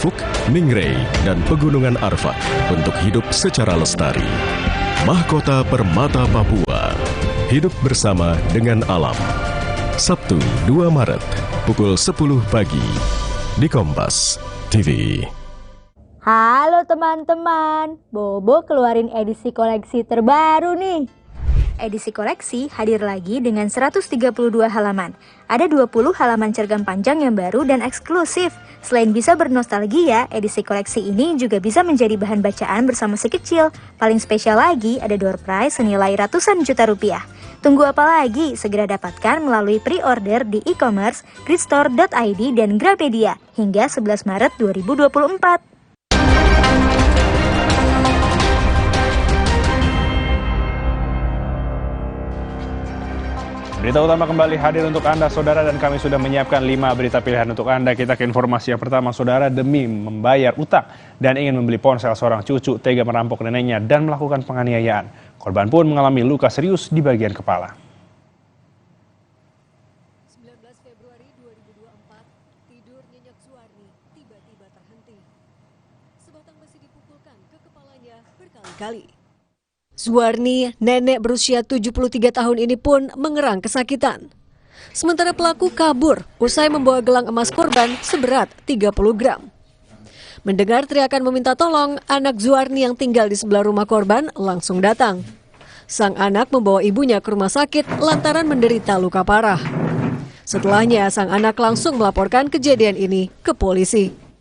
ufuk, Mingray, dan Pegunungan Arfak untuk hidup secara lestari. Mahkota Permata Papua, hidup bersama dengan alam. Sabtu 2 Maret, pukul 10 pagi, di Kompas TV. Halo teman-teman, Bobo keluarin edisi koleksi terbaru nih. Edisi koleksi hadir lagi dengan 132 halaman. Ada 20 halaman cergam panjang yang baru dan eksklusif. Selain bisa bernostalgia, edisi koleksi ini juga bisa menjadi bahan bacaan bersama si kecil. Paling spesial lagi, ada door prize senilai ratusan juta rupiah. Tunggu apa lagi? Segera dapatkan melalui pre-order di e-commerce, gridstore.id dan Grapedia hingga 11 Maret 2024. Berita utama kembali hadir untuk Anda, Saudara, dan kami sudah menyiapkan 5 berita pilihan untuk Anda. Kita ke informasi yang pertama, Saudara. Demi membayar utang dan ingin membeli ponsel, seorang cucu tega merampok neneknya dan melakukan penganiayaan. Korban pun mengalami luka serius di bagian kepala. 19 Februari 2024, tidur nyenyak Zuarni tiba-tiba terhenti. Sebatang besi dipukulkan ke kepalanya berkali-kali. Zuarni, nenek berusia 73 tahun ini pun mengerang kesakitan. Sementara pelaku kabur usai membawa gelang emas korban seberat 30 gram. Mendengar teriakan meminta tolong, anak Zuarni yang tinggal di sebelah rumah korban langsung datang. Sang anak membawa ibunya ke rumah sakit lantaran menderita luka parah. Setelahnya, sang anak langsung melaporkan kejadian ini ke polisi.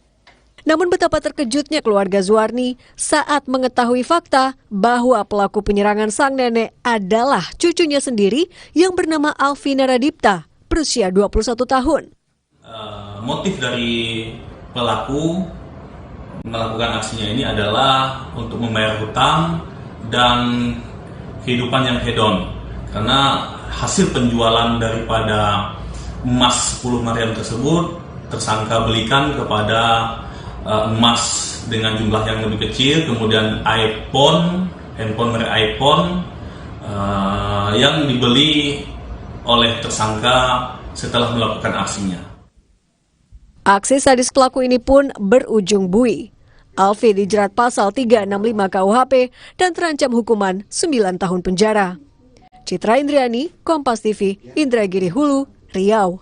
Namun betapa terkejutnya keluarga Zuarni saat mengetahui fakta bahwa pelaku penyerangan sang nenek adalah cucunya sendiri yang bernama Alvina Radipta, berusia 21 tahun. Motif dari pelaku melakukan aksinya ini adalah untuk membayar hutang dan kehidupan yang hedon. Karena hasil penjualan daripada emas 10 meriam tersebut tersangka belikan kepada emas dengan jumlah yang lebih kecil, kemudian handphone merek iPhone yang dibeli oleh tersangka setelah melakukan aksinya. Aksi sadis pelaku ini pun berujung bui. Alfi dijerat pasal 365 KUHP dan terancam hukuman 9 tahun penjara. Citra Indriani, Kompas TV, Indragiri Hulu, Riau.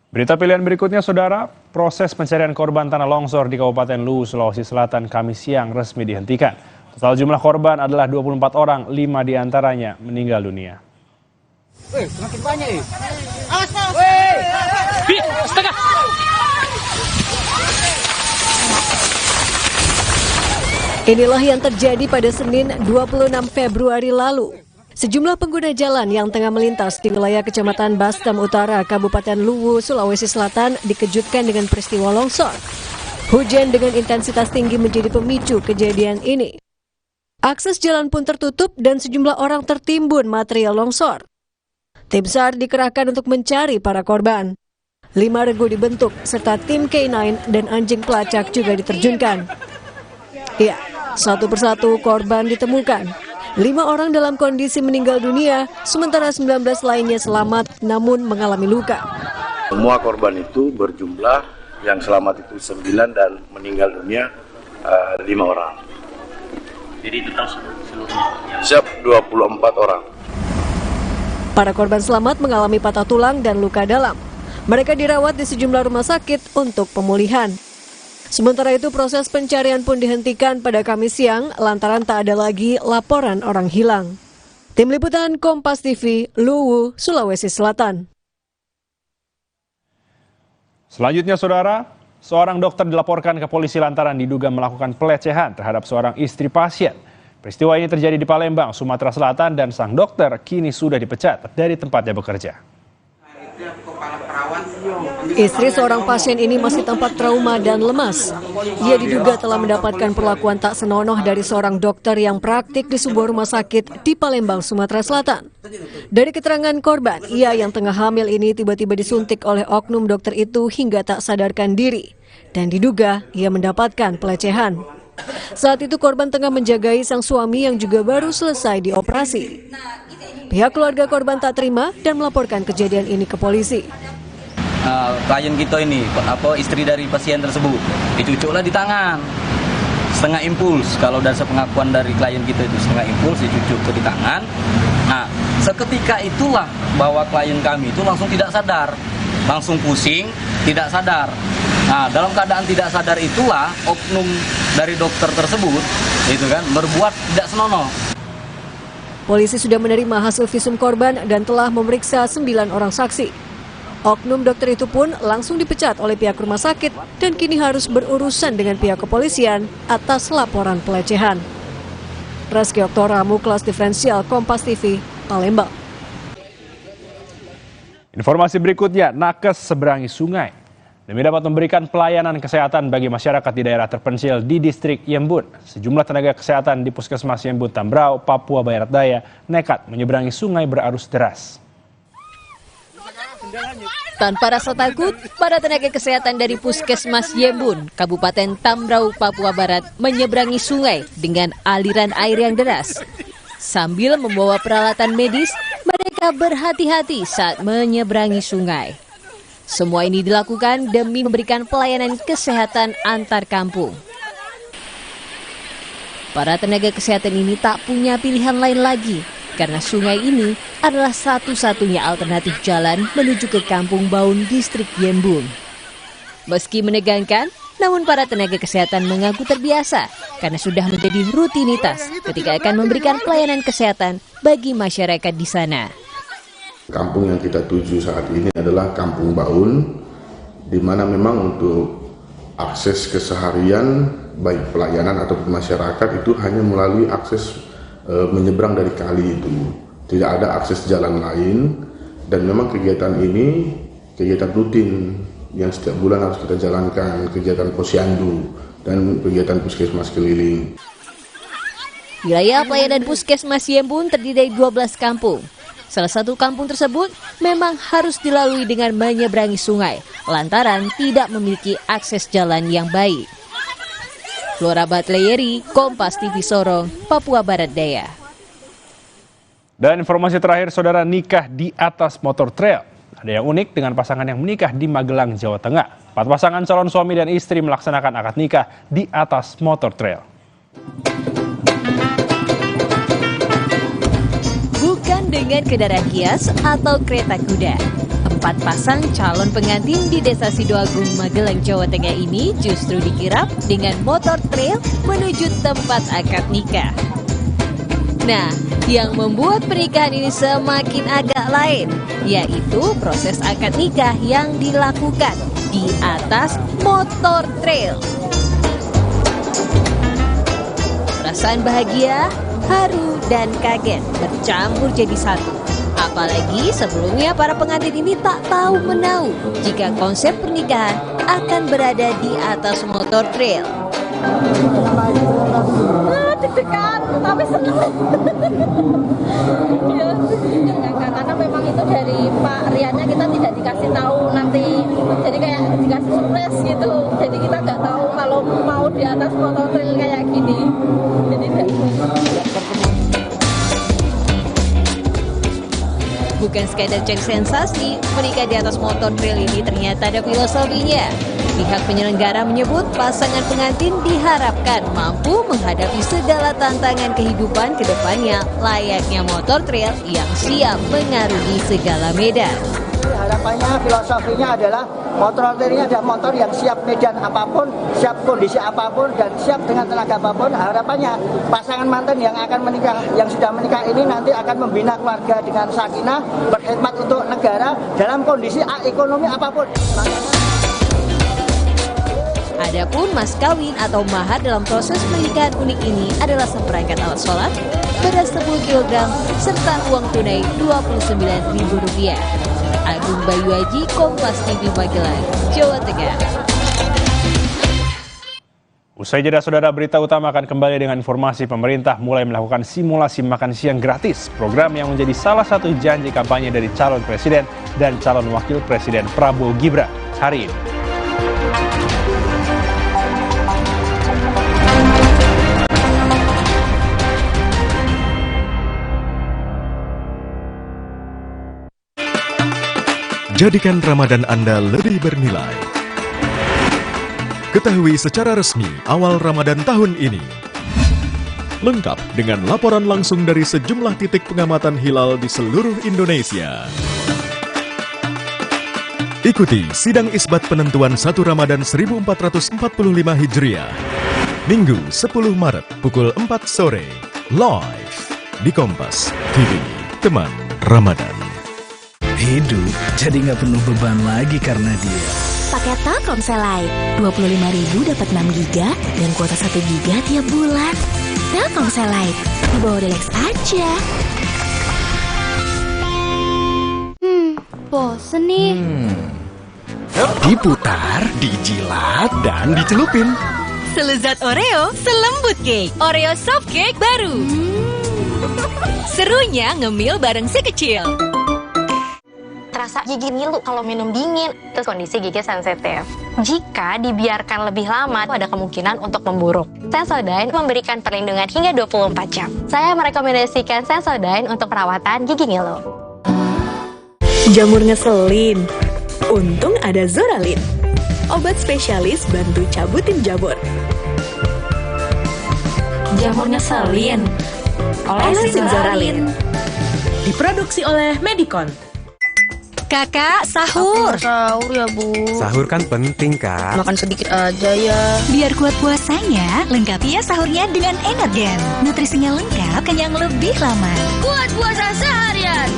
Berita pilihan berikutnya, Saudara. Proses pencarian korban tanah longsor di Kabupaten Luwu, Sulawesi Selatan, Kamis siang resmi dihentikan. Total jumlah korban adalah 24 orang, 5 diantaranya meninggal dunia. Semakin banyak ya. Inilah yang terjadi pada Senin 26 Februari lalu. Sejumlah pengguna jalan yang tengah melintas di wilayah Kecamatan Bastam Utara, Kabupaten Luwu, Sulawesi Selatan dikejutkan dengan peristiwa longsor. Hujan dengan intensitas tinggi menjadi pemicu kejadian ini. Akses jalan pun tertutup dan sejumlah orang tertimbun material longsor. Tim SAR dikerahkan untuk mencari para korban. 5 regu dibentuk serta tim K9 dan anjing pelacak juga diterjunkan. Ya, satu persatu korban ditemukan. 5 orang dalam kondisi meninggal dunia, sementara 19 lainnya selamat namun mengalami luka. Semua korban itu berjumlah yang selamat itu 9 dan meninggal dunia 5 orang. Jadi total seluruhnya? Siap 24 orang. Para korban selamat mengalami patah tulang dan luka dalam. Mereka dirawat di sejumlah rumah sakit untuk pemulihan. Sementara itu proses pencarian pun dihentikan pada Kamis siang lantaran tak ada lagi laporan orang hilang. Tim Liputan Kompas TV, Luwu, Sulawesi Selatan. Selanjutnya, Saudara, seorang dokter dilaporkan ke polisi lantaran diduga melakukan pelecehan terhadap seorang istri pasien. Peristiwa ini terjadi di Palembang, Sumatera Selatan, dan sang dokter kini sudah dipecat dari tempatnya bekerja. Istri seorang pasien ini masih tampak trauma dan lemas. Ia diduga telah mendapatkan perlakuan tak senonoh dari seorang dokter yang praktik di sebuah rumah sakit di Palembang, Sumatera Selatan. Dari keterangan korban, ia yang tengah hamil ini tiba-tiba disuntik oleh oknum dokter itu hingga tak sadarkan diri. Dan diduga ia mendapatkan pelecehan. Saat itu korban tengah menjagai sang suami yang juga baru selesai dioperasi. Pihak keluarga korban tak terima dan melaporkan kejadian ini ke polisi. klien kita ini, istri dari pasien tersebut, dicucuklah di tangan. Setengah impuls, kalau dari pengakuan dari klien kita itu setengah impuls dicucuk ke di tangan. Nah, seketika itulah bahwa klien kami itu langsung tidak sadar, langsung pusing, tidak sadar. Nah, dalam keadaan tidak sadar itulah oknum dari dokter tersebut, itu kan, berbuat tidak senonoh. Polisi sudah menerima hasil visum korban dan telah memeriksa 9 orang saksi. Oknum dokter itu pun langsung dipecat oleh pihak rumah sakit dan kini harus berurusan dengan pihak kepolisian atas laporan pelecehan. Reski Oktora, Muklas Diferensial, Kompas TV, Palembang. Informasi berikutnya, nakes seberangi sungai. Demi dapat memberikan pelayanan kesehatan bagi masyarakat di daerah terpencil di distrik Yembun, sejumlah tenaga kesehatan di Puskesmas Yembun Tambrau, Papua Barat Daya, nekat menyeberangi sungai berarus deras. Tanpa rasa takut, para tenaga kesehatan dari Puskesmas Yembun, Kabupaten Tambrau, Papua Barat, menyeberangi sungai dengan aliran air yang deras. Sambil membawa peralatan medis, mereka berhati-hati saat menyeberangi sungai. Semua ini dilakukan demi memberikan pelayanan kesehatan antar kampung. Para tenaga kesehatan ini tak punya pilihan lain lagi, karena sungai ini adalah satu-satunya alternatif jalan menuju ke Kampung Baun, distrik Yembun. Meski menegangkan, namun para tenaga kesehatan mengaku terbiasa karena sudah menjadi rutinitas ketika akan memberikan pelayanan kesehatan bagi masyarakat di sana. Kampung yang kita tuju saat ini adalah Kampung Baun, di mana memang untuk akses keseharian baik pelayanan ataupun masyarakat itu hanya melalui akses menyeberang dari kali itu. Tidak ada akses jalan lain, dan memang kegiatan ini kegiatan rutin yang setiap bulan harus kita jalankan, kegiatan posyandu dan kegiatan puskesmas keliling. Wilayah pelayanan Puskesmas Yembun terdiri dari 12 kampung. Salah satu kampung tersebut memang harus dilalui dengan menyeberangi sungai, lantaran tidak memiliki akses jalan yang baik. Flora Batlayeri, Kompas TV Sorong, Papua Barat Daya. Dan informasi terakhir, saudara, nikah di atas motor trail. Ada yang unik dengan pasangan yang menikah di Magelang, Jawa Tengah. 4 pasangan calon suami dan istri melaksanakan akad nikah di atas motor trail. Bukan dengan kendaraan hias atau kereta kuda. 4 pasang calon pengantin di Desa Sidoagung, Magelang, Jawa Tengah ini justru dikirap dengan motor trail menuju tempat akad nikah. Nah, yang membuat pernikahan ini semakin agak lain, yaitu proses akad nikah yang dilakukan di atas motor trail. Perasaan bahagia, haru, dan kaget bercampur jadi satu. Apalagi sebelumnya para pengantin ini tak tahu menahu jika konsep pernikahan akan berada di atas motor trail. Deg-degan, tapi senang. Ya, karena memang itu dari Pak Riannya kita tidak dikasih tahu nanti, jadi kayak dikasih surprise gitu. Jadi kita nggak tahu kalau mau di atas motor trail kayak gini. Jadi bukan sekadar cari sensasi, menikah di atas motor trail ini ternyata ada filosofinya. Pihak penyelenggara menyebut pasangan pengantin diharapkan mampu menghadapi segala tantangan kehidupan ke depannya layaknya motor trail yang siap mengarungi segala medan. Harapannya, filosofinya adalah motor trail ini adalah motor yang siap medan apapun, siap kondisi apapun, dan siap dengan tenaga apapun. Harapannya pasangan mantan yang akan menikah, yang sudah menikah ini nanti akan membina keluarga dengan sakinah, berkhidmat untuk negara dalam kondisi ekonomi apapun. Adapun mas kawin atau mahar dalam proses pernikahan unik ini adalah seperangkat alat sholat, beras 10 kg, serta uang tunai Rp29.000. Agung Bayu Haji, Kompas TV Magelang, Jawa Tengah. Usai jeda, saudara, berita utama akan kembali dengan informasi pemerintah mulai melakukan simulasi makan siang gratis, program yang menjadi salah satu janji kampanye dari calon presiden dan calon wakil presiden Prabowo Gibran hari ini. Jadikan Ramadan Anda lebih bernilai. Ketahui secara resmi awal Ramadan tahun ini. Lengkap dengan laporan langsung dari sejumlah titik pengamatan hilal di seluruh Indonesia. Ikuti sidang isbat penentuan 1 Ramadan 1445 Hijriah. Minggu 10 Maret pukul 4 sore. Live di Kompas TV. Teman Ramadan. Hidup jadi nggak penuh beban lagi karena dia. Pakai Telkomsel Lite, 25.000 dapat 6 GB dan kuota 1 GB tiap bulan. Telkomsel Lite, dibawa relax aja. Bosen nih. Diputar, dijilat, dan dicelupin. Selezat Oreo, selembut cake. Oreo soft cake baru. Serunya ngemil bareng si kecil. Terasa gigi ngilu kalau minum dingin. Terus kondisi gigi sensitif. Jika dibiarkan lebih lama, ada kemungkinan untuk memburuk. Sensodyne memberikan perlindungan hingga 24 jam. Saya merekomendasikan Sensodyne untuk perawatan gigi ngilu. Jamur ngeselin. Untung ada Zoralin. Obat spesialis bantu cabutin jamur. Jamur ngeselin. Olesin Zoralin. Diproduksi oleh Medicon. Kakak, sahur. Sahur ya, Bu. Sahur kan penting, Kak. Makan sedikit aja ya. Biar kuat puasanya, lengkapi ya sahurnya dengan Energen. Nutrisinya lengkap, kenyang lebih lama. Kuat puasa seharian.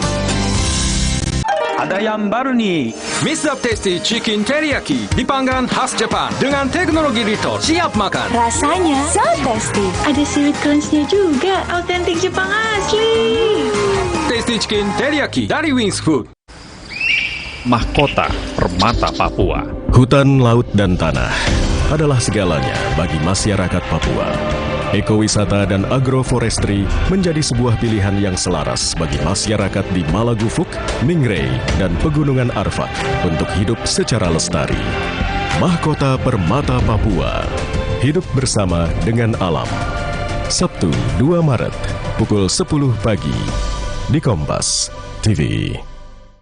Ada yang baru nih, Mr. Tasty Chicken Teriyaki dipanggang khas Jepang dengan teknologi Rito. Siap makan. Rasanya so tasty. Ada seaweed crunch-nya juga, autentik Jepang asli. Tasty Chicken Teriyaki dari Wings Food. Mahkota Permata Papua. Hutan, laut, dan tanah adalah segalanya bagi masyarakat Papua. Ekowisata dan agroforestry menjadi sebuah pilihan yang selaras bagi masyarakat di Malagufuk, Ningray, dan Pegunungan Arfak untuk hidup secara lestari. Mahkota Permata Papua. Hidup bersama dengan alam. Sabtu 2 Maret pukul 10 pagi di Kompas TV.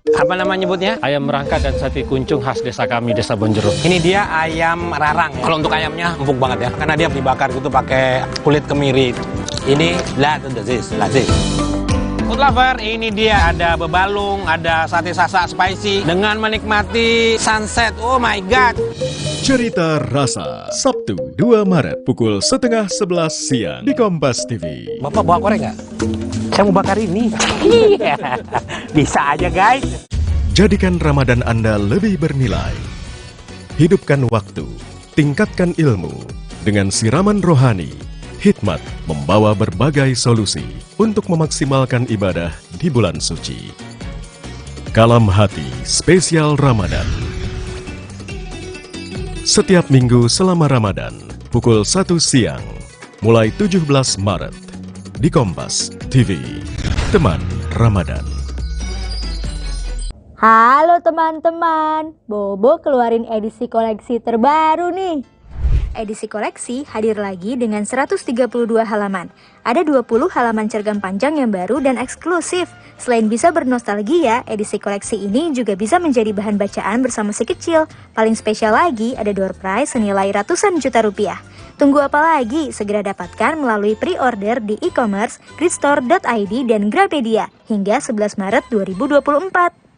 Apa nama nyebutnya? Ayam merangkat dan sate kuncung khas desa kami, Desa Bonjeruk. Ini dia ayam rarang. Kalau untuk ayamnya empuk banget ya, karena dia dibakar gitu pakai kulit kemiri. Ini lazis. Food lover, ini dia ada bebalung, ada sate sasak spicy dengan menikmati sunset. Oh my god. Cerita Rasa, Sabtu 2 Maret pukul 10:30 siang di Kompas TV. Bapak bawa korek nggak? Saya mau bakar ini. Bisa aja guys. Jadikan Ramadan Anda lebih bernilai. Hidupkan waktu, tingkatkan ilmu. Dengan siraman rohani, Hikmat membawa berbagai solusi untuk memaksimalkan ibadah di bulan suci. Kalam Hati Spesial Ramadan. Setiap minggu selama Ramadan, pukul 1 siang, mulai 17 Maret, di Kompas TV. Teman Ramadan. Halo teman-teman, Bobo keluarin edisi koleksi terbaru nih. Edisi koleksi hadir lagi dengan 132 halaman. Ada 20 halaman cergam panjang yang baru dan eksklusif. Selain bisa bernostalgia, edisi koleksi ini juga bisa menjadi bahan bacaan bersama si kecil. Paling spesial lagi, ada door prize senilai ratusan juta rupiah. Tunggu apa lagi? Segera dapatkan melalui pre-order di e-commerce, gridstore.id, dan Grapedia hingga 11 Maret 2024.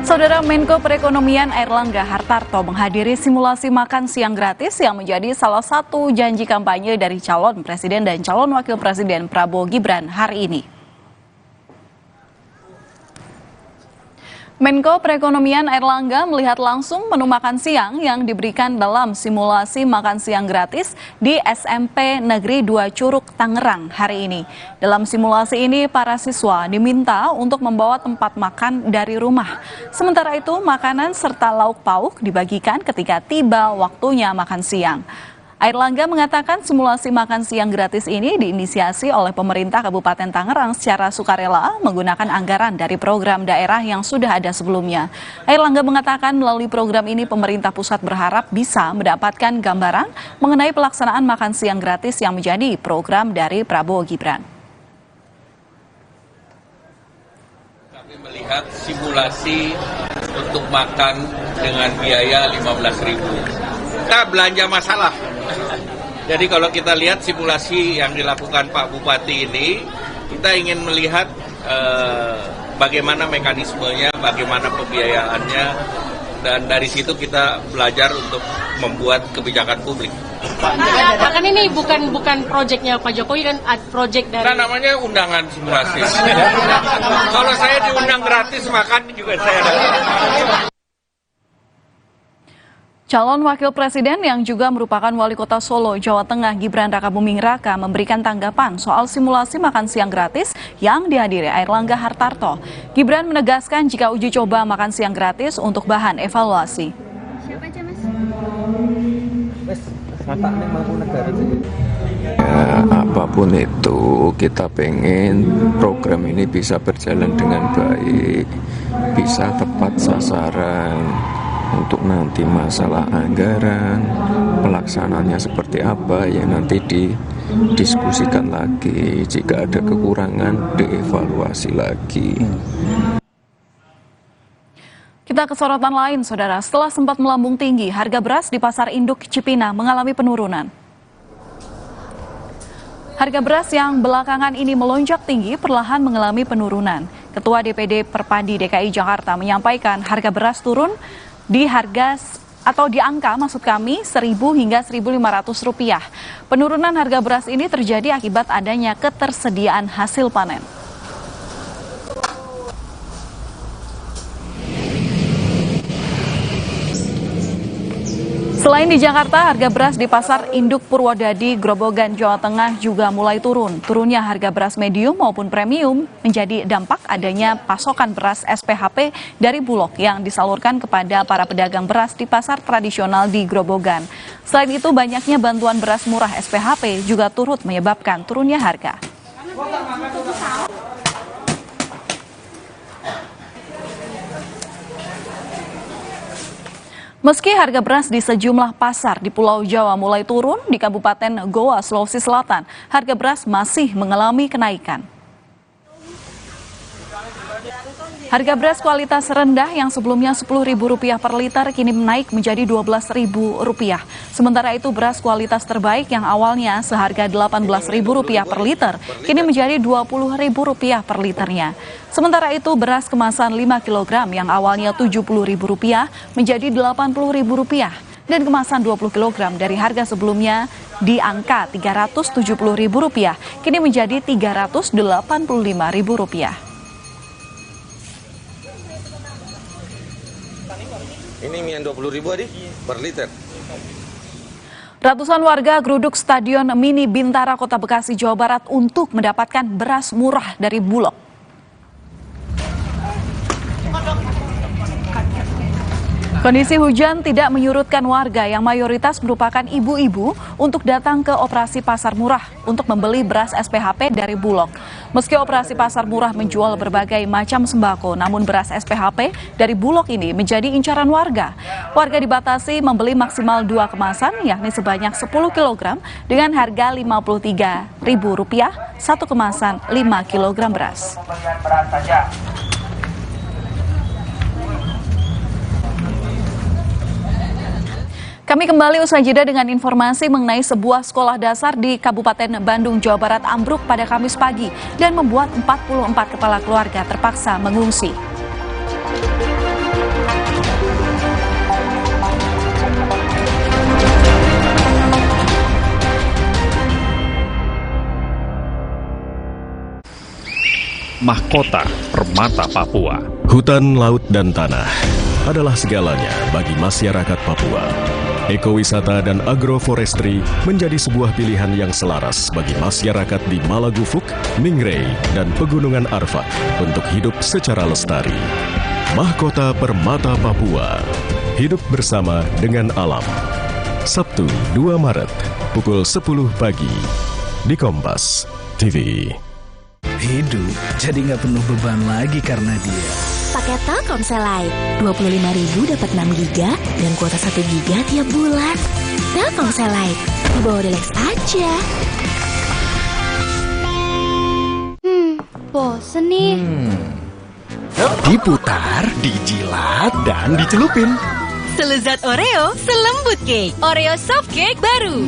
Saudara Menko Perekonomian Airlangga Hartarto menghadiri simulasi makan siang gratis yang menjadi salah satu janji kampanye dari calon presiden dan calon wakil presiden Prabowo Gibran hari ini. Menko Perekonomian Airlangga melihat langsung menu makan siang yang diberikan dalam simulasi makan siang gratis di SMP Negeri 2 Curug, Tangerang hari ini. Dalam simulasi ini, para siswa diminta untuk membawa tempat makan dari rumah. Sementara itu, makanan serta lauk pauk dibagikan ketika tiba waktunya makan siang. Airlangga mengatakan simulasi makan siang gratis ini diinisiasi oleh pemerintah Kabupaten Tangerang secara sukarela menggunakan anggaran dari program daerah yang sudah ada sebelumnya. Airlangga mengatakan melalui program ini pemerintah pusat berharap bisa mendapatkan gambaran mengenai pelaksanaan makan siang gratis yang menjadi program dari Prabowo Gibran. Kami melihat simulasi untuk makan dengan biaya 15.000. Kita belanja masalah. Jadi kalau kita lihat simulasi yang dilakukan Pak Bupati ini, kita ingin melihat bagaimana mekanismenya, bagaimana pembiayaannya, dan dari situ kita belajar untuk membuat kebijakan publik. Pak, kan ini bukan proyeknya Pak Jokowi, kan proyek dari... Nah, namanya undangan simulasi. Kalau saya diundang gratis makan juga saya dapat. Calon Wakil Presiden yang juga merupakan Wali Kota Solo, Jawa Tengah, Gibran Rakabuming Raka memberikan tanggapan soal simulasi makan siang gratis yang dihadiri Airlangga Hartarto. Gibran menegaskan jika uji coba makan siang gratis untuk bahan evaluasi. Siapa aja, Mas? Apapun itu, kita pengen program ini bisa berjalan dengan baik, bisa tepat sasaran. Untuk nanti masalah anggaran, pelaksanaannya seperti apa ya nanti didiskusikan lagi. Jika ada kekurangan, dievaluasi lagi. Kita ke sorotan lain, Saudara. Setelah sempat melambung tinggi, harga beras di Pasar Induk Cipinang mengalami penurunan. Harga beras yang belakangan ini melonjak tinggi perlahan mengalami penurunan. Ketua DPD Perpadi DKI Jakarta menyampaikan harga beras turun di harga atau di angka maksud kami Rp1.000 hingga Rp1.500. Penurunan harga beras ini terjadi akibat adanya ketersediaan hasil panen. Selain di Jakarta, harga beras di Pasar Induk Purwodadi, Grobogan, Jawa Tengah juga mulai turun. Turunnya harga beras medium maupun premium menjadi dampak adanya pasokan beras SPHP dari Bulog yang disalurkan kepada para pedagang beras di pasar tradisional di Grobogan. Selain itu, banyaknya bantuan beras murah SPHP juga turut menyebabkan turunnya harga. Meski harga beras di sejumlah pasar di Pulau Jawa mulai turun, di Kabupaten Goa, Sulawesi Selatan, harga beras masih mengalami kenaikan. Harga beras kualitas rendah yang sebelumnya Rp10.000 per liter kini naik menjadi Rp12.000. Sementara itu beras kualitas terbaik yang awalnya seharga Rp18.000 per liter kini menjadi Rp20.000 per liternya. Sementara itu beras kemasan 5 kg yang awalnya Rp70.000 menjadi Rp80.000 dan kemasan 20 kg dari harga sebelumnya di angka Rp370.000 kini menjadi Rp385.000. Ini mie yang Rp20.000 adik per liter. Ratusan warga geruduk Stadion Mini Bintara Kota Bekasi, Jawa Barat untuk mendapatkan beras murah dari Bulog. Kondisi hujan tidak menyurutkan warga yang mayoritas merupakan ibu-ibu untuk datang ke operasi pasar murah untuk membeli beras SPHP dari Bulog. Meski operasi pasar murah menjual berbagai macam sembako, namun beras SPHP dari Bulog ini menjadi incaran warga. Warga dibatasi membeli maksimal 2 kemasan, yakni sebanyak 10 kg dengan harga Rp53.000 satu kemasan 5 kg beras. Kami kembali usai jeda dengan informasi mengenai sebuah sekolah dasar di Kabupaten Bandung, Jawa Barat ambruk pada Kamis pagi dan membuat 44 kepala keluarga terpaksa mengungsi. Mahkota Permata Papua. Hutan, laut, dan tanah adalah segalanya bagi masyarakat Papua. Ekowisata dan agroforestry menjadi sebuah pilihan yang selaras bagi masyarakat di Malagufuk, Mingray, dan Pegunungan Arfak untuk hidup secara lestari. Mahkota Permata Papua, hidup bersama dengan alam. Sabtu 2 Maret pukul 10 pagi di Kompas TV. Hidup jadi nggak penuh beban lagi karena dia. Paket Telkomsel Lite, 25.000 dapat 6 GB dan kuota 1 GB tiap bulan. Telkomsel Lite, di bawah Delex aja. Bosen nih. Diputar, dijilat, dan dicelupin. Selezat Oreo, selembut cake. Oreo soft cake baru.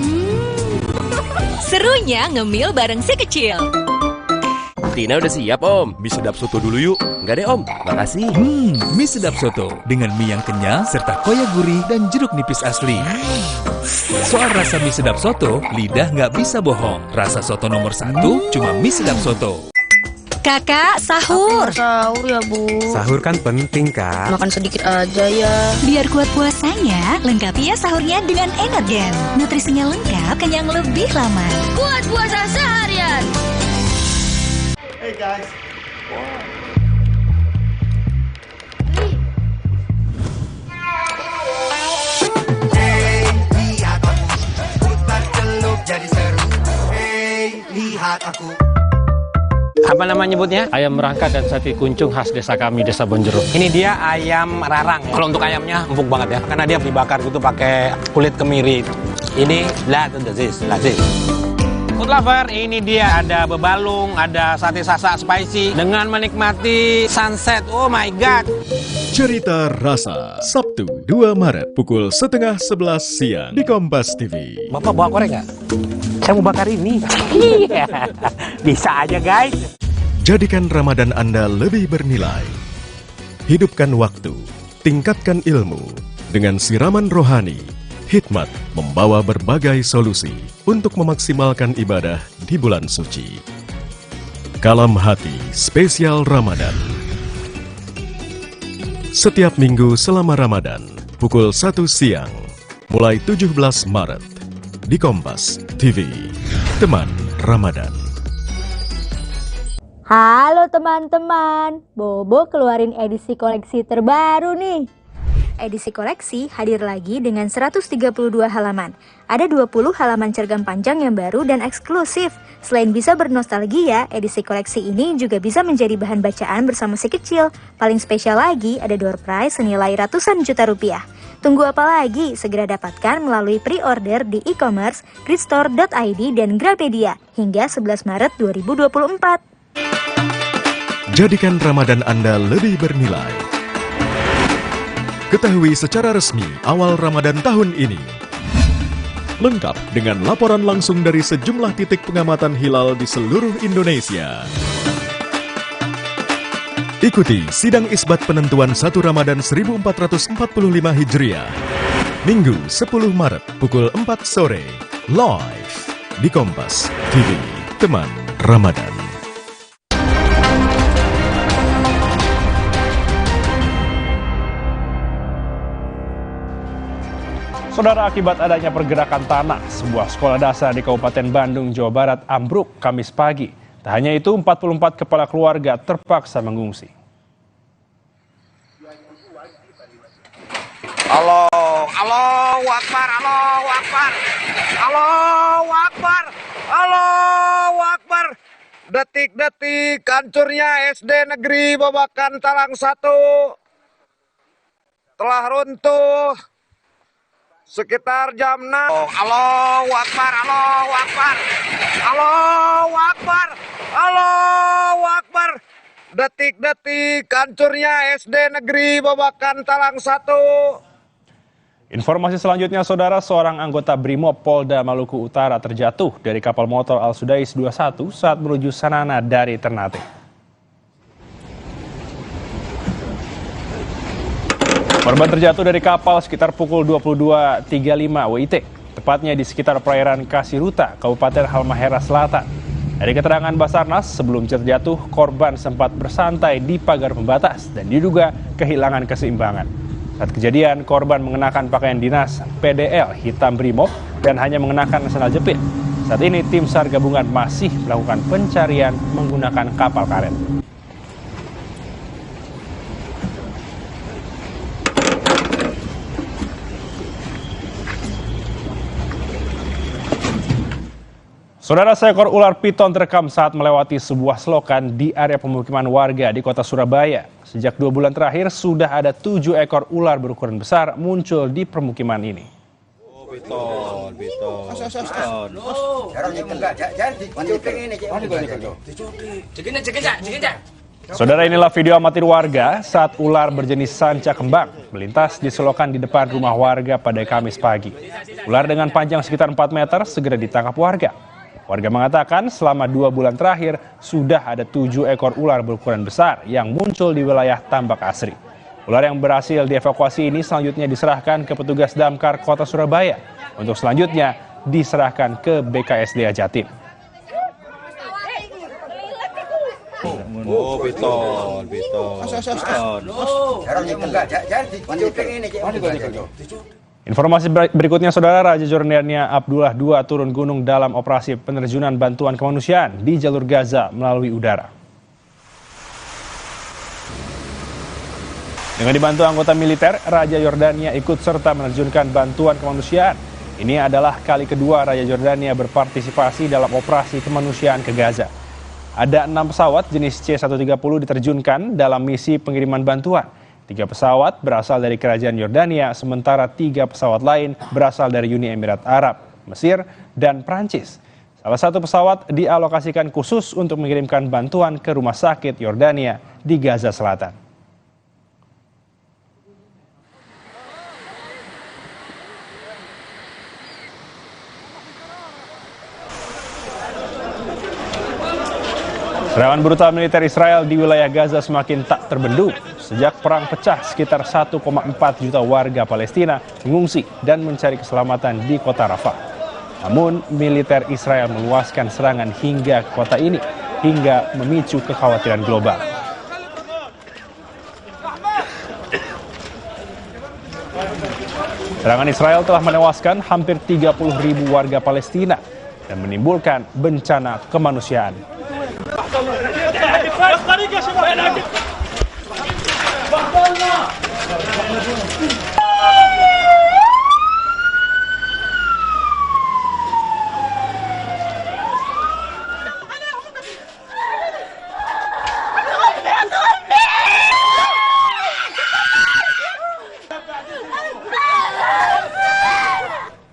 Serunya ngemil bareng si kecil. Tina udah siap om, mie sedap soto dulu yuk. Enggak deh om, makasih. Mie sedap soto dengan mie yang kenyal serta koya gurih dan jeruk nipis asli. Soal rasa mie sedap soto, lidah nggak bisa bohong. Rasa soto nomor 1 cuma mie sedap soto. Kakak, sahur. Sahur ya bu. Sahur kan penting kak. Makan sedikit aja ya. Biar kuat puasanya, lengkapi ya sahurnya dengan Energen. Nutrisinya lengkap, kenyang lebih lama. Kuat puasa seharian. Hey guys. Lihat aku, putar celup jadi seru. Hey, lihat aku. Apa nama nyebutnya? Ayam merangkat dan sate kuncung khas desa kami, Desa Bonjeruk. Ini dia ayam rarang. Kalau untuk ayamnya empuk banget ya, karena dia dibakar gitu pakai kulit kemiri. Ini lazis. Food lover, ini dia ada bebalung, ada sate sasak spicy dengan menikmati sunset. Oh my god. Cerita Rasa, Sabtu 2 Maret pukul 10:30 siang di Kompas TV. Bapak bawa korek nggak? Saya mau bakar ini. Iya, bisa aja guys. Jadikan Ramadan Anda lebih bernilai. Hidupkan waktu, tingkatkan ilmu dengan siraman rohani. Hikmat membawa berbagai solusi untuk memaksimalkan ibadah di bulan suci. Kalam Hati Spesial Ramadan. Setiap minggu selama Ramadan, pukul 1 siang, mulai 17 Maret, di Kompas TV. Teman Ramadan. Halo teman-teman, Bobo keluarin edisi koleksi terbaru nih. Edisi koleksi hadir lagi dengan 132 halaman. Ada 20 halaman cergam panjang yang baru dan eksklusif. Selain bisa bernostalgia, edisi koleksi ini juga bisa menjadi bahan bacaan bersama si kecil. Paling spesial lagi, ada door prize senilai ratusan juta rupiah. Tunggu apa lagi? Segera dapatkan melalui pre-order di e-commerce, gridstore.id dan Grapedia hingga 11 Maret 2024. Jadikan Ramadan Anda lebih bernilai. Ketahui secara resmi awal Ramadan tahun ini. Lengkap dengan laporan langsung dari sejumlah titik pengamatan hilal di seluruh Indonesia. Ikuti sidang isbat penentuan 1 Ramadan 1445 Hijriah. Minggu 10 Maret pukul 4 sore. Live di Kompas TV. Teman Ramadan. Saudara, akibat adanya pergerakan tanah, sebuah sekolah dasar di Kabupaten Bandung, Jawa Barat ambruk Kamis pagi. Tak hanya itu, 44 kepala keluarga terpaksa mengungsi. Allahu Akbar, Allahu Akbar, Allahu Akbar, Allahu Akbar. Detik-detik hancurnya SD Negeri Babakan Talang 1 telah runtuh. Sekitar jam 6. Allahu Akbar, Allahu Akbar, Allahu Akbar, Allahu Akbar. Detik-detik hancurnya SD Negeri Babakan Talang 1. Informasi selanjutnya, saudara, seorang anggota Brimob Polda Maluku Utara terjatuh dari kapal motor Al Sudais 21 saat menuju Sanana dari Ternate. Korban terjatuh dari kapal sekitar pukul 22.35 WIT, tepatnya di sekitar perairan Kasiruta, Kabupaten Halmahera Selatan. Dari keterangan Basarnas, sebelum terjatuh, korban sempat bersantai di pagar pembatas dan diduga kehilangan keseimbangan. Saat kejadian, korban mengenakan pakaian dinas PDL hitam Brimob dan hanya mengenakan sandal jepit. Saat ini, tim SAR gabungan masih melakukan pencarian menggunakan kapal karet. Saudara, seekor ular piton terekam saat melewati sebuah selokan di area pemukiman warga di kota Surabaya. Sejak 2 bulan terakhir, sudah ada 7 ekor ular berukuran besar muncul di permukiman ini. Saudara, inilah video amatir warga saat ular berjenis sanca kembang melintas di selokan di depan rumah warga pada Kamis pagi. Ular dengan panjang sekitar 4 meter segera ditangkap warga. Warga mengatakan selama 2 bulan terakhir sudah ada 7 ekor ular berukuran besar yang muncul di wilayah Tambak Asri. Ular yang berhasil dievakuasi ini selanjutnya diserahkan ke petugas Damkar Kota Surabaya untuk selanjutnya diserahkan ke BKSDA Jatim. Informasi berikutnya, Saudara, Raja Jordania Abdullah II turun gunung dalam operasi penerjunan bantuan kemanusiaan di jalur Gaza melalui udara. Dengan dibantu anggota militer, Raja Jordania ikut serta menerjunkan bantuan kemanusiaan. Ini adalah kali kedua Raja Jordania berpartisipasi dalam operasi kemanusiaan ke Gaza. Ada 6 pesawat jenis C-130 diterjunkan dalam misi pengiriman bantuan. 3 pesawat berasal dari Kerajaan Yordania, sementara 3 pesawat lain berasal dari Uni Emirat Arab, Mesir, dan Prancis. Salah satu pesawat dialokasikan khusus untuk mengirimkan bantuan ke rumah sakit Yordania di Gaza Selatan. Serangan brutal militer Israel di wilayah Gaza semakin tak terbendung. Sejak perang pecah, sekitar 1,4 juta warga Palestina mengungsi dan mencari keselamatan di kota Rafah. Namun, militer Israel meluaskan serangan hingga kota ini, hingga memicu kekhawatiran global. Serangan Israel telah menewaskan hampir 30.000 warga Palestina dan menimbulkan bencana kemanusiaan.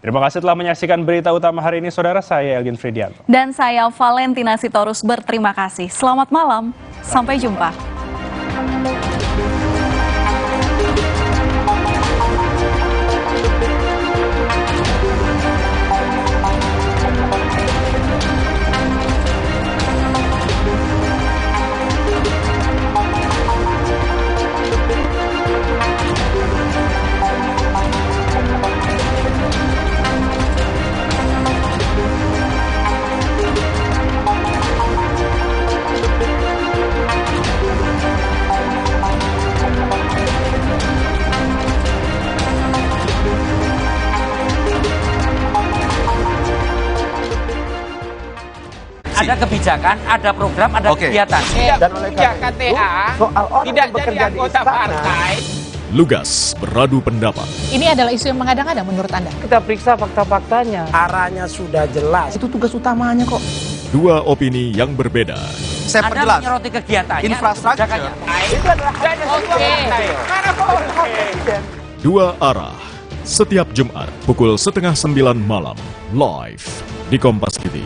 Terima kasih telah menyaksikan berita utama hari ini, Saudara. Saya Elgin Fridianto. Dan saya Valentina Sitorus berterima kasih. Selamat malam, sampai jumpa. Ada kebijakan, ada program, ada kegiatan. Dan oleh karena itu, soal orang tidak yang bekerja jadi di anggota istana, partai. Lugas beradu pendapat. Ini adalah isu yang mengada-ngada menurut Anda? kita periksa fakta-faktanya. Arahnya sudah jelas. Itu tugas utamanya kok. 2 opini yang berbeda. Saya perjelas. Anda menyoroti kegiatannya, Infrastruktur. Itu adalah Dua arah. Setiap Jumat pukul 8:30 malam. Live di Kompas TV.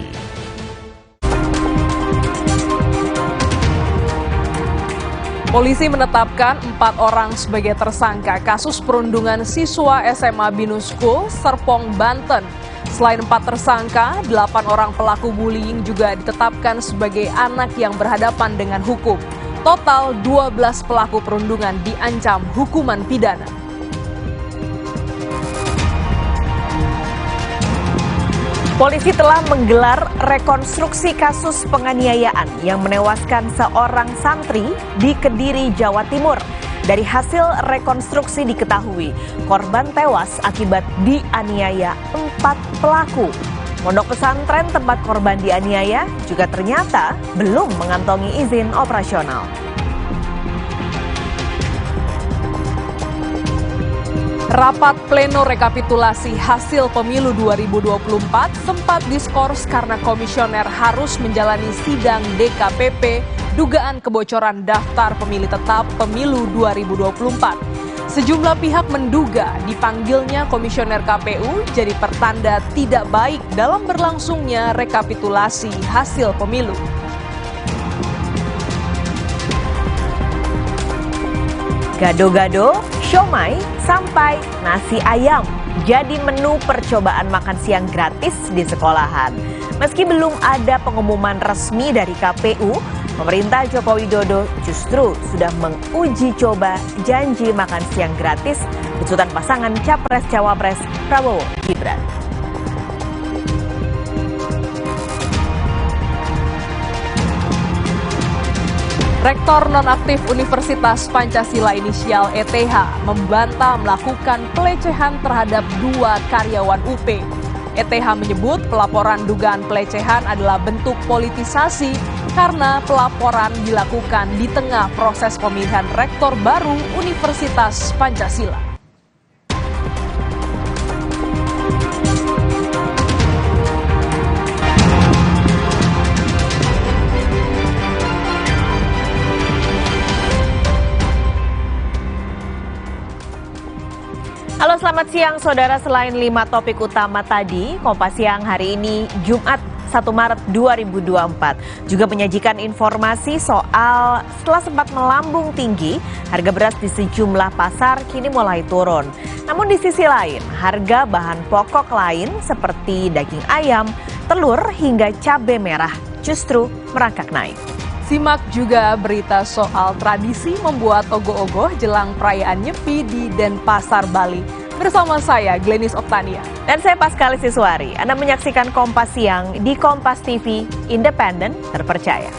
Polisi menetapkan 4 orang sebagai tersangka kasus perundungan siswa SMA Binus School, Serpong, Banten. Selain 4 tersangka, 8 orang pelaku bullying juga ditetapkan sebagai anak yang berhadapan dengan hukum. Total 12 pelaku perundungan diancam hukuman pidana. Polisi telah menggelar rekonstruksi kasus penganiayaan yang menewaskan seorang santri di Kediri, Jawa Timur. Dari hasil rekonstruksi diketahui, korban tewas akibat dianiaya 4 pelaku. Pondok pesantren tempat korban dianiaya juga ternyata belum mengantongi izin operasional. Rapat pleno rekapitulasi hasil pemilu 2024 sempat diskors karena komisioner harus menjalani sidang DKPP dugaan kebocoran daftar pemilih tetap pemilu 2024. Sejumlah pihak menduga dipanggilnya komisioner KPU jadi pertanda tidak baik dalam berlangsungnya rekapitulasi hasil pemilu. Gado-gado, siomay, sampai nasi ayam jadi menu percobaan makan siang gratis di sekolahan. Meski belum ada pengumuman resmi dari KPU, pemerintah Joko Widodo justru sudah menguji coba janji makan siang gratis besutan pasangan Capres-Cawapres Prabowo Gibran. Rektor nonaktif Universitas Pancasila Inisial ETH membantah melakukan pelecehan terhadap 2 karyawan UP. ETH menyebut pelaporan dugaan pelecehan adalah bentuk politisasi karena pelaporan dilakukan di tengah proses pemilihan rektor baru Universitas Pancasila. Halo, selamat siang saudara. Selain 5 topik utama tadi, Kompas Siang hari ini Jumat 1 Maret 2024 juga menyajikan informasi soal setelah sempat melambung tinggi, harga beras di sejumlah pasar kini mulai turun. Namun di sisi lain, harga bahan pokok lain seperti daging ayam, telur hingga cabai merah justru merangkak naik. Simak juga berita soal tradisi membuat ogoh-ogoh jelang perayaan Nyepi di Denpasar, Bali. Bersama saya, Glenis Oktania. Dan saya Paskali Siswari. Anda menyaksikan Kompas Siang di Kompas TV, independen, terpercaya.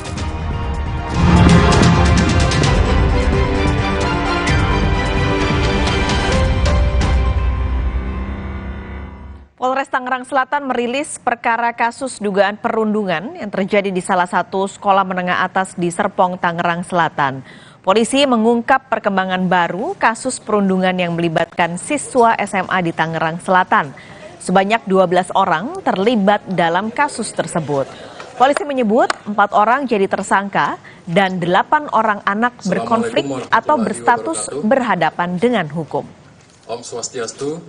Polres Tangerang Selatan merilis perkara kasus dugaan perundungan yang terjadi di salah satu sekolah menengah atas di Serpong, Tangerang Selatan. Polisi mengungkap perkembangan baru kasus perundungan yang melibatkan siswa SMA di Tangerang Selatan. Sebanyak 12 orang terlibat dalam kasus tersebut. Polisi menyebut 4 orang jadi tersangka dan 8 orang anak berkonflik atau berstatus berhadapan dengan hukum. Om Swastiastu.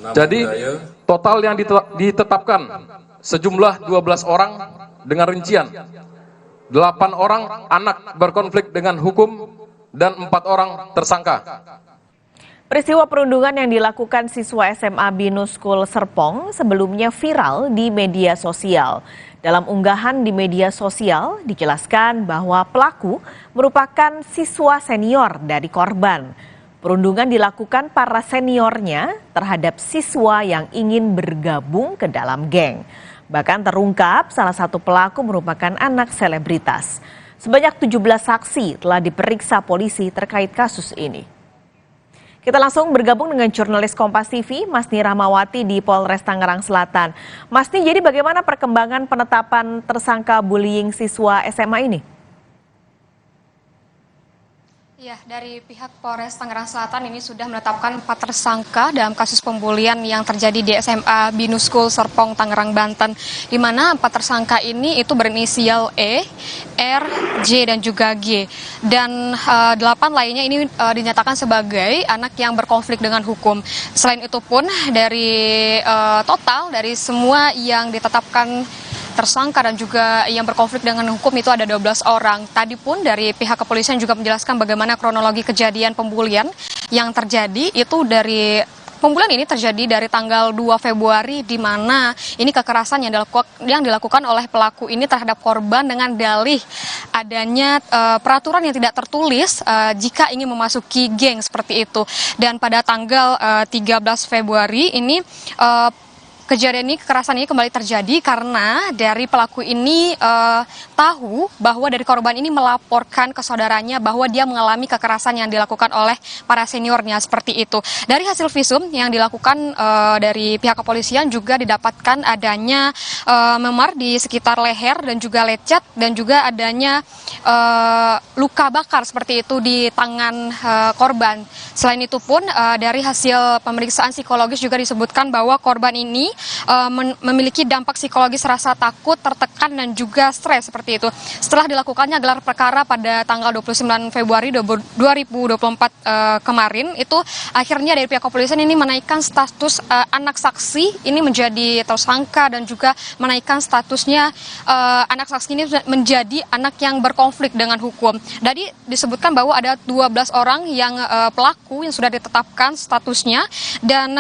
Jadi total yang ditetapkan sejumlah 12 orang dengan rincian 8 orang anak berkonflik dengan hukum dan 4 orang tersangka. Peristiwa perundungan yang dilakukan siswa SMA Binus School Serpong sebelumnya viral di media sosial. Dalam unggahan di media sosial dijelaskan bahwa pelaku merupakan siswa senior dari korban. Perundungan dilakukan para seniornya terhadap siswa yang ingin bergabung ke dalam geng. Bahkan terungkap salah satu pelaku merupakan anak selebritas. Sebanyak 17 saksi telah diperiksa polisi terkait kasus ini. Kita langsung bergabung dengan jurnalis Kompas TV, Masni Rahmawati di Polres Tangerang Selatan. Masni, jadi bagaimana perkembangan penetapan tersangka bullying siswa SMA ini? Ya, dari pihak Polres Tangerang Selatan ini sudah menetapkan 4 tersangka dalam kasus pembulian yang terjadi di SMA Binus School Serpong, Tangerang, Banten. Di mana 4 tersangka ini itu berinisial E, R, J, dan juga G. Dan 8 lainnya ini dinyatakan sebagai anak yang berkonflik dengan hukum. Selain itu pun dari total dari semua yang ditetapkan tersangka dan juga yang berkonflik dengan hukum itu ada 12 orang. Tadi pun dari pihak kepolisian juga menjelaskan bagaimana kronologi kejadian pembulian yang terjadi itu dari pembulian ini terjadi dari tanggal 2 Februari di mana ini kekerasan yang dilakukan oleh pelaku ini terhadap korban dengan dalih adanya peraturan yang tidak tertulis jika ingin memasuki geng seperti itu. Dan pada tanggal 13 Februari ini kejadian ini, kekerasan ini kembali terjadi karena dari pelaku ini tahu bahwa dari korban ini melaporkan ke saudaranya bahwa dia mengalami kekerasan yang dilakukan oleh para seniornya, seperti itu. Dari hasil visum yang dilakukan dari pihak kepolisian juga didapatkan adanya memar di sekitar leher dan juga lecet, dan juga adanya luka bakar seperti itu di tangan korban. Selain itu pun dari hasil pemeriksaan psikologis juga disebutkan bahwa korban ini memiliki dampak psikologis rasa takut, tertekan, dan juga stres seperti itu. Setelah dilakukannya gelar perkara pada tanggal 29 Februari 2024 kemarin, itu akhirnya dari pihak kepolisian ini menaikkan status anak saksi ini menjadi tersangka, dan juga menaikkan statusnya anak saksi ini menjadi anak yang berkonflik dengan hukum. Jadi disebutkan bahwa ada 12 orang yang pelaku yang sudah ditetapkan statusnya, dan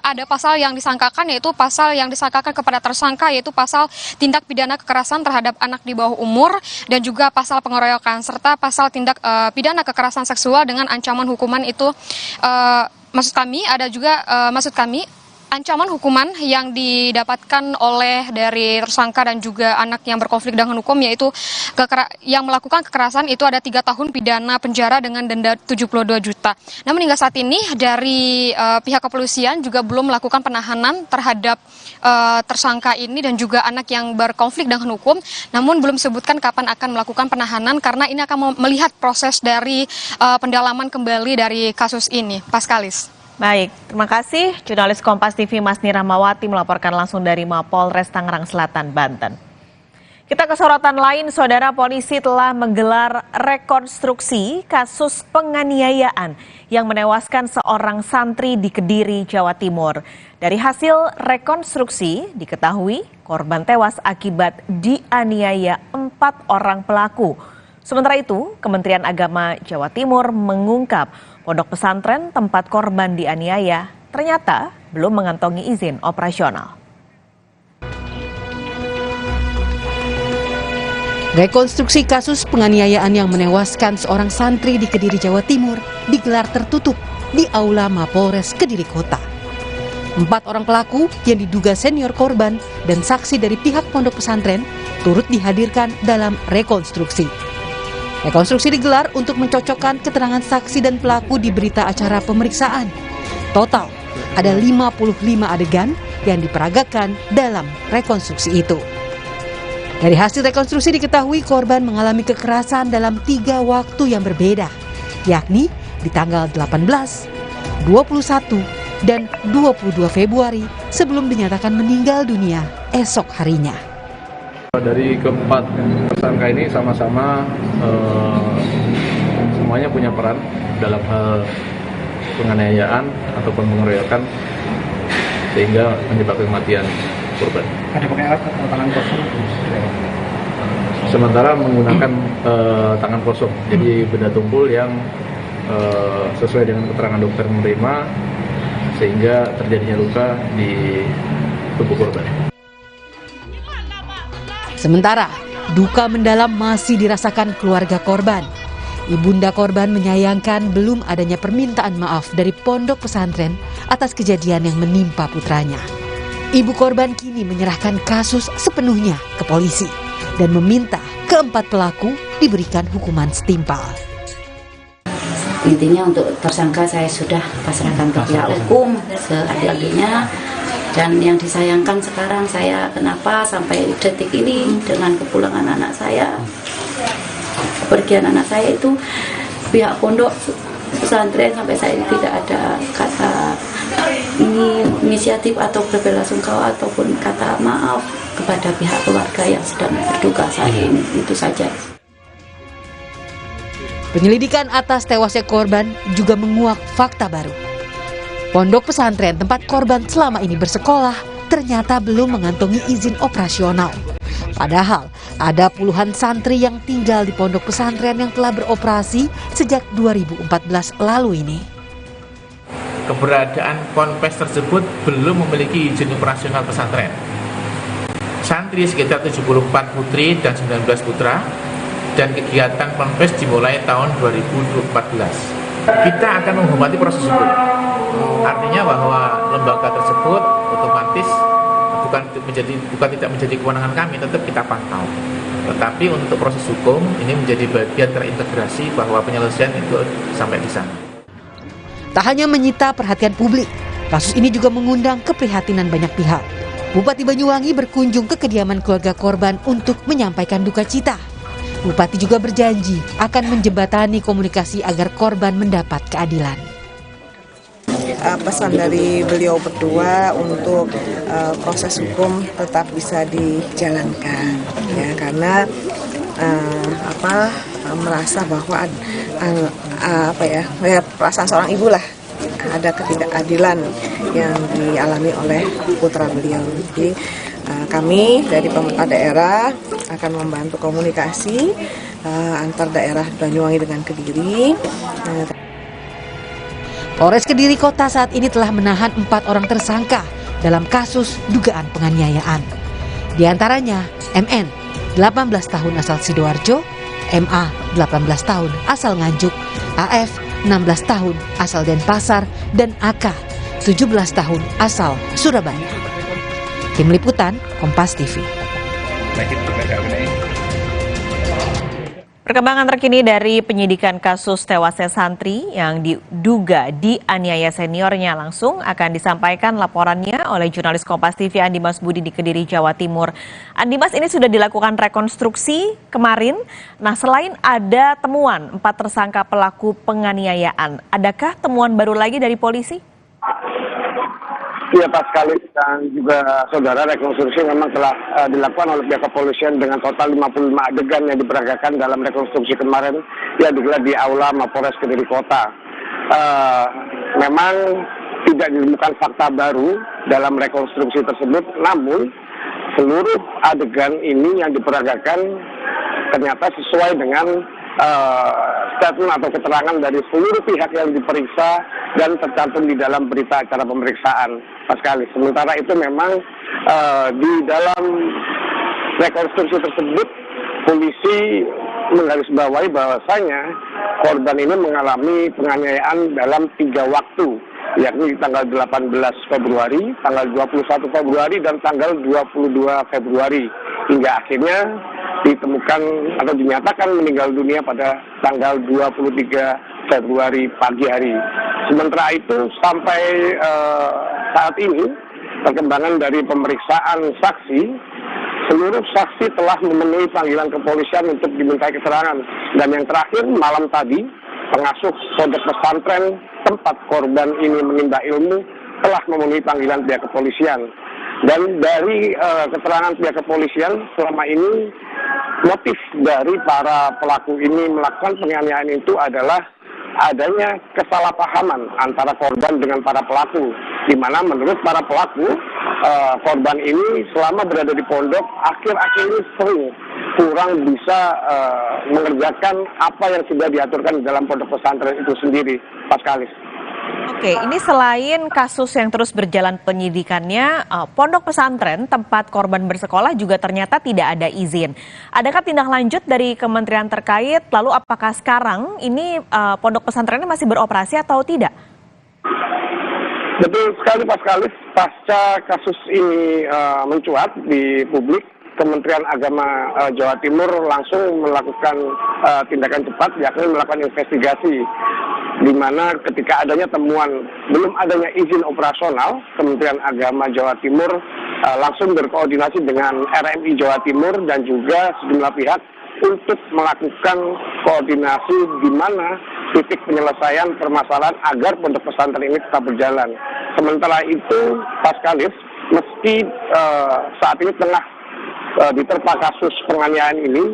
ada pasal yang disangkakan, yaitu pasal yang disangkakan kepada tersangka, yaitu pasal tindak pidana kekerasan terhadap anak di bawah umur, dan juga pasal pengeroyokan, serta pasal tindak pidana kekerasan seksual dengan ancaman hukuman itu maksud kami ancaman hukuman yang didapatkan oleh dari tersangka dan juga anak yang berkonflik dengan hukum, yaitu yang melakukan kekerasan itu ada 3 tahun pidana penjara dengan denda 72 juta. Namun hingga saat ini dari pihak kepolisian juga belum melakukan penahanan terhadap tersangka ini dan juga anak yang berkonflik dengan hukum. Namun belum disebutkan kapan akan melakukan penahanan, karena ini akan melihat proses dari pendalaman kembali dari kasus ini. Paskalis. Baik, terima kasih. Jurnalis Kompas TV Masni Rahmawati melaporkan langsung dari Mapolres Tangerang Selatan, Banten. Kita ke sorotan lain, saudara. Polisi telah menggelar rekonstruksi kasus penganiayaan yang menewaskan seorang santri di Kediri, Jawa Timur. Dari hasil rekonstruksi diketahui korban tewas akibat dianiaya 4 orang pelaku. Sementara itu, Kementerian Agama Jawa Timur mengungkap pondok pesantren tempat korban dianiaya ternyata belum mengantongi izin operasional. Rekonstruksi kasus penganiayaan yang menewaskan seorang santri di Kediri, Jawa Timur digelar tertutup di Aula Mapolres Kediri Kota. 4 orang pelaku yang diduga senior korban dan saksi dari pihak pondok pesantren turut dihadirkan dalam rekonstruksi. Rekonstruksi digelar untuk mencocokkan keterangan saksi dan pelaku di berita acara pemeriksaan. Total ada 55 adegan yang diperagakan dalam rekonstruksi itu. Dari hasil rekonstruksi diketahui korban mengalami kekerasan dalam 3 waktu yang berbeda, yakni di tanggal 18, 21, dan 22 Februari sebelum dinyatakan meninggal dunia esok harinya. Dari keempat tersangka ini sama-sama semuanya punya peran dalam hal penganiayaan ataupun pengeroyokan sehingga menyebabkan kematian korban. Ada pakai alat atau tangan kosong? Sementara menggunakan tangan kosong, jadi benda tumpul yang sesuai dengan keterangan dokter menerima sehingga terjadinya luka di tubuh korban. Sementara, duka mendalam masih dirasakan keluarga korban. Ibunda korban menyayangkan belum adanya permintaan maaf dari pondok pesantren atas kejadian yang menimpa putranya. Ibu korban kini menyerahkan kasus sepenuhnya ke polisi dan meminta keempat pelaku diberikan hukuman setimpal. Intinya untuk tersangka saya sudah pasrahkan ke pihak hukum seadil-adilnya. Dan yang disayangkan sekarang saya kenapa sampai detik ini dengan kepulangan anak saya, kepergian anak saya itu pihak pondok pesantren sampai saya ini tidak ada kata inisiatif atau berbelasungkawa ataupun kata maaf kepada pihak keluarga yang sedang berduka saat ini. Itu saja. Penyelidikan atas tewasnya korban juga menguak fakta baru. Pondok pesantren tempat korban selama ini bersekolah ternyata belum mengantongi izin operasional. Padahal ada puluhan santri yang tinggal di pondok pesantren yang telah beroperasi sejak 2014 lalu ini. Keberadaan ponpes tersebut belum memiliki izin operasional pesantren. Santri sekitar 74 putri dan 19 putra, dan kegiatan ponpes dimulai tahun 2014. Kita akan menghormati proses hukum. Artinya bahwa lembaga tersebut otomatis bukan tidak menjadi kewenangan kami, tetap kita pantau. Tetapi untuk proses hukum ini menjadi bagian terintegrasi bahwa penyelesaian itu sampai di sana. Tak hanya menyita perhatian publik, kasus ini juga mengundang keprihatinan banyak pihak. Bupati Banyuwangi berkunjung ke kediaman keluarga korban untuk menyampaikan duka cita. Bupati juga berjanji akan menjembatani komunikasi agar korban mendapat keadilan. Pesan dari beliau berdua untuk proses hukum tetap bisa dijalankan, ya, karena merasa bahwa perasaan seorang ibu lah, ada ketidakadilan yang dialami oleh putra beliau. Jadi kami dari pemerintah daerah akan membantu komunikasi antar daerah Banyuwangi dengan Kediri. Polres Kediri Kota saat ini telah menahan 4 orang tersangka dalam kasus dugaan penganiayaan. Di antaranya MN, 18 tahun asal Sidoarjo, MA, 18 tahun asal Nganjuk, AF, 16 tahun asal Denpasar, dan AK, 17 tahun asal Surabaya. Tim Liputan, Kompas TV. Perkembangan terkini dari penyidikan kasus tewasnya santri yang diduga dianiaya seniornya langsung akan disampaikan laporannya oleh jurnalis Kompas TV Andi Mas Budi di Kediri, Jawa Timur. Andi Mas, ini sudah dilakukan rekonstruksi kemarin. Nah, selain ada temuan 4 tersangka pelaku penganiayaan, adakah temuan baru lagi dari polisi? Ya, Pak sekali, dan juga saudara, rekonstruksi memang telah dilakukan oleh pihak kepolisian dengan total 55 adegan yang diperagakan dalam rekonstruksi kemarin yang digelar di Aula Mapolres Kediri Kota. Memang tidak ditemukan fakta baru dalam rekonstruksi tersebut, namun seluruh adegan ini yang diperagakan ternyata sesuai dengan statement atau keterangan dari seluruh pihak yang diperiksa dan tercantum di dalam berita acara pemeriksaan, Pak sekali. Sementara itu memang di dalam rekonstruksi tersebut polisi menggarisbawahi bahwasanya korban ini mengalami penganiayaan dalam 3 waktu, yakni tanggal 18 Februari, tanggal 21 Februari, dan tanggal 22 Februari. Hingga akhirnya ditemukan atau dinyatakan meninggal dunia pada tanggal 23 Februari pagi hari. Sementara itu sampai saat ini perkembangan dari pemeriksaan saksi, seluruh saksi telah memenuhi panggilan kepolisian untuk dimintai keterangan. Dan yang terakhir malam tadi, pengasuh pondok pesantren tempat korban ini menimba ilmu telah memenuhi panggilan pihak kepolisian. Dan dari keterangan pihak kepolisian selama ini, motif dari para pelaku ini melakukan penganiayaan itu adalah adanya kesalahpahaman antara korban dengan para pelaku, di mana menurut para pelaku korban ini selama berada di pondok akhir-akhir ini sering kurang bisa mengerjakan apa yang sudah diaturkan dalam pondok pesantren itu sendiri, Pak Kalis. Oke, ini selain kasus yang terus berjalan penyidikannya, pondok pesantren tempat korban bersekolah juga ternyata tidak ada izin. Adakah tindak lanjut dari kementerian terkait? Lalu apakah sekarang ini pondok pesantrennya masih beroperasi atau tidak? Betul sekali, Pak Kalis. Pasca kasus ini mencuat di publik, Kementerian Agama Jawa Timur langsung melakukan tindakan cepat, yakni melakukan investigasi, di mana ketika adanya temuan belum adanya izin operasional, Kementerian Agama Jawa Timur langsung berkoordinasi dengan RMI Jawa Timur dan juga sejumlah pihak untuk melakukan koordinasi di mana titik penyelesaian permasalahan agar pondok pesantren ini tetap berjalan. Sementara itu, Pak Kalis, meski saat ini tengah diterpa kasus penganiayaan ini,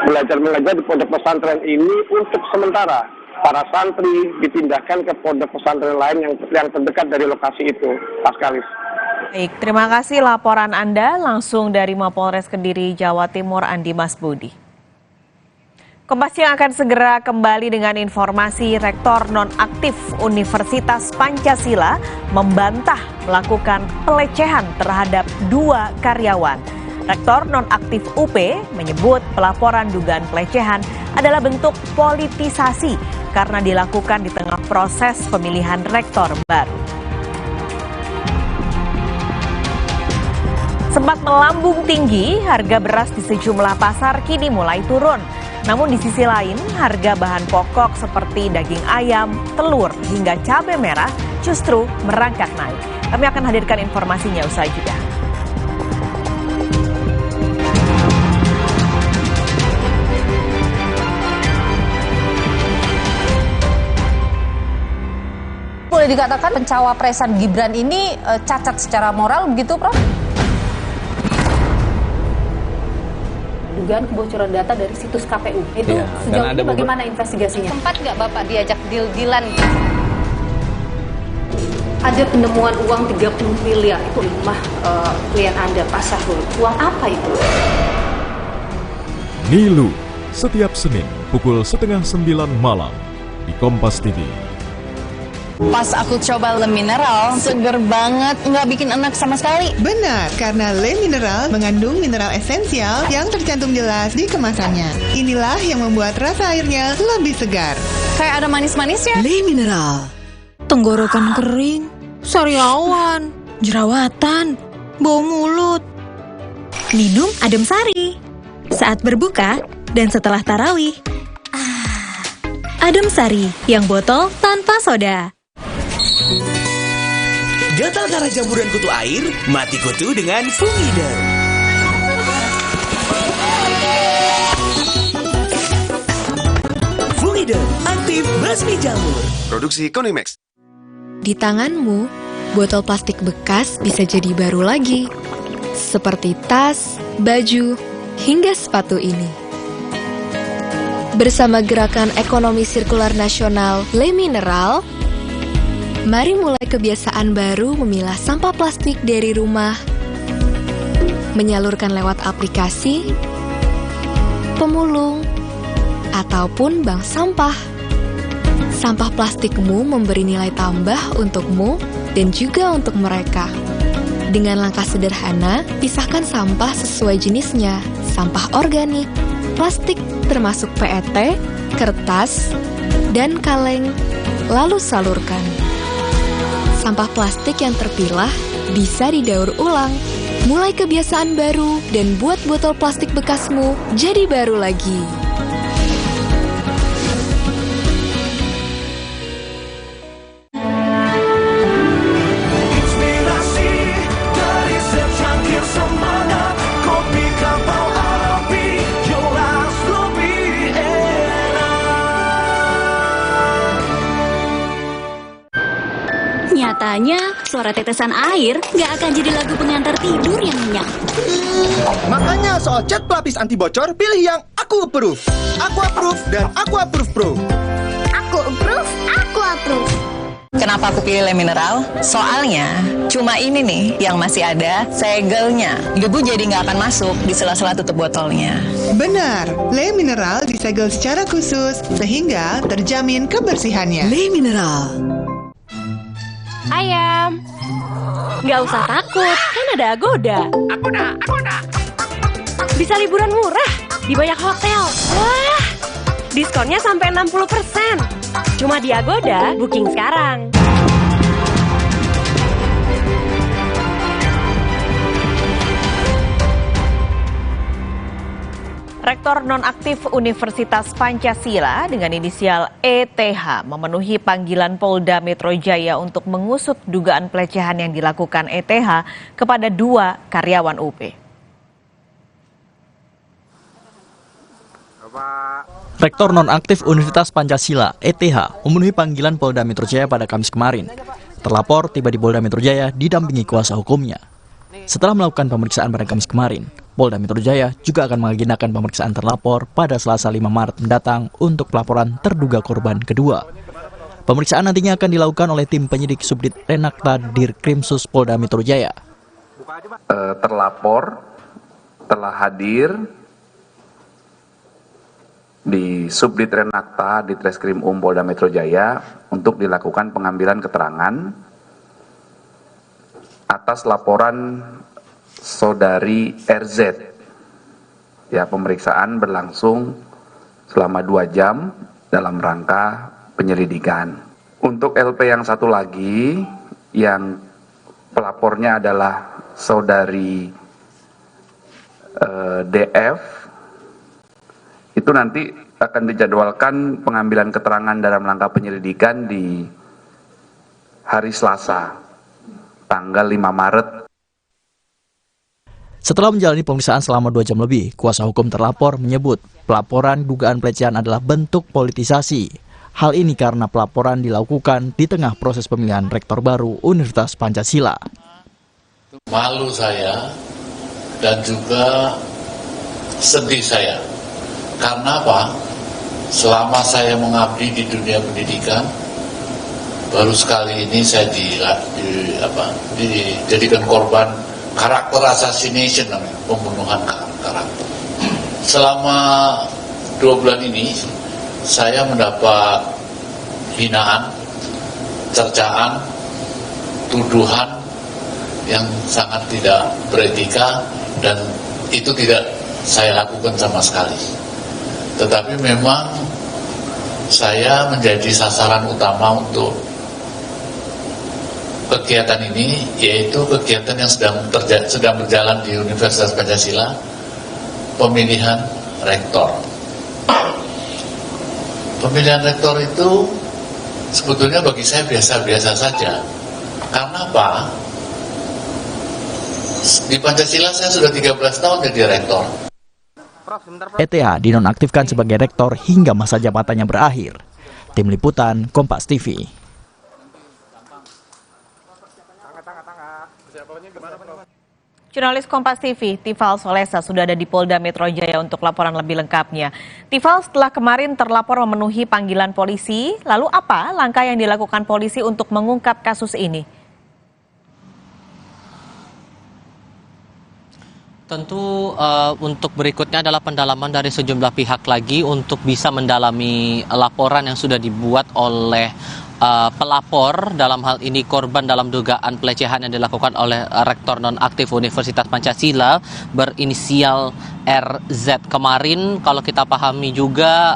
belajar mengajar di pondok pesantren ini untuk sementara para santri dipindahkan ke pondok pesantren lain yang terdekat dari lokasi itu, Pak Kalis. Baik, terima kasih laporan Anda langsung dari Mapolres Kediri, Jawa Timur, Andi Mas Budi. Kompas Siang akan segera kembali dengan informasi Rektor Nonaktif Universitas Pancasila membantah melakukan pelecehan terhadap 2 karyawan. Rektor nonaktif UP menyebut pelaporan dugaan pelecehan adalah bentuk politisasi karena dilakukan di tengah proses pemilihan rektor baru. Sempat melambung tinggi, harga beras di sejumlah pasar kini mulai turun. Namun di sisi lain, harga bahan pokok seperti daging ayam, telur, hingga cabai merah justru merangkak naik. Kami akan hadirkan informasinya usai jeda. Boleh dikatakan pencawapresan Gibran ini cacat secara moral begitu, Prof? Dugaan kebocoran data dari situs KPU. Itu sejauh ini bagaimana investigasinya? Sempat nggak Bapak diajak deal-dealan? Ada penemuan uang 30 miliar itu di rumah klien Anda, Pak Syahrul. Uang apa itu? Nilu, setiap Senin pukul 8:30 malam di Kompas TV. Pas aku coba Le Mineral, seger banget, nggak bikin enak sama sekali. Benar, karena Le Mineral mengandung mineral esensial yang tercantum jelas di kemasannya. Inilah yang membuat rasa airnya lebih segar. Kayak ada manis-manisnya. Le Mineral. Tenggorokan kering, sariawan, jerawatan, bau mulut. Minum Adem Sari saat berbuka dan setelah tarawih. Adem Sari yang botol tanpa soda. Gatal karena jamburan kutu air? Mati kutu dengan Fumiderm. Fumiderm, aktif basmi jamur. Produksi Konimax. Di tanganmu, botol plastik bekas bisa jadi baru lagi. Seperti tas, baju, hingga sepatu ini. Bersama Gerakan Ekonomi Sirkular Nasional Le Mineral, mari mulai kebiasaan baru memilah sampah plastik dari rumah, menyalurkan lewat aplikasi, pemulung, ataupun bank sampah. Sampah plastikmu memberi nilai tambah untukmu dan juga untuk mereka. Dengan langkah sederhana, pisahkan sampah sesuai jenisnya, sampah organik, plastik termasuk PET, kertas, dan kaleng, lalu salurkan. Sampah plastik yang terpilah bisa didaur ulang. Mulai kebiasaan baru dan buat botol plastik bekasmu jadi baru lagi. Inspirasi dari secangkir semangat, kopi kapal api, jelas lebih enak. Nyatanya, suara tetesan air nggak akan jadi lagu pengantar tidur yang nyenyak. Makanya soal cat pelapis anti bocor, pilih yang Aku Approve. Aku Approve dan Aku Approve Pro. Aku approve, aku approve. Kenapa aku pilih Le Mineral? Soalnya cuma ini nih yang masih ada segelnya. Debu jadi nggak akan masuk di sela-sela tutup botolnya. Benar, Le Mineral disegel secara khusus sehingga terjamin kebersihannya. Le Mineral. Ayam, nggak usah takut, kan ada Agoda. Agoda. Bisa liburan murah di banyak hotel. Wah, diskonnya sampai 60%. Cuma di Agoda, booking sekarang. Rektor nonaktif Universitas Pancasila dengan inisial ETH memenuhi panggilan Polda Metro Jaya untuk mengusut dugaan pelecehan yang dilakukan ETH kepada 2 karyawan UP. Rektor nonaktif Universitas Pancasila (ETH) memenuhi panggilan Polda Metro Jaya pada Kamis kemarin. Terlapor tiba di Polda Metro Jaya didampingi kuasa hukumnya. Setelah melakukan pemeriksaan pada Kamis kemarin, Polda Metro Jaya juga akan mengagendakan pemeriksaan terlapor pada Selasa 5 Maret mendatang untuk pelaporan terduga korban kedua. Pemeriksaan nantinya akan dilakukan oleh tim penyidik Subdit Renakta Dirkrimsus Polda Metro Jaya. Terlapor telah hadir di Subdit Renakta di Treskrim Polda Metro Jaya untuk dilakukan pengambilan keterangan atas laporan saudari RZ. Ya, pemeriksaan berlangsung selama 2 jam dalam rangka penyelidikan. Untuk LP yang satu lagi, yang pelapornya adalah saudari DF, itu nanti akan dijadwalkan pengambilan keterangan dalam rangka penyelidikan di hari Selasa, tanggal 5 Maret. Setelah menjalani pemeriksaan selama 2 jam lebih, kuasa hukum terlapor menyebut pelaporan dugaan pelecehan adalah bentuk politisasi. Hal ini karena pelaporan dilakukan di tengah proses pemilihan rektor baru Universitas Pancasila. Malu saya dan juga sedih saya. Karena apa? Selama saya mengabdi di dunia pendidikan, baru sekali ini saya dijadikan korban karakter assassination, namanya, pembunuhan karakter. Selama 2 bulan ini saya mendapat hinaan, cercaan, tuduhan yang sangat tidak beretika, dan itu tidak saya lakukan sama sekali. Tetapi memang saya menjadi sasaran utama untuk kegiatan ini, yaitu kegiatan yang sedang berjalan di Universitas Pancasila, pemilihan rektor. Pemilihan rektor itu sebetulnya bagi saya biasa-biasa saja. Karena apa? Di Pancasila saya sudah 13 tahun jadi rektor. ETH dinonaktifkan sebagai rektor hingga masa jabatannya berakhir. Tim Liputan, Kompas TV. Jurnalis Kompas TV, Tifal Solesa sudah ada di Polda Metro Jaya untuk laporan lebih lengkapnya. Tifal, setelah kemarin terlapor memenuhi panggilan polisi, lalu apa langkah yang dilakukan polisi untuk mengungkap kasus ini? Tentu untuk berikutnya adalah pendalaman dari sejumlah pihak lagi untuk bisa mendalami laporan yang sudah dibuat oleh pelapor, dalam hal ini korban dalam dugaan pelecehan yang dilakukan oleh rektor nonaktif Universitas Pancasila berinisial RZ. Kemarin kalau kita pahami juga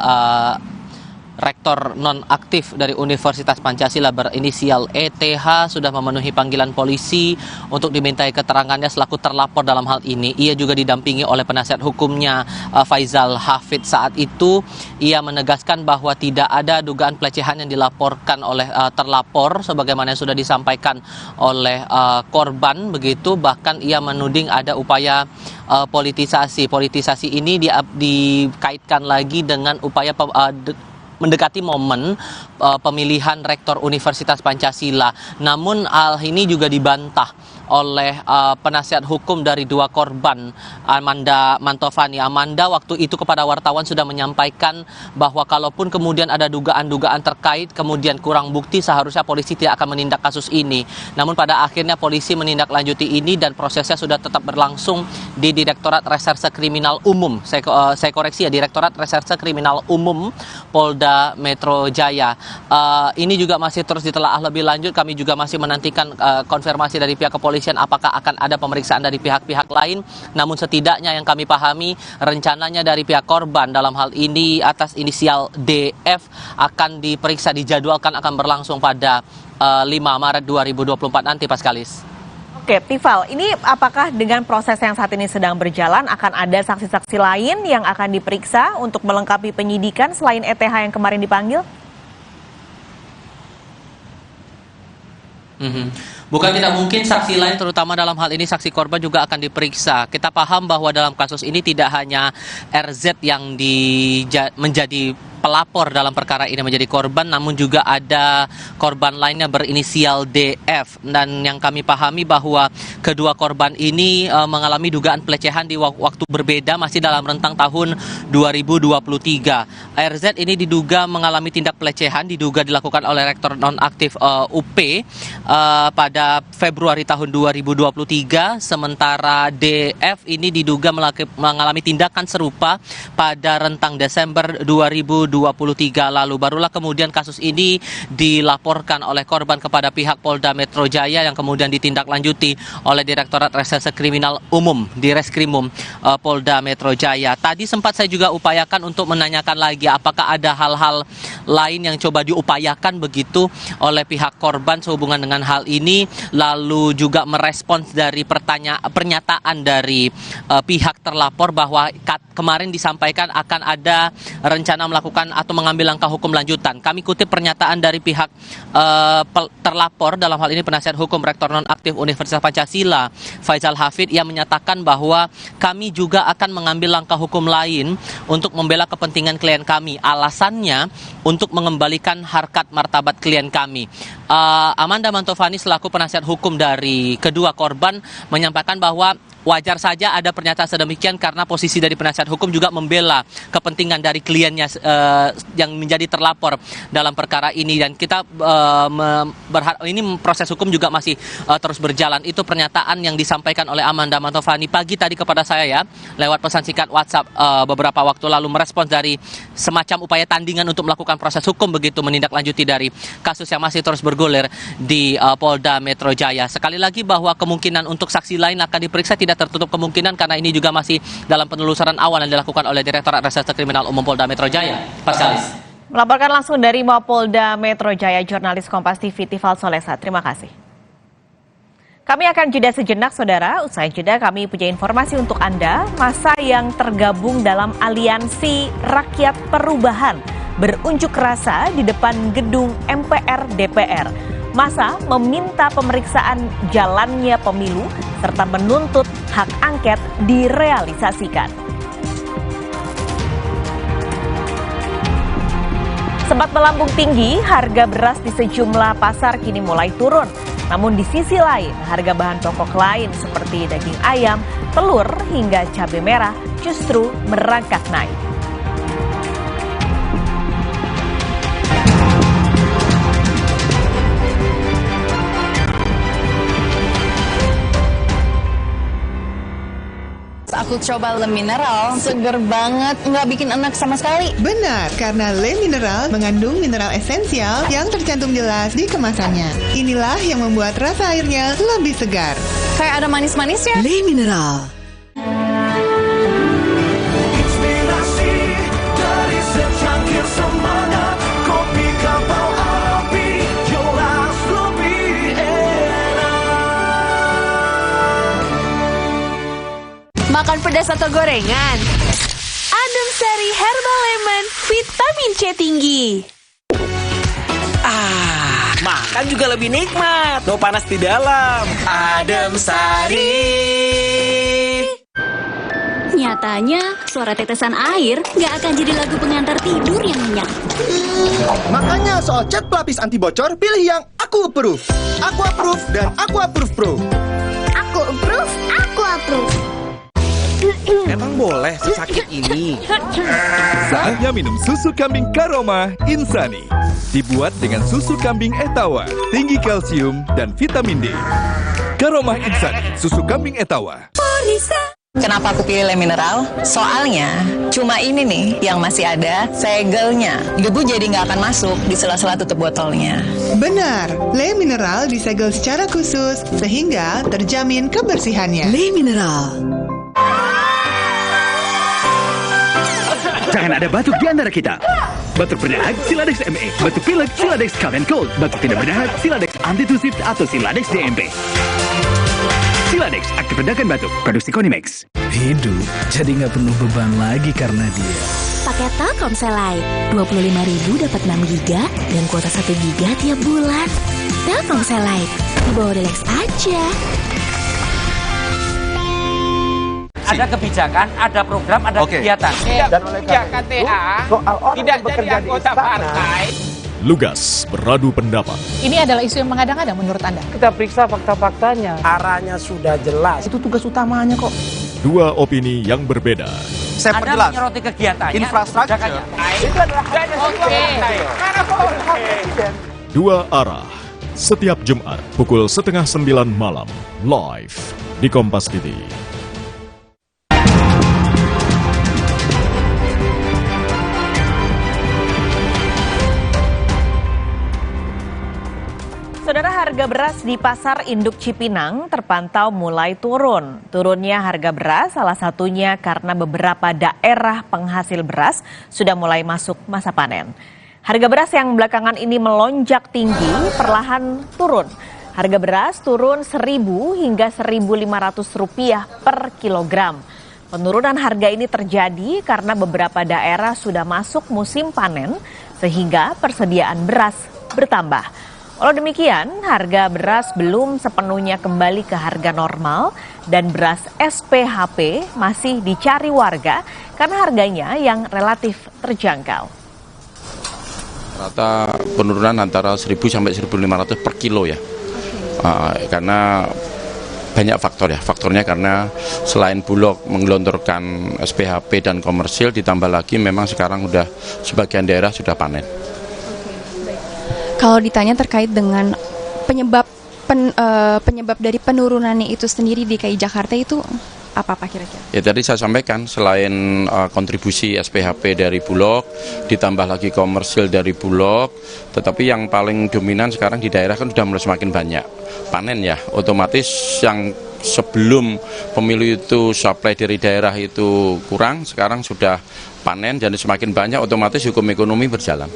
rektor nonaktif dari Universitas Pancasila berinisial ETH sudah memenuhi panggilan polisi untuk dimintai keterangannya selaku terlapor dalam hal ini. Ia juga didampingi oleh penasihat hukumnya Faizal Hafid. Saat itu ia menegaskan bahwa tidak ada dugaan pelecehan yang dilaporkan oleh terlapor sebagaimana yang sudah disampaikan oleh korban begitu. Bahkan ia menuding ada upaya politisasi. Politisasi ini dikaitkan lagi dengan upaya mendekati momen pemilihan rektor Universitas Pancasila. Namun hal ini juga dibantah oleh penasihat hukum dari 2 korban, Amanda Mantovani. Amanda waktu itu kepada wartawan sudah menyampaikan bahwa kalaupun kemudian ada dugaan-dugaan terkait kemudian kurang bukti, seharusnya polisi tidak akan menindak kasus ini. Namun pada akhirnya polisi menindaklanjuti ini dan prosesnya sudah tetap berlangsung di Direktorat Reserse Kriminal Umum. Saya koreksi ya, Direktorat Reserse Kriminal Umum Polda Metro Jaya. Ini juga masih terus ditelaah lebih lanjut. Kami juga masih menantikan konfirmasi dari pihak kepolisian apakah akan ada pemeriksaan dari pihak-pihak lain. Namun setidaknya yang kami pahami rencananya dari pihak korban dalam hal ini atas inisial DF akan diperiksa, dijadwalkan akan berlangsung pada 5 Maret 2024 nanti, Paskalis. Oke, Tifal, ini apakah dengan proses yang saat ini sedang berjalan akan ada saksi-saksi lain yang akan diperiksa untuk melengkapi penyidikan selain ETH yang kemarin dipanggil? Bukan tidak mungkin saksi lain, terutama dalam hal ini saksi korban juga akan diperiksa. Kita paham bahwa dalam kasus ini tidak hanya RZ yang menjadi pelapor dalam perkara ini menjadi korban, namun juga ada korban lainnya berinisial DF. Dan yang kami pahami bahwa kedua korban ini mengalami dugaan pelecehan di waktu berbeda, masih dalam rentang tahun 2023. RZ ini diduga mengalami tindak pelecehan, diduga dilakukan oleh rektor nonaktif UP pada pada Februari tahun 2023, sementara DF ini diduga mengalami tindakan serupa pada rentang Desember 2023 lalu. Barulah kemudian kasus ini dilaporkan oleh korban kepada pihak Polda Metro Jaya yang kemudian ditindaklanjuti oleh Direktorat Reserse Kriminal Umum di Reskrimum Polda Metro Jaya. Tadi sempat saya juga upayakan untuk menanyakan lagi apakah ada hal-hal lain yang coba diupayakan begitu oleh pihak korban sehubungan dengan hal ini, lalu juga merespons dari pernyataan dari pihak terlapor bahwa kemarin disampaikan akan ada rencana melakukan atau mengambil langkah hukum lanjutan. Kami kutip pernyataan dari pihak terlapor, dalam hal ini penasihat hukum Rektor Nonaktif Universitas Pancasila Faisal Hafid, yang menyatakan bahwa kami juga akan mengambil langkah hukum lain untuk membela kepentingan klien kami. Alasannya untuk mengembalikan harkat martabat klien kami. Amanda Mantovani selaku penasihat hukum dari kedua korban menyampaikan bahwa wajar saja ada pernyataan sedemikian karena posisi dari penasihat hukum juga membela kepentingan dari kliennya yang menjadi terlapor dalam perkara ini, dan kita berharap ini proses hukum juga masih terus berjalan. Itu pernyataan yang disampaikan oleh Amanda Mantovani pagi tadi kepada saya ya, lewat pesan singkat WhatsApp beberapa waktu lalu, merespons dari semacam upaya tandingan untuk melakukan proses hukum begitu, menindaklanjuti dari kasus yang masih terus bergulir di Polda Metro Jaya. Sekali lagi bahwa kemungkinan untuk saksi lain akan diperiksa tidak tertutup kemungkinan karena ini juga masih dalam penelusuran awal yang dilakukan oleh Direktorat Reserse Kriminal Umum Polda Metro Jaya. Paskalis. Melaporkan langsung dari Mapolda Metro Jaya, jurnalis Kompas TV Tifal Solesa. Terima kasih. Kami akan jeda sejenak, saudara. Usai jeda kami punya informasi untuk Anda. Masa yang tergabung dalam Aliansi Rakyat Perubahan berunjuk rasa di depan gedung MPR DPR. Masa meminta pemeriksaan jalannya pemilu serta menuntut hak angket direalisasikan. Sempat melambung tinggi, harga beras di sejumlah pasar kini mulai turun. Namun di sisi lain, harga bahan pokok lain seperti daging ayam, telur hingga cabai merah justru merangkak naik. Aku coba Le Mineral, seger banget, nggak bikin enak sama sekali. Benar, karena Le Mineral mengandung mineral esensial yang tercantum jelas di kemasannya. Inilah yang membuat rasa airnya lebih segar. Kayak ada manis-manisnya. Le Mineral. Inspirasi dari secangkir semangat, kopi kapal api, jelas lebih enak. Makan pedas atau gorengan? Adem Sari Herbal Lemon, vitamin C tinggi. Makan juga lebih nikmat, no panas di dalam. Adem Sari. Nyatanya, suara tetesan air nggak akan jadi lagu pengantar tidur yang nyenyak. Makanya soal cat pelapis anti bocor, pilih yang aku approve. Aku approve dan aku approve Pro. Aku approve, aku approve. Emang boleh sesakit ini? Saatnya minum susu kambing Karoma Insani. Dibuat dengan susu kambing Etawa, tinggi kalsium dan vitamin D. Karoma Insani, susu kambing Etawa. Kenapa aku pilih Le Mineral? Soalnya cuma ini nih yang masih ada segelnya. Debu jadi nggak akan masuk di sela-sela tutup botolnya. Benar, Le Mineral disegel secara khusus sehingga terjamin kebersihannya. Le Mineral. Jangan ada batuk di antara kita. Batuk berdahak, Siladex ME. Batuk pilek, Siladex Cough and Cold. Batuk tidak berdahak, Siladex Antitusif atau Siladex DMP. Siladex, aktif redakan batuk. Produksi Konimax. Hidup jadi nggak penuh beban lagi karena dia. Pakai Telkomsel Lite, 25.000 dapat 6 GB dan kuota 1 GB tiap bulan. Telkomsel Lite, di bawah Delex aja. Ada kebijakan, ada program, ada kegiatan. Dan oleh karena itu, soal orang tidak yang bekerja jadi di anggota istana, partai. Lugas beradu pendapat. Ini adalah isu yang mengada-ngada menurut Anda? Kita periksa fakta-faktanya. Arahnya sudah jelas. Itu tugas utamanya kok. Dua opini yang berbeda. Saya perjelas. Anda menyoroti kegiatannya. Infrastruktur. Itu adalah Dua arah. Setiap Jumat pukul 8:30 malam, live di Kompas TV. Saudara, harga beras di Pasar Induk Cipinang terpantau mulai turun. Turunnya harga beras salah satunya karena beberapa daerah penghasil beras sudah mulai masuk masa panen. Harga beras yang belakangan ini melonjak tinggi perlahan turun. Harga beras turun Rp1.000 hingga Rp1.500 per kilogram. Penurunan harga ini terjadi karena beberapa daerah sudah masuk musim panen sehingga persediaan beras bertambah. Walau demikian, harga beras belum sepenuhnya kembali ke harga normal dan beras SPHP masih dicari warga karena harganya yang relatif terjangkau. Rata penurunan antara 1.000 sampai 1.500 per kilo ya, karena banyak faktor ya. Faktornya karena selain Bulog menggelontorkan SPHP dan komersil, ditambah lagi memang sekarang udah sebagian daerah sudah panen. Kalau ditanya terkait dengan penyebab dari penurunannya itu sendiri di DKI Jakarta itu apa Pak kira-kira? Ya tadi saya sampaikan, selain kontribusi SPHP dari Bulog, ditambah lagi komersil dari Bulog, tetapi yang paling dominan sekarang di daerah kan sudah mulai semakin banyak panen ya, otomatis yang sebelum pemilu itu supply dari daerah itu kurang, sekarang sudah panen dan semakin banyak, otomatis hukum ekonomi berjalan.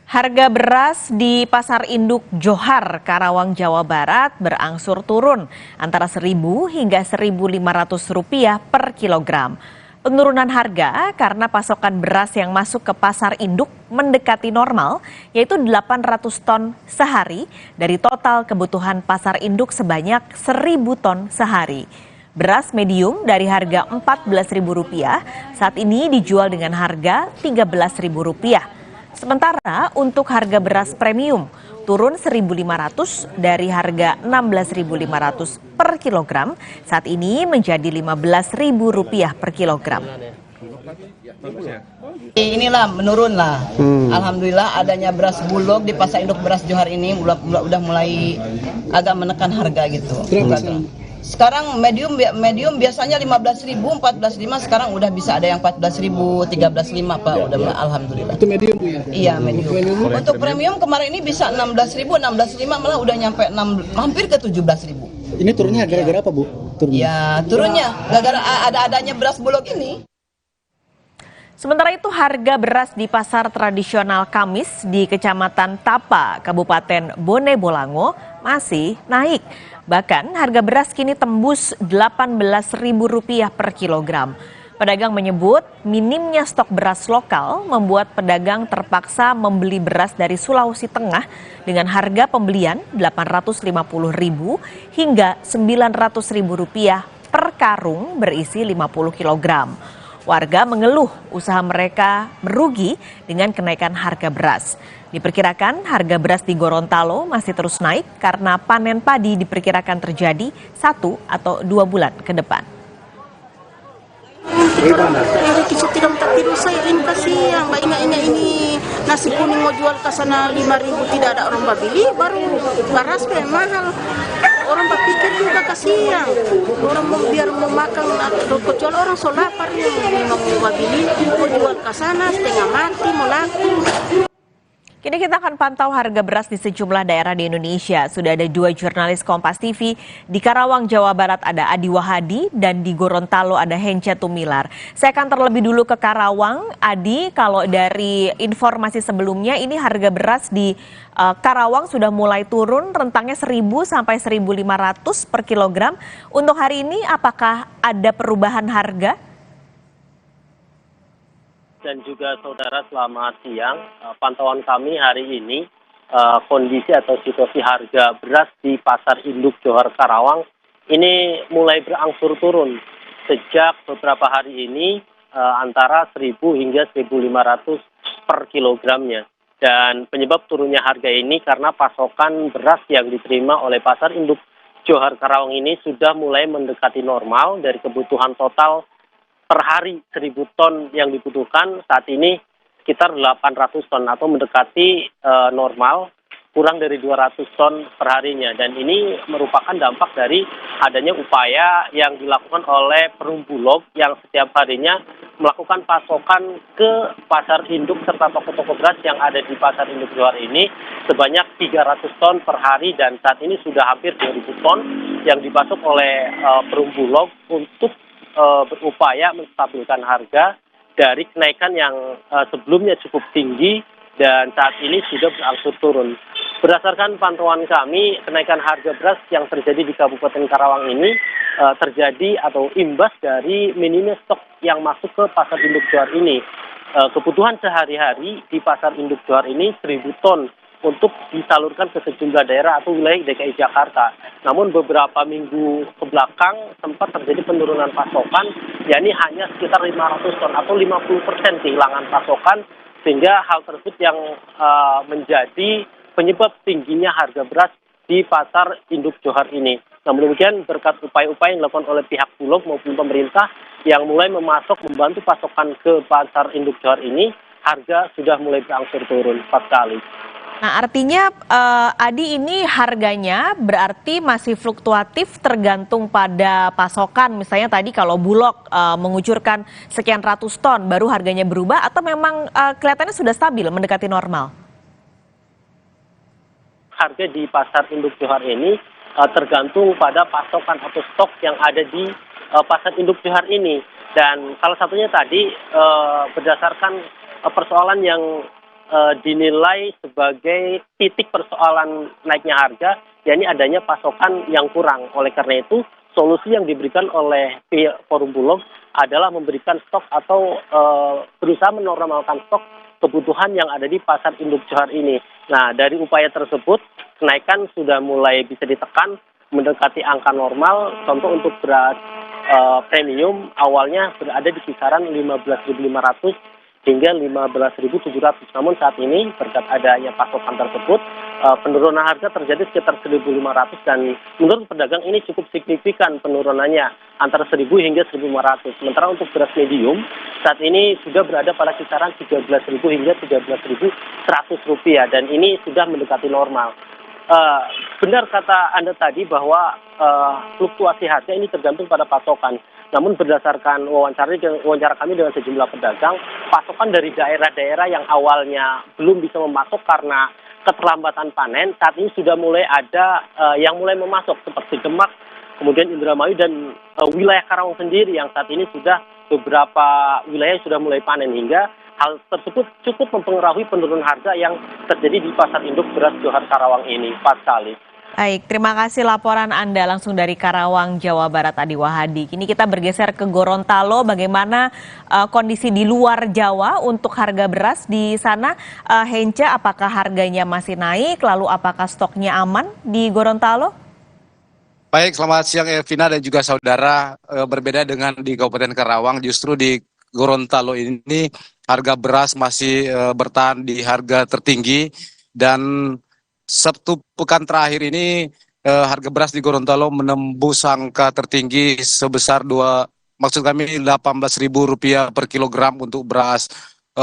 Harga beras di Pasar Induk Johar, Karawang, Jawa Barat berangsur turun antara Rp1.000 hingga Rp1.500 per kilogram. Penurunan harga karena pasokan beras yang masuk ke Pasar Induk mendekati normal, yaitu 800 ton sehari dari total kebutuhan Pasar Induk sebanyak 1.000 ton sehari. Beras medium dari harga Rp14.000 saat ini dijual dengan harga Rp13.000. Sementara untuk harga beras premium turun Rp1.500 dari harga Rp16.500 per kilogram, saat ini menjadi Rp15.000 per kilogram. Inilah menurun lah. Alhamdulillah adanya beras Bulog di Pasar Induk Beras Johar ini udah mulai agak menekan harga gitu. Sekarang medium biasanya 15.000, 14.500, sekarang udah bisa ada yang 14.000, 13.500 Pak, udah alhamdulillah. Itu medium Bu ya? Iya, medium. Untuk premium kemarin ini bisa 16.000, 16.500 malah udah nyampe hampir ke 17.000. Ini turunnya gara-gara apa Bu? Ya, turunnya gara-gara adanya beras Bulog ini. Sementara itu harga beras di pasar tradisional Kamis di Kecamatan Tapa, Kabupaten Bone Bolango masih naik. Bahkan harga beras kini tembus Rp18.000 per kilogram. Pedagang menyebut minimnya stok beras lokal membuat pedagang terpaksa membeli beras dari Sulawesi Tengah dengan harga pembelian Rp850.000 hingga Rp900.000 per karung berisi 50 kilogram. Warga mengeluh usaha mereka merugi dengan kenaikan harga beras. Diperkirakan harga beras di Gorontalo masih terus naik karena panen padi diperkirakan terjadi 1 atau 2 bulan ke depan. Ini kasihan, ingat ini nasi kuning mau jual ke sana 5.000 tidak ada orang beli, baru beras mahal. Orang berpikir juga kasihan, orang biar mau makan kecuali orang so lapar yang mau beli, mau jual ke sana setengah mati mau laku. Kini kita akan pantau harga beras di sejumlah daerah di Indonesia. Sudah ada 2 jurnalis Kompas TV. Di Karawang, Jawa Barat ada Adi Wahadi dan di Gorontalo ada Hence Tumilar. Saya akan terlebih dulu ke Karawang. Adi, kalau dari informasi sebelumnya ini harga beras di Karawang sudah mulai turun, rentangnya 1.000 sampai 1.500 per kilogram. Untuk hari ini apakah ada perubahan harga? Dan juga saudara, selamat siang. Pantauan kami hari ini kondisi atau situasi harga beras di Pasar Induk Johar Karawang ini mulai berangsur turun sejak beberapa hari ini antara 1.000 hingga 1.500 per kilogramnya. Dan penyebab turunnya harga ini karena pasokan beras yang diterima oleh Pasar Induk Johar Karawang ini sudah mulai mendekati normal. Dari kebutuhan total per hari 1.000 ton yang dibutuhkan, saat ini sekitar 800 ton atau mendekati normal. kurang dari 200 ton perharinya. Dan ini merupakan dampak dari adanya upaya yang dilakukan oleh Perum Bulog yang setiap harinya melakukan pasokan ke pasar induk serta toko-toko beras yang ada di pasar induk Johar ini sebanyak 300 ton per hari, dan saat ini sudah hampir 2.000 ton yang dipasok oleh Perum Bulog untuk berupaya menstabilkan harga dari kenaikan yang sebelumnya cukup tinggi dan saat ini sudah berangsur turun. Berdasarkan pantauan kami, kenaikan harga beras yang terjadi di Kabupaten Karawang ini terjadi atau imbas dari minimnya stok yang masuk ke pasar induk Johar ini. Kebutuhan sehari-hari di pasar induk Johar ini 1.000 ton untuk disalurkan ke sejumlah daerah atau wilayah DKI Jakarta. Namun beberapa minggu kebelakang sempat terjadi penurunan pasokan, yakni hanya sekitar 500 ton atau 50% kehilangan pasokan, sehingga hal tersebut yang menjadi penyebab tingginya harga beras di pasar induk Johar ini. Namun demikian, berkat upaya-upaya yang dilakukan oleh pihak Bulog maupun pemerintah yang mulai membantu pasokan ke pasar induk Johar ini, harga sudah mulai berangsur turun 4 kali. Nah, artinya Adi, ini harganya berarti masih fluktuatif tergantung pada pasokan. Misalnya tadi kalau Bulog mengucurkan sekian ratus ton baru harganya berubah, atau memang kelihatannya sudah stabil mendekati normal? Harga di pasar induk Johar ini tergantung pada pasokan atau stok yang ada di pasar induk Johar ini. Dan salah satunya tadi berdasarkan persoalan yang dinilai sebagai titik persoalan naiknya harga, yakni adanya pasokan yang kurang. Oleh karena itu, solusi yang diberikan oleh Forum Bulog adalah memberikan stok atau berusaha menormalkan stok kebutuhan yang ada di pasar induk Johar ini. Nah, dari upaya tersebut, kenaikan sudah mulai bisa ditekan mendekati angka normal. Contoh untuk beras premium awalnya berada di kisaran 15.500 hingga 15.700. Namun saat ini berkat adanya pasokan tersebut, penurunan harga terjadi sekitar 1.500, dan menurut pedagang ini cukup signifikan penurunannya antara 1.000 hingga 1.500. Sementara untuk beras medium saat ini sudah berada pada kisaran 13.000 hingga 13.100 rupiah, dan ini sudah mendekati normal. Benar kata Anda tadi bahwa fluktuasi harga ini tergantung pada pasokan. Namun berdasarkan wawancara kami dengan sejumlah pedagang, pasokan dari daerah-daerah yang awalnya belum bisa memasok karena keterlambatan panen, saat ini sudah mulai ada yang mulai memasok seperti Demak, kemudian Indramayu dan wilayah Karawang sendiri yang saat ini sudah beberapa wilayah sudah mulai panen, hingga hal tersebut cukup mempengaruhi penurunan harga yang terjadi di pasar induk beras Johar Karawang ini 4 kali. Baik, terima kasih laporan Anda langsung dari Karawang, Jawa Barat, Adi Wahadi. Kini kita bergeser ke Gorontalo, bagaimana kondisi di luar Jawa untuk harga beras di sana. Hence, apakah harganya masih naik, lalu apakah stoknya aman di Gorontalo? Baik, selamat siang Elvina dan juga saudara. Berbeda dengan di Kabupaten Karawang, justru di Gorontalo ini harga beras masih bertahan di harga tertinggi, dan Sabtu pekan terakhir ini harga beras di Gorontalo menembus angka tertinggi sebesar Rp18.000 per kilogram untuk beras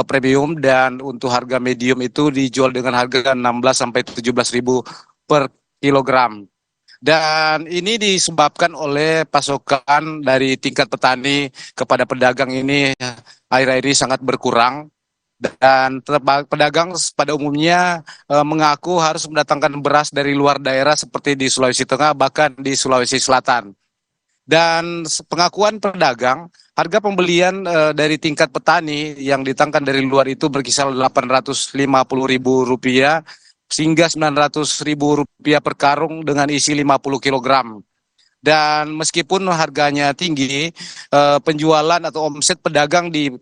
premium, dan untuk harga medium itu dijual dengan harga 16 sampai 17.000 per kilogram. Dan ini disebabkan oleh pasokan dari tingkat petani kepada pedagang ini akhir-akhir ini sangat berkurang. Dan pedagang pada umumnya mengaku harus mendatangkan beras dari luar daerah seperti di Sulawesi Tengah, bahkan di Sulawesi Selatan. Dan pengakuan pedagang, harga pembelian dari tingkat petani yang ditangkan dari luar itu berkisar Rp850.000 hingga Rp900.000 per karung dengan isi 50 kg. Dan meskipun harganya tinggi, penjualan atau omset pedagang di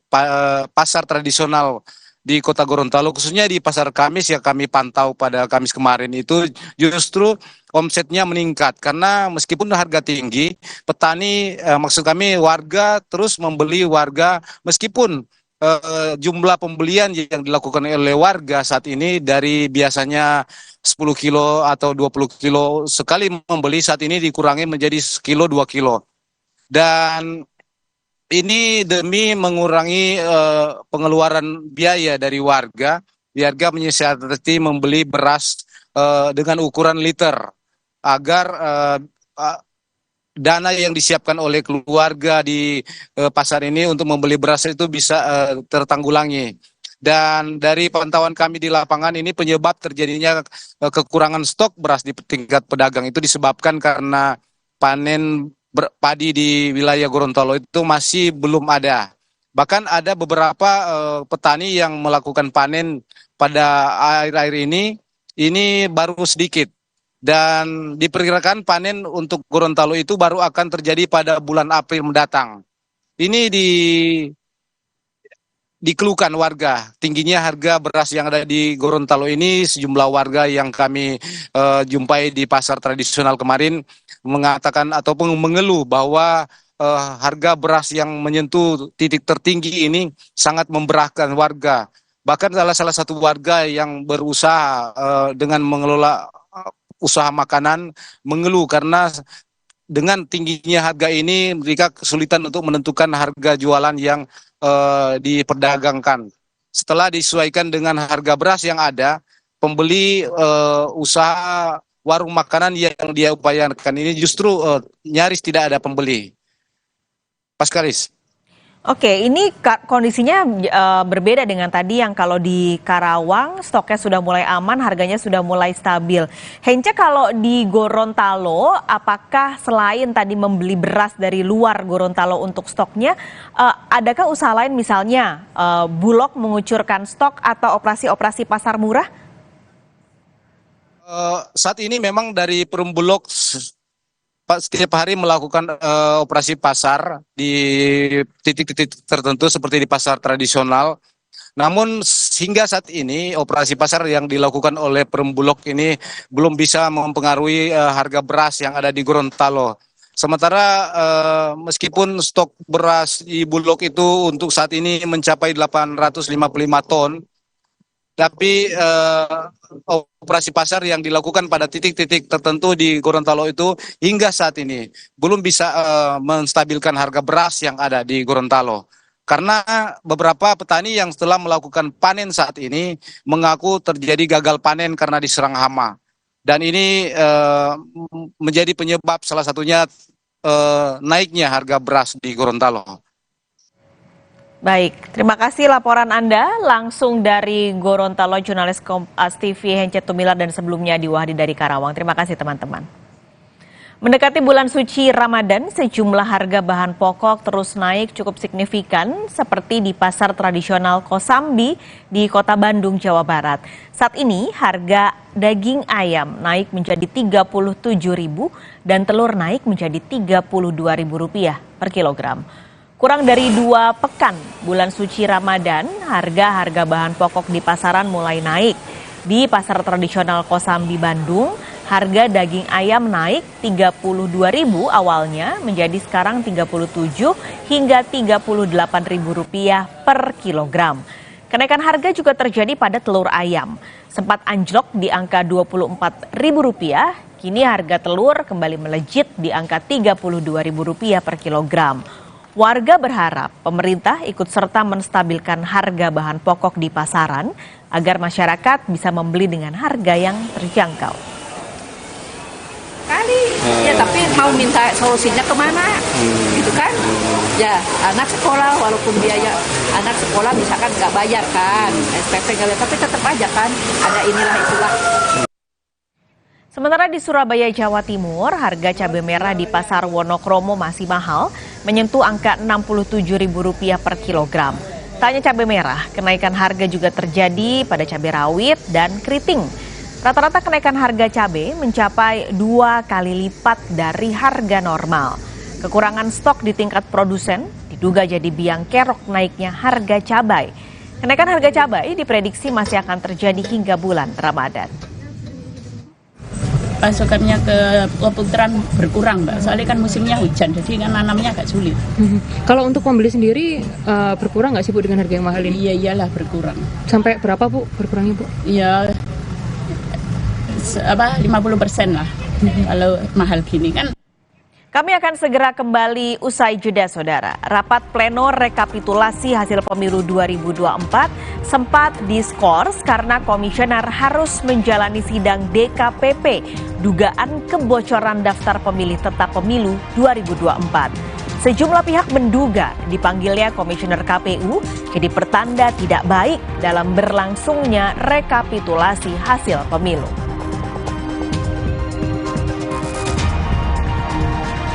pasar tradisional di Kota Gorontalo, khususnya di Pasar Kamis yang kami pantau pada Kamis kemarin itu justru omsetnya meningkat. Karena meskipun harga tinggi, petani, maksud kami warga terus membeli meskipun jumlah pembelian yang dilakukan oleh warga saat ini dari biasanya 10 kilo atau 20 kilo sekali membeli, saat ini dikurangi menjadi sekilo 2 kilo. Dan ini demi mengurangi pengeluaran biaya dari warga Warga menyiasati membeli beras dengan ukuran liter agar dana yang disiapkan oleh keluarga di pasar ini untuk membeli beras itu bisa tertanggulangi. Dan dari pantauan kami di lapangan ini penyebab terjadinya kekurangan stok beras di tingkat pedagang itu disebabkan karena panen padi di wilayah Gorontalo itu masih belum ada. Bahkan ada beberapa petani yang melakukan panen pada akhir-akhir ini baru sedikit. Dan diperkirakan panen untuk Gorontalo itu baru akan terjadi pada bulan April mendatang. Ini dikeluhkan warga, tingginya harga beras yang ada di Gorontalo ini. Sejumlah warga yang kami jumpai di pasar tradisional kemarin mengatakan ataupun mengeluh bahwa harga beras yang menyentuh titik tertinggi ini sangat memberatkan warga. Bahkan salah satu warga yang berusaha dengan mengelola usaha makanan mengeluh karena dengan tingginya harga ini mereka kesulitan untuk menentukan harga jualan yang diperdagangkan. Setelah disesuaikan dengan harga beras yang ada, pembeli usaha warung makanan yang dia upayakan ini justru nyaris tidak ada pembeli. Paskaris. Oke, ini kondisinya berbeda dengan tadi yang kalau di Karawang stoknya sudah mulai aman, harganya sudah mulai stabil. Hence kalau di Gorontalo, apakah selain tadi membeli beras dari luar Gorontalo untuk stoknya, adakah usaha lain misalnya Bulog mengucurkan stok atau operasi-operasi pasar murah? Saat ini memang dari Perum Bulog setiap hari melakukan operasi pasar di titik-titik tertentu seperti di pasar tradisional. Namun hingga saat ini operasi pasar yang dilakukan oleh Perum Bulog ini belum bisa mempengaruhi harga beras yang ada di Gorontalo. Sementara meskipun stok beras di Bulog itu untuk saat ini mencapai 855 ton, tapi operasi pasar yang dilakukan pada titik-titik tertentu di Gorontalo itu hingga saat ini belum bisa menstabilkan harga beras yang ada di Gorontalo. Karena beberapa petani yang setelah melakukan panen saat ini mengaku terjadi gagal panen karena diserang hama. Dan ini menjadi penyebab salah satunya naiknya harga beras di Gorontalo. Baik, terima kasih laporan Anda langsung dari Gorontalo, jurnalis Kompas TV Hence Tumilar dan sebelumnya Diwahdi dari Karawang. Terima kasih teman-teman. Mendekati bulan suci Ramadan, sejumlah harga bahan pokok terus naik cukup signifikan seperti di pasar tradisional Kosambi di Kota Bandung, Jawa Barat. Saat ini harga daging ayam naik menjadi Rp37.000 dan telur naik menjadi Rp32.000 per kilogram. Kurang dari 2 pekan bulan suci Ramadan, harga bahan pokok di pasaran mulai naik. Di pasar tradisional Kosambi Bandung, harga daging ayam naik Rp32.000 awalnya menjadi sekarang Rp37 hingga Rp38.000 per kilogram. Kenaikan harga juga terjadi pada telur ayam. Sempat anjlok di angka Rp24.000, kini harga telur kembali melejit di angka Rp32.000 per kilogram. Warga berharap pemerintah ikut serta menstabilkan harga bahan pokok di pasaran agar masyarakat bisa membeli dengan harga yang terjangkau. Ya tapi mau minta solusinya kemana, gitu kan? Ya anak sekolah walaupun biaya anak sekolah misalkan nggak bayar kan, SPP nggak bayar, tapi tetap aja kan ada inilah itulah. Sementara di Surabaya, Jawa Timur, harga cabai merah di pasar Wonokromo masih mahal, menyentuh angka Rp67.000 per kilogram. Tak hanya cabai merah, kenaikan harga juga terjadi pada cabai rawit dan keriting. Rata-rata kenaikan harga cabai mencapai 2 kali lipat dari harga normal. Kekurangan stok di tingkat produsen diduga jadi biang kerok naiknya harga cabai. Kenaikan harga cabai diprediksi masih akan terjadi hingga bulan Ramadan. Pasokannya ke Putaran berkurang, Mbak. Soalnya kan musimnya hujan, jadi kan nanamnya agak sulit. Kalau untuk pembeli sendiri berkurang nggak sih Bu dengan harga yang mahal ini? Iya, iyalah berkurang. Sampai berapa Bu berkurangnya Bu? Iya, 50% lah kalau mahal gini kan. Kami akan segera kembali usai jeda, saudara. Rapat pleno rekapitulasi hasil pemilu 2024 sempat diskors karena komisioner harus menjalani sidang DKPP dugaan kebocoran daftar pemilih tetap pemilu 2024. Sejumlah pihak menduga dipanggilnya komisioner KPU jadi pertanda tidak baik dalam berlangsungnya rekapitulasi hasil pemilu.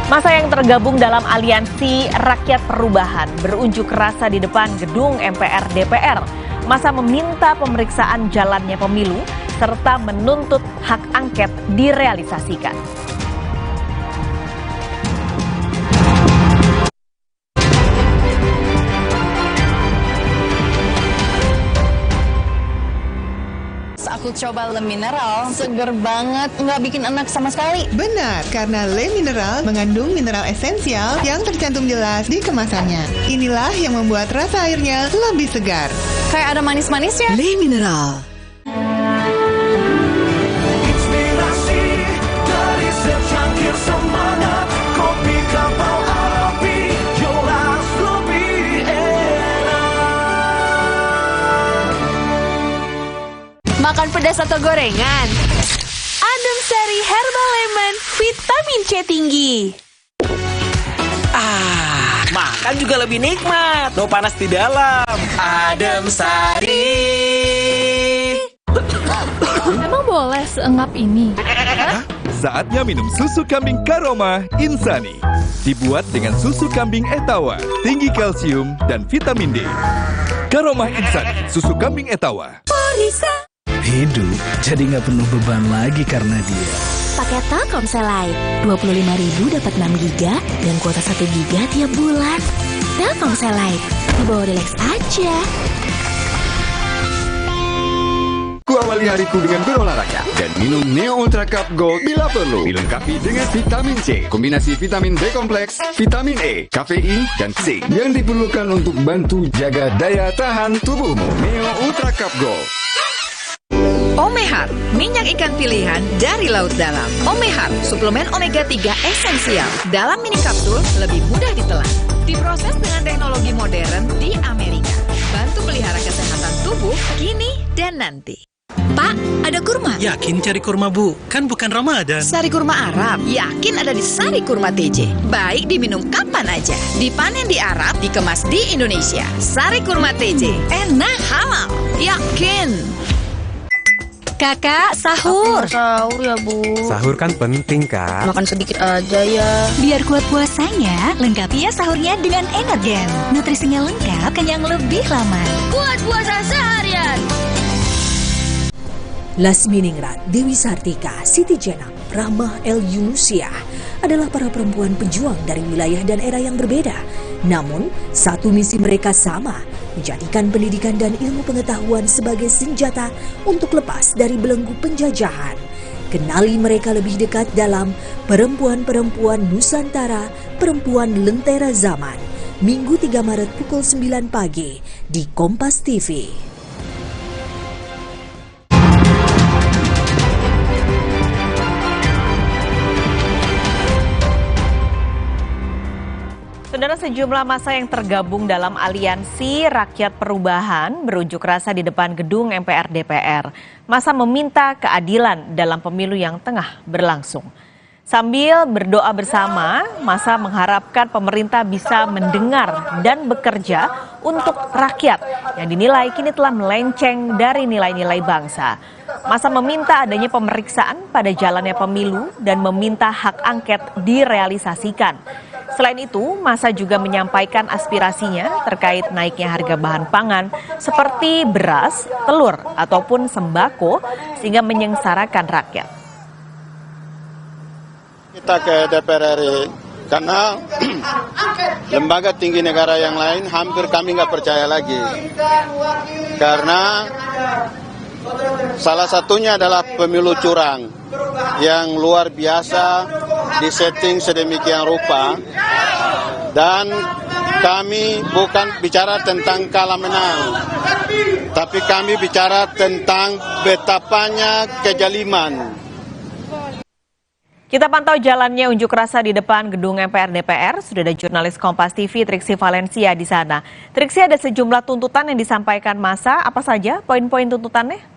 Masa yang tergabung dalam Aliansi Rakyat Perubahan berunjuk rasa di depan gedung MPR DPR. Masa meminta pemeriksaan jalannya pemilu serta menuntut hak angket direalisasikan. Aku coba Le Mineral, seger banget, nggak bikin enak sama sekali. Benar, karena Le Mineral mengandung mineral esensial yang tercantum jelas di kemasannya. Inilah yang membuat rasa airnya lebih segar. Kayak ada manis-manisnya. Le Mineral. Inspirasi dari secangkir semangat, kopi kapal api, jelas lebih Makan pedas atau gorengan? Adem Sari Herbal Lemon, vitamin C tinggi. Makan juga lebih nikmat, no panas di dalam. Adem Sari. Emang boleh seengap ini? Saatnya minum susu kambing Karoma Insani. Dibuat dengan susu kambing Etawa, tinggi kalsium dan vitamin D. Karoma Insani, susu kambing Etawa. Hidup jadi nggak penuh beban lagi karena dia. Pakai Telkomsel Lite, 25.000 dapat 6 GB dan kuota 1 GB tiap bulan. Telkomsel Lite, dibawa relax aja. Kuawali hariku dengan berolahraga dan minum Neo Ultra Cup Gold bila perlu. Dilengkapi dengan vitamin C, kombinasi vitamin B kompleks, vitamin E, kafein, dan zinc yang diperlukan untuk bantu jaga daya tahan tubuhmu. Neo Ultra Cup Gold. Omehar, minyak ikan pilihan dari laut dalam. Omehar, suplemen omega 3 esensial. Dalam mini kapsul, lebih mudah ditelan. Diproses dengan teknologi modern di Amerika. Bantu pelihara kesehatan tubuh kini dan nanti. Pak, ada kurma? Yakin cari kurma, Bu? Kan bukan Ramadan. Sari kurma Arab, yakin ada di Sari Kurma TJ. Baik diminum kapan aja. Dipanen di Arab, dikemas di Indonesia. Sari Kurma TJ, enak halal, yakin. Kakak, sahur. Sahur ya, Bu. Sahur kan penting, Kak. Makan sedikit aja ya. Biar kuat puasanya, lengkapi ya sahurnya dengan Energen. Nutrisinya lengkap, kenyang lebih lama. Kuat puasa seharian. Lasminingrat, Dewi Sartika, Siti Jenab, Rahmah El Yunusiah adalah para perempuan pejuang dari wilayah dan era yang berbeda. Namun, satu misi mereka sama, menjadikan pendidikan dan ilmu pengetahuan sebagai senjata untuk lepas dari belenggu penjajahan. Kenali mereka lebih dekat dalam Perempuan-Perempuan Nusantara, Perempuan Lentera Zaman, Minggu 3 Maret pukul 9 pagi di Kompas TV. Saudara, sejumlah massa yang tergabung dalam Aliansi Rakyat Perubahan berunjuk rasa di depan gedung MPR DPR. Massa meminta keadilan dalam pemilu yang tengah berlangsung. Sambil berdoa bersama, massa mengharapkan pemerintah bisa mendengar dan bekerja untuk rakyat yang dinilai kini telah melenceng dari nilai-nilai bangsa. Massa meminta adanya pemeriksaan pada jalannya pemilu dan meminta hak angket direalisasikan. Selain itu, massa juga menyampaikan aspirasinya terkait naiknya harga bahan pangan seperti beras, telur, ataupun sembako sehingga menyengsarakan rakyat. Kita ke DPR RI karena lembaga tinggi negara yang lain hampir kami nggak percaya lagi. Karena salah satunya adalah pemilu curang yang luar biasa disetting sedemikian rupa, dan kami bukan bicara tentang kalah menang, tapi kami bicara tentang betapanya kejaliman. Kita pantau jalannya unjuk rasa di depan gedung MPR DPR. Sudah ada jurnalis Kompas TV Triksi Valencia di sana. Triksi, ada sejumlah tuntutan yang disampaikan massa. Apa saja poin-poin tuntutannya?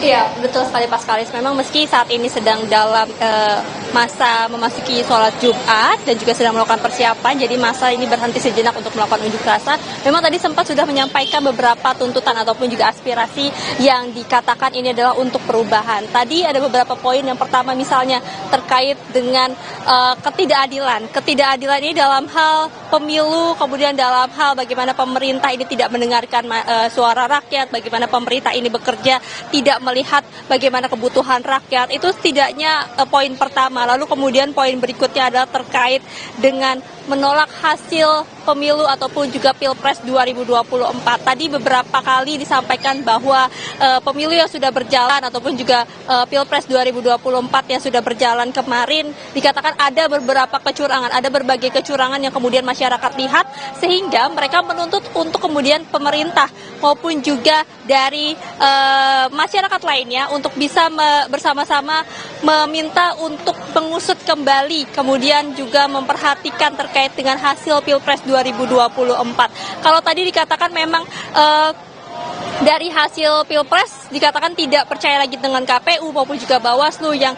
Iya, betul sekali Paskalis. Memang meski saat ini sedang dalam masa memasuki sholat Jumat dan juga sedang melakukan persiapan, jadi masa ini berhenti sejenak untuk melakukan unjuk rasa. Memang tadi sempat sudah menyampaikan beberapa tuntutan ataupun juga aspirasi yang dikatakan ini adalah untuk perubahan. Tadi ada beberapa poin. Yang pertama misalnya terkait dengan ketidakadilan. Ketidakadilan ini dalam hal pemilu, kemudian dalam hal bagaimana pemerintah ini tidak mendengarkan suara rakyat, bagaimana pemerintah ini bekerja tidak melihat bagaimana kebutuhan rakyat. Itu setidaknya poin pertama. Lalu kemudian poin berikutnya adalah terkait dengan menolak hasil pemilu ataupun juga Pilpres 2024. Tadi beberapa kali disampaikan bahwa pemilu yang sudah berjalan ataupun juga Pilpres 2024 yang sudah berjalan kemarin dikatakan ada beberapa kecurangan, ada berbagai kecurangan yang kemudian masyarakat lihat, sehingga mereka menuntut untuk kemudian pemerintah maupun juga dari masyarakat lainnya untuk bisa bersama-sama meminta untuk mengusut kembali, kemudian juga memperhatikan terkait dengan hasil Pilpres 2024. Kalau tadi dikatakan memang dari hasil Pilpres dikatakan tidak percaya lagi dengan KPU maupun juga Bawaslu yang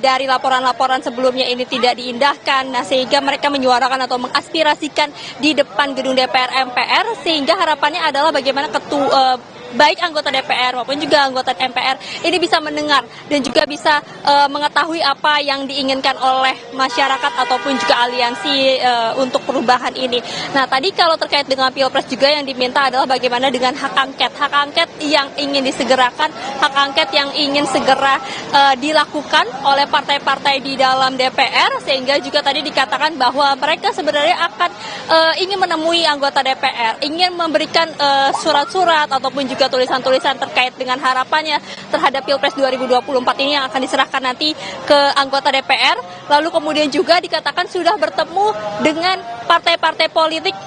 dari laporan-laporan sebelumnya ini tidak diindahkan. Nah, sehingga mereka menyuarakan atau mengaspirasikan di depan gedung DPR MPR, sehingga harapannya adalah bagaimana baik anggota DPR maupun juga anggota MPR ini bisa mendengar dan juga bisa mengetahui apa yang diinginkan oleh masyarakat ataupun juga aliansi untuk perubahan ini. Nah, tadi kalau terkait dengan Pilpres juga yang diminta adalah bagaimana dengan hak angket. Hak angket yang ingin disegerakan, hak angket yang ingin segera dilakukan oleh partai-partai di dalam DPR, sehingga juga tadi dikatakan bahwa mereka sebenarnya akan ingin menemui anggota DPR, ingin memberikan surat-surat ataupun juga tulisan-tulisan terkait dengan harapannya terhadap Pilpres 2024 ini yang akan diserahkan nanti ke anggota DPR. Lalu kemudian juga dikatakan sudah bertemu dengan partai-partai politik,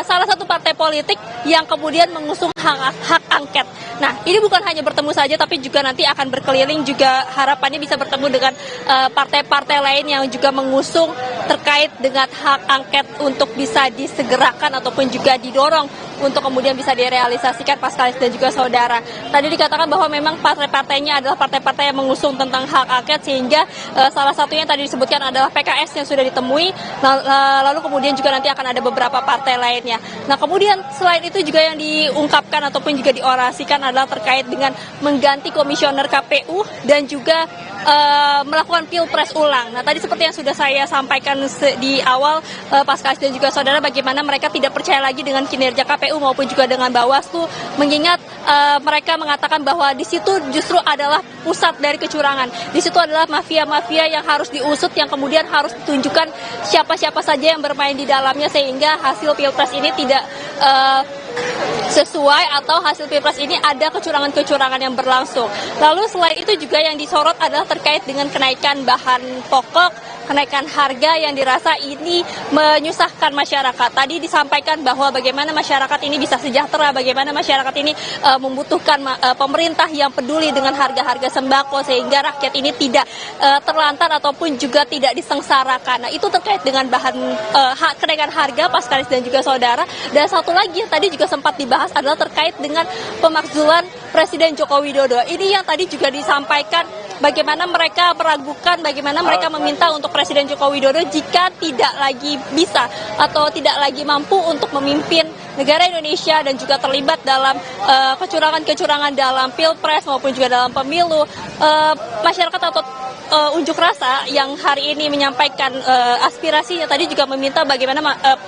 salah satu partai politik yang kemudian mengusung hak angket. Nah, ini bukan hanya bertemu saja, tapi juga nanti akan berkeliling, juga harapannya bisa bertemu dengan partai-partai lain yang juga mengusung terkait dengan hak angket untuk bisa disegerakan ataupun juga didorong untuk kemudian bisa direalisasikan Paskalis dan juga saudara. Tadi dikatakan bahwa memang partai-partainya adalah partai-partai yang mengusung tentang hak angket, sehingga salah satunya tadi disebutkan adalah PKS yang sudah ditemui, lalu kemudian juga nanti akan ada beberapa partai lainnya. Nah, kemudian selain itu juga yang diungkapkan ataupun juga diorasikan adalah terkait dengan mengganti komisioner KPU dan juga melakukan Pilpres ulang. Nah, tadi seperti yang sudah saya sampaikan di awal, Paskalis dan juga saudara, bagaimana mereka tidak percaya lagi dengan kinerja KPU maupun juga dengan Bawaslu, mengingat mereka mengatakan bahwa di situ justru adalah pusat dari kecurangan. Di situ adalah mafia-mafia yang harus diusut, yang kemudian harus ditunjukkan siapa-siapa saja yang bermain di dalamnya, sehingga hasil Pilpres ini tidak sesuai atau hasil Pilpres ini ada kecurangan-kecurangan yang berlangsung. Lalu selain itu juga yang disorot adalah terkait dengan kenaikan bahan pokok, kenaikan harga yang dirasa ini menyusahkan masyarakat. Tadi disampaikan bahwa bagaimana masyarakat ini bisa sejahtera, bagaimana masyarakat ini membutuhkan pemerintah yang peduli dengan harga-harga sembako, sehingga rakyat ini tidak terlantar ataupun juga tidak disengsarakan. Nah, itu terkait dengan bahan kenaikan harga, Paskalis dan juga saudara. Dan satu lagi yang tadi juga sempat dibahas adalah terkait dengan pemakzulan Presiden Joko Widodo. Ini yang tadi juga disampaikan bagaimana mereka meragukan, bagaimana mereka meminta untuk Presiden Joko Widodo jika tidak lagi bisa atau tidak lagi mampu untuk memimpin negara Indonesia dan juga terlibat dalam kecurangan-kecurangan dalam Pilpres maupun juga dalam pemilu, masyarakat atau unjuk rasa yang hari ini menyampaikan aspirasinya tadi juga meminta bagaimana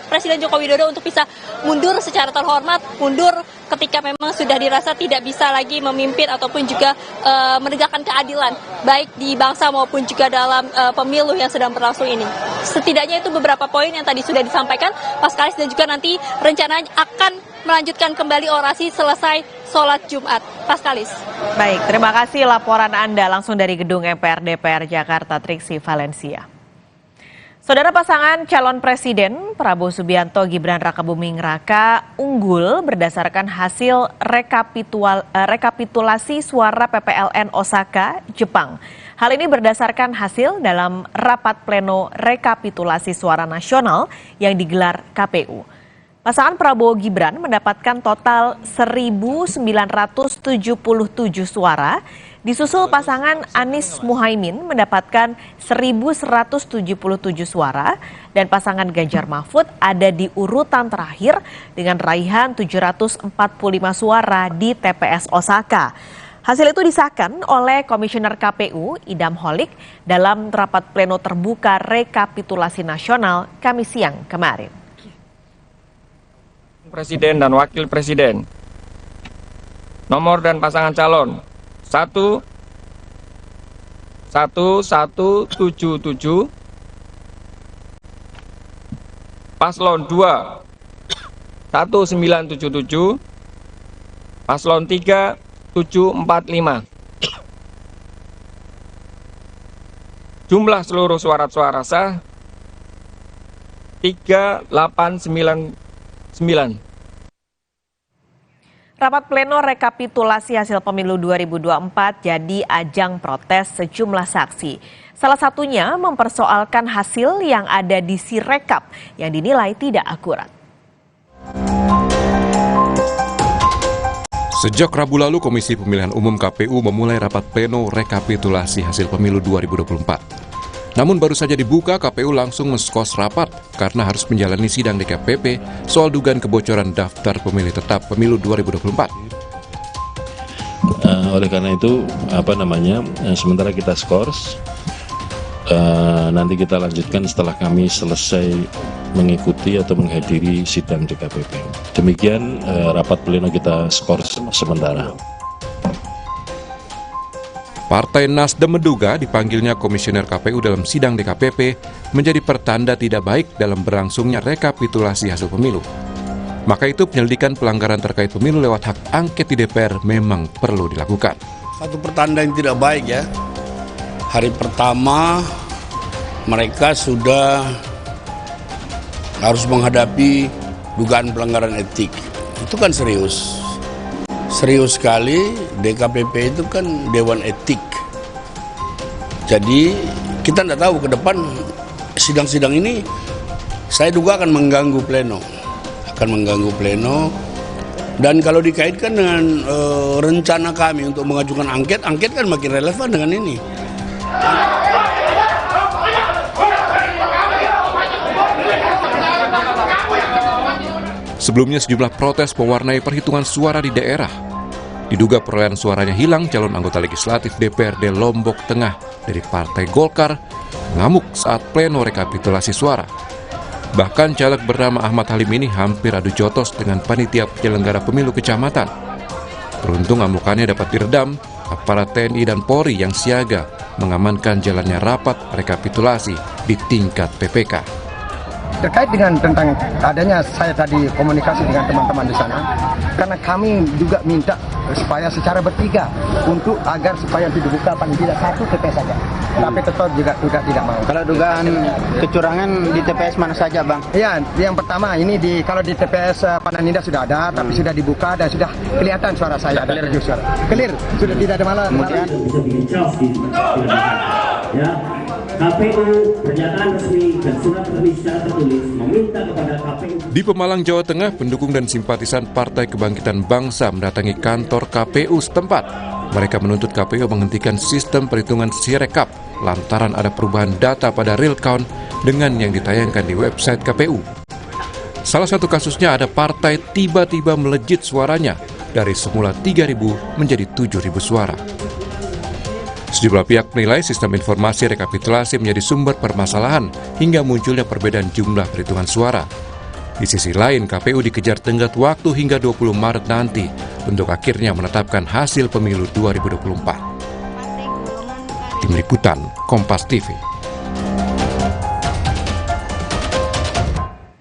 Presiden Joko Widodo untuk bisa mundur secara terhormat, mundur ketika memang sudah dirasa tidak bisa lagi memimpin ataupun juga menegakkan keadilan baik di bangsa maupun juga dalam pemilu yang sedang berlangsung ini. Setidaknya itu beberapa poin yang tadi sudah disampaikan Paskalis, dan juga nanti rencananya akan melanjutkan kembali orasi selesai sholat Jumat. Paskalis. Baik, terima kasih laporan Anda langsung dari gedung MPR DPR Jakarta, Triksi Valencia. Saudara, pasangan calon presiden Prabowo Subianto Gibran Rakabuming Raka unggul berdasarkan hasil rekapitulasi suara PPLN Osaka, Jepang. Hal ini berdasarkan hasil dalam rapat pleno rekapitulasi suara nasional yang digelar KPU. Pasangan Prabowo Gibran mendapatkan total 1.977 suara, disusul pasangan Anies Muhaimin mendapatkan 1.177 suara, dan pasangan Ganjar Mahfud ada di urutan terakhir dengan raihan 745 suara di TPS Osaka. Hasil itu disahkan oleh Komisioner KPU Idam Holik dalam rapat pleno terbuka rekapitulasi nasional Kamis siang kemarin. Presiden dan Wakil Presiden. Nomor dan pasangan calon 1177, Paslon 2 1977, Paslon 3 745. Jumlah seluruh suara sah 3899. Rapat pleno rekapitulasi hasil pemilu 2024 jadi ajang protes sejumlah saksi. Salah satunya mempersoalkan hasil yang ada di Sirekap yang dinilai tidak akurat. Sejak Rabu lalu, Komisi Pemilihan Umum KPU memulai rapat pleno rekapitulasi hasil pemilu 2024. Namun baru saja dibuka, KPU langsung menskos rapat karena harus menjalani sidang DKPP soal dugaan kebocoran daftar pemilih tetap pemilu 2024. Oleh karena itu, sementara kita skors, nanti kita lanjutkan setelah kami selesai mengikuti atau menghadiri sidang DKPP. Demikian rapat pleno kita skors sementara. Partai Nasdem menduga dipanggilnya Komisioner KPU dalam sidang DKPP menjadi pertanda tidak baik dalam berlangsungnya rekapitulasi hasil pemilu. Maka itu penyelidikan pelanggaran terkait pemilu lewat hak angket di DPR memang perlu dilakukan. Satu pertanda yang tidak baik ya. Hari pertama mereka sudah harus menghadapi dugaan pelanggaran etik. Itu kan serius. Serius sekali, DKPP itu kan Dewan Etik. Jadi kita tidak tahu ke depan sidang-sidang ini saya duga akan mengganggu pleno. Dan kalau dikaitkan dengan rencana kami untuk mengajukan angket kan makin relevan dengan ini. Sebelumnya sejumlah protes mewarnai perhitungan suara di daerah. Diduga perolehan suaranya hilang, calon anggota legislatif DPRD Lombok Tengah dari Partai Golkar ngamuk saat pleno rekapitulasi suara. Bahkan caleg bernama Ahmad Halim ini hampir adu jotos dengan panitia penyelenggara pemilu kecamatan. Beruntung amukannya dapat diredam, aparat TNI dan Polri yang siaga mengamankan jalannya rapat rekapitulasi di tingkat PPK. Terkait dengan tentang adanya saya tadi komunikasi dengan teman-teman di sana, karena kami juga minta supaya secara bertiga untuk agar supaya dibuka paling tidak satu TPS saja. Tapi tetap juga tidak mau. Kalau dugaan kecurangan di TPS mana saja, Bang? Ya, yang pertama ini di TPS Pananinda sudah ada, tapi sudah dibuka dan sudah kelihatan suara saya ada suara. Clear, sudah tidak ada malah. Kemudian ya. KPU pernyataan resmi dan surat resmi secara tertulis meminta kepada KPU. Di Pemalang, Jawa Tengah, pendukung dan simpatisan Partai Kebangkitan Bangsa mendatangi kantor KPU setempat. Mereka menuntut KPU menghentikan sistem perhitungan Sirekap lantaran ada perubahan data pada real count dengan yang ditayangkan di website KPU. Salah satu kasusnya ada partai tiba-tiba melejit suaranya dari semula 3.000 menjadi 7.000 suara. Sejumlah pihak menilai sistem informasi rekapitulasi menjadi sumber permasalahan hingga munculnya perbedaan jumlah perhitungan suara. Di sisi lain, KPU dikejar tenggat waktu hingga 20 Maret nanti untuk akhirnya menetapkan hasil pemilu 2024. Tim Liputan, Kompas TV.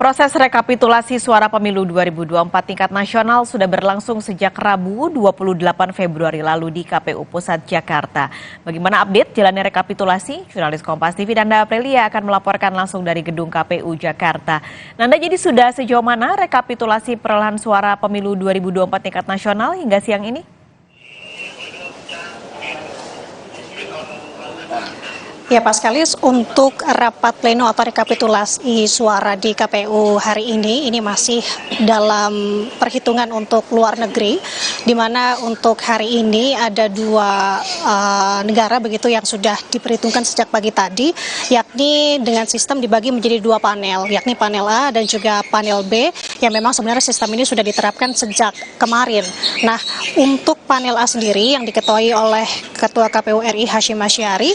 Proses rekapitulasi suara pemilu 2024 tingkat nasional sudah berlangsung sejak Rabu 28 Februari lalu di KPU Pusat Jakarta. Bagaimana update jalannya rekapitulasi? Jurnalis Kompas TV Nanda Aprilia akan melaporkan langsung dari gedung KPU Jakarta. Nanda, jadi sudah sejauh mana rekapitulasi perolehan suara pemilu 2024 tingkat nasional hingga siang ini? Ya Pak Skalis, untuk rapat pleno atau rekapitulasi suara di KPU hari ini masih dalam perhitungan untuk luar negeri, di mana untuk hari ini ada dua negara begitu yang sudah diperhitungkan sejak pagi tadi, yakni dengan sistem dibagi menjadi dua panel, yakni panel A dan juga panel B, yang memang sebenarnya sistem ini sudah diterapkan sejak kemarin. Nah, untuk panel A sendiri yang diketuai oleh Ketua KPU RI Hashim Asy'ari,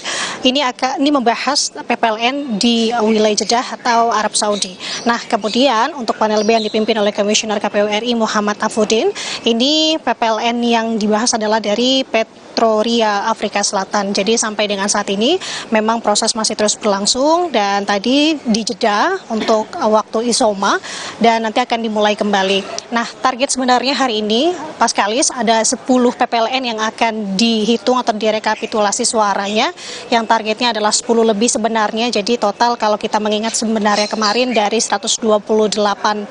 ini membahas PPLN di wilayah Jeddah atau Arab Saudi. Nah, kemudian untuk panel B yang dipimpin oleh Komisioner KPU RI Muhammad Afudin, ini PPLN yang dibahas adalah dari Petroria Afrika Selatan. Jadi sampai dengan saat ini memang proses masih terus berlangsung, dan tadi di Jeddah untuk waktu isoma dan nanti akan dimulai kembali. Nah, target sebenarnya hari ini Pak Skalis ada 10 PPLN yang akan dihitung atau direkapitulasi suaranya, yang targetnya adalah 10 lebih sebenarnya. Jadi total kalau kita mengingat sebenarnya kemarin dari 128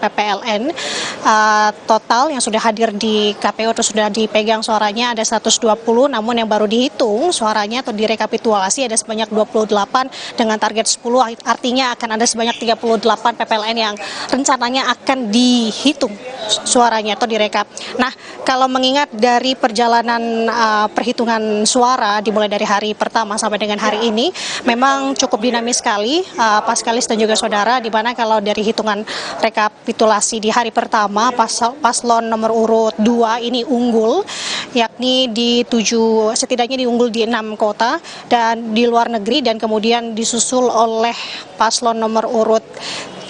PPLN total yang sudah hadir di KPU atau sudah dipegang suaranya ada 120, namun yang baru dihitung suaranya atau direkapitulasi ada sebanyak 28 dengan target 10, artinya akan ada sebanyak 38 PPLN yang rencananya akan dihitung suaranya atau direkap. Nah, kalau mengingat dari perjalanan perhitungan suara dimulai dari hari pertama sampai dengan hari ini, memang cukup dinamis sekali Pak Skalis dan juga saudara, di mana kalau dari hitungan rekapitulasi di hari pertama paslon nomor urut 2 ini unggul, yakni setidaknya diunggul di 6 kota dan di luar negeri, dan kemudian disusul oleh paslon nomor urut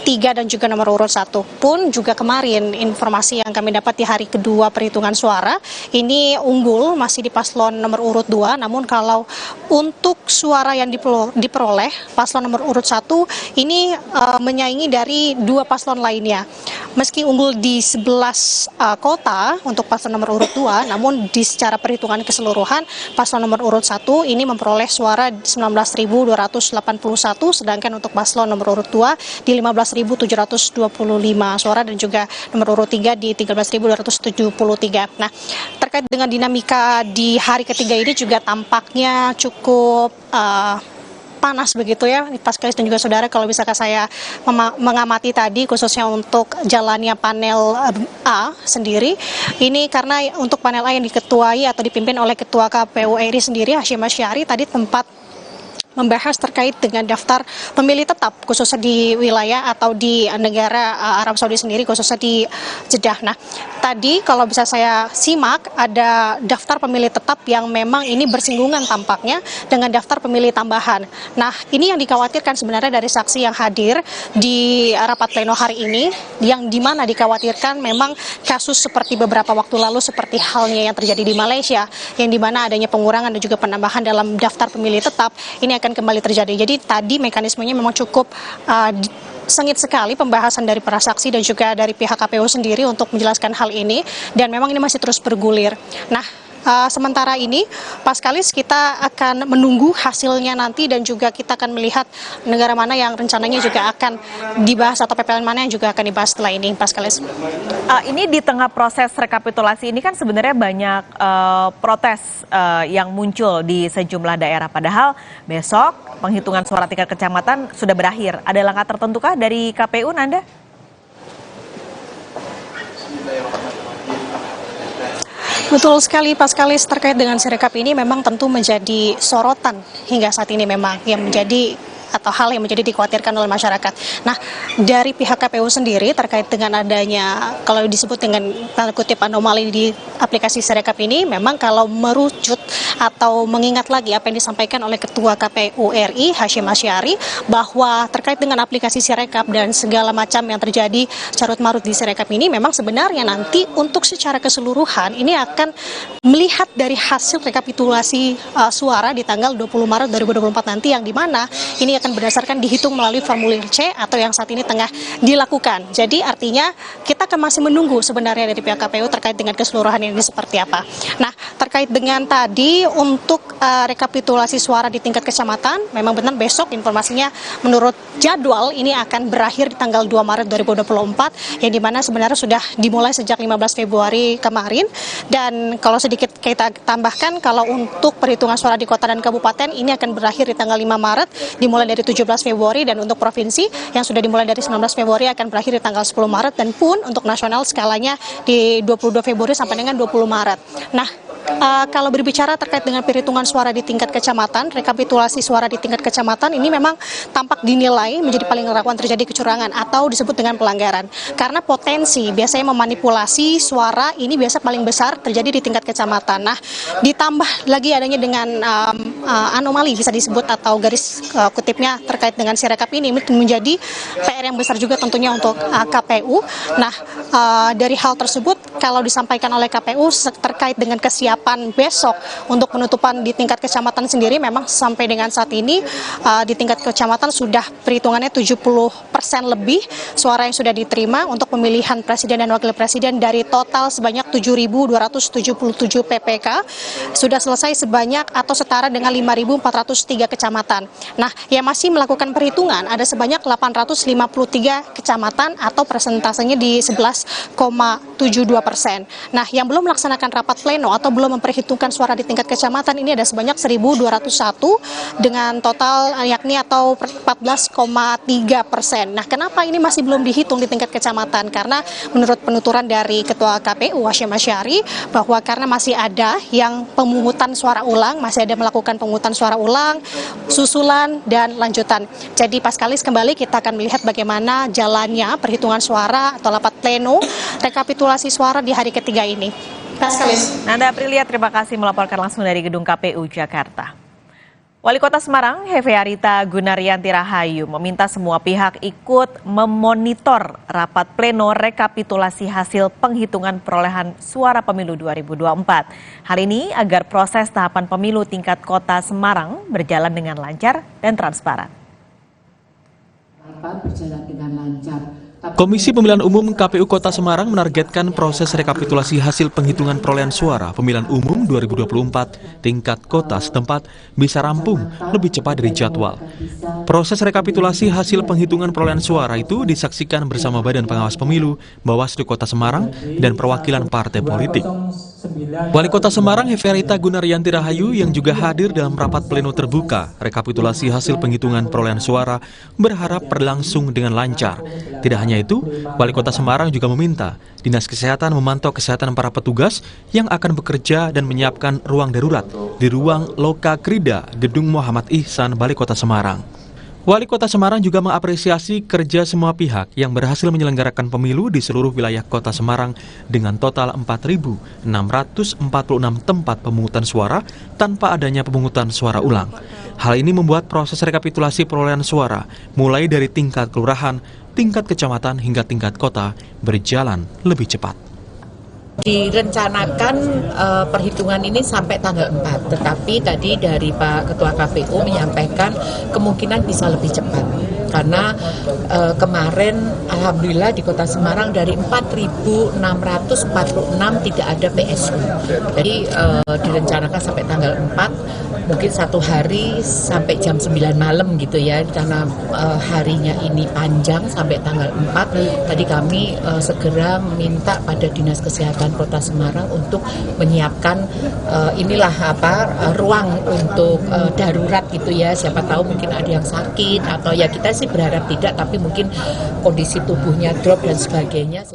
3 dan juga nomor urut 1 pun juga kemarin informasi yang kami dapat di hari kedua perhitungan suara ini unggul masih di paslon nomor urut 2, namun kalau untuk suara yang diperoleh paslon nomor urut 1 ini menyaingi dari 2 paslon lainnya. Meski unggul di 11 kota untuk paslon nomor urut 2, namun di secara perhitungan keseluruhan paslon nomor urut 1 ini memperoleh suara 19.281, sedangkan untuk paslon nomor urut 2 di 15.725 suara dan juga nomor urut 3 di 13.273. Nah, terkait dengan dinamika di hari ketiga ini juga tampaknya cukup panas begitu ya Pak Skalis dan juga saudara, kalau misalkan saya mengamati tadi khususnya untuk jalannya panel A sendiri, ini karena untuk panel A yang diketuai atau dipimpin oleh Ketua KPU RI sendiri Hashim Asy'ari tadi tempat membahas terkait dengan daftar pemilih tetap khususnya di wilayah atau di negara Arab Saudi sendiri, khususnya di Jeddah. Nah, tadi kalau bisa saya simak ada daftar pemilih tetap yang memang ini bersinggungan tampaknya dengan daftar pemilih tambahan. Nah, ini yang dikhawatirkan sebenarnya dari saksi yang hadir di rapat pleno hari ini, yang dimana dikhawatirkan memang kasus seperti beberapa waktu lalu seperti halnya yang terjadi di Malaysia, yang dimana adanya pengurangan dan juga penambahan dalam daftar pemilih tetap, ini akan kembali terjadi. Jadi tadi mekanismenya memang cukup sengit sekali pembahasan dari para saksi dan juga dari pihak KPU sendiri untuk menjelaskan hal ini, dan memang ini masih terus bergulir. Nah, sementara ini Pak Skalis kita akan menunggu hasilnya nanti, dan juga kita akan melihat negara mana yang rencananya juga akan dibahas atau PPLN mana yang juga akan dibahas setelah ini, Pak Skalis. Ini di tengah proses rekapitulasi ini kan sebenarnya banyak protes yang muncul di sejumlah daerah, padahal besok penghitungan suara tingkat kecamatan sudah berakhir. Ada langkah tertentukah dari KPU, Nanda? Betul sekali Pak Skalis, terkait dengan Sirekap ini memang tentu menjadi sorotan hingga saat ini, memang yang menjadi atau hal yang menjadi dikhawatirkan oleh masyarakat. Nah, dari pihak KPU sendiri terkait dengan adanya, kalau disebut dengan tanda kutip anomali di aplikasi Sirekap ini, memang kalau merucut atau mengingat lagi apa yang disampaikan oleh Ketua KPU RI Hashim Asy'ari, bahwa terkait dengan aplikasi Sirekap dan segala macam yang terjadi carut-marut di Sirekap ini, memang sebenarnya nanti untuk secara keseluruhan ini akan melihat dari hasil rekapitulasi suara di tanggal 20 Maret 2024 nanti, yang dimana ini akan berdasarkan dihitung melalui formulir C atau yang saat ini tengah dilakukan. Jadi artinya kita akan masih menunggu sebenarnya dari pihak KPU terkait dengan keseluruhan ini seperti apa. Nah, terkait dengan tadi untuk rekapitulasi suara di tingkat kecamatan, memang benar besok informasinya menurut jadwal ini akan berakhir di tanggal 2 Maret 2024, yang dimana sebenarnya sudah dimulai sejak 15 Februari kemarin. Dan kalau sedikit kita tambahkan, kalau untuk perhitungan suara di kota dan kabupaten ini akan berakhir di tanggal 5 Maret, dimulai dari 17 Februari, dan untuk provinsi yang sudah dimulai dari 19 Februari akan berakhir di tanggal 10 Maret, dan pun untuk nasional skalanya di 22 Februari sampai dengan 20 Maret. Nah, kalau berbicara terkait dengan perhitungan suara di tingkat kecamatan, rekapitulasi suara di tingkat kecamatan ini memang tampak dinilai menjadi paling rawan terjadi kecurangan atau disebut dengan pelanggaran. Karena potensi biasanya memanipulasi suara ini biasa paling besar terjadi di tingkat kecamatan. Nah, ditambah lagi adanya dengan anomali bisa disebut atau garis kutipnya terkait dengan sirekap ini menjadi PR yang besar juga tentunya untuk KPU. Nah, dari hal tersebut kalau disampaikan oleh KPU terkait dengan kesiapan besok untuk penutupan di tingkat kecamatan sendiri, memang sampai dengan saat ini di tingkat kecamatan sudah perhitungannya 70% lebih suara yang sudah diterima untuk pemilihan presiden dan wakil presiden dari total sebanyak 7.277 PPK, sudah selesai sebanyak atau setara dengan 5.403 kecamatan. Nah, yang masih melakukan perhitungan ada sebanyak 853 kecamatan atau persentasenya di 11,72%. Nah, yang belum melaksanakan rapat pleno atau belum memperhitungkan suara di tingkat kecamatan ini ada sebanyak 1.201 dengan total yakni atau 14,3%. Nah, kenapa ini masih belum dihitung di tingkat kecamatan? Karena menurut penuturan dari Ketua KPU Hashim Asyari bahwa karena masih ada yang pemungutan suara ulang, masih ada melakukan pemungutan suara ulang, susulan dan lanjutan. Jadi Paskalis, kembali kita akan melihat bagaimana jalannya perhitungan suara atau rapat pleno rekapitulasi suara di hari ketiga ini. Paskalis. Nanda Aprilia, terima kasih melaporkan langsung dari Gedung KPU Jakarta. Wali Kota Semarang, Hefearita Gunaryanti Rahayu, meminta semua pihak ikut memonitor rapat pleno rekapitulasi hasil penghitungan perolehan suara pemilu 2024. Hal ini agar proses tahapan pemilu tingkat Kota Semarang berjalan dengan lancar dan transparan. Berjalan dengan lancar. Komisi Pemilihan Umum KPU Kota Semarang menargetkan proses rekapitulasi hasil penghitungan perolehan suara pemilihan umum 2024 tingkat kota setempat bisa rampung lebih cepat dari jadwal. Proses rekapitulasi hasil penghitungan perolehan suara itu disaksikan bersama Badan Pengawas Pemilu, Bawaslu Kota Semarang, dan perwakilan partai politik. Wali Kota Semarang Hefearita Gunaryanti Rahayu yang juga hadir dalam rapat pleno terbuka rekapitulasi hasil penghitungan perolehan suara berharap berlangsung dengan lancar. Tidak hanya itu, Wali Kota Semarang juga meminta Dinas Kesehatan memantau kesehatan para petugas yang akan bekerja dan menyiapkan ruang darurat di ruang Loka Krida, Gedung Muhammad Ihsan, Balai Kota Semarang. Wali Kota Semarang juga mengapresiasi kerja semua pihak yang berhasil menyelenggarakan pemilu di seluruh wilayah Kota Semarang dengan total 4.646 tempat pemungutan suara tanpa adanya pemungutan suara ulang. Hal ini membuat proses rekapitulasi perolehan suara mulai dari tingkat kelurahan, tingkat kecamatan hingga tingkat kota berjalan lebih cepat. Direncanakan perhitungan ini sampai tanggal 4, tetapi tadi dari Pak Ketua KPU menyampaikan kemungkinan bisa lebih cepat. Karena kemarin Alhamdulillah di Kota Semarang dari 4.646 tidak ada PSU. Jadi direncanakan sampai tanggal 4, mungkin satu hari sampai jam 9 malam gitu ya, karena harinya ini panjang sampai tanggal 4. Tadi kami segera meminta pada Dinas Kesehatan Kota Semarang untuk menyiapkan ruang untuk darurat gitu ya. Siapa tahu mungkin ada yang sakit atau ya kita sih berharap tidak, tapi mungkin kondisi tubuhnya drop dan sebagainya.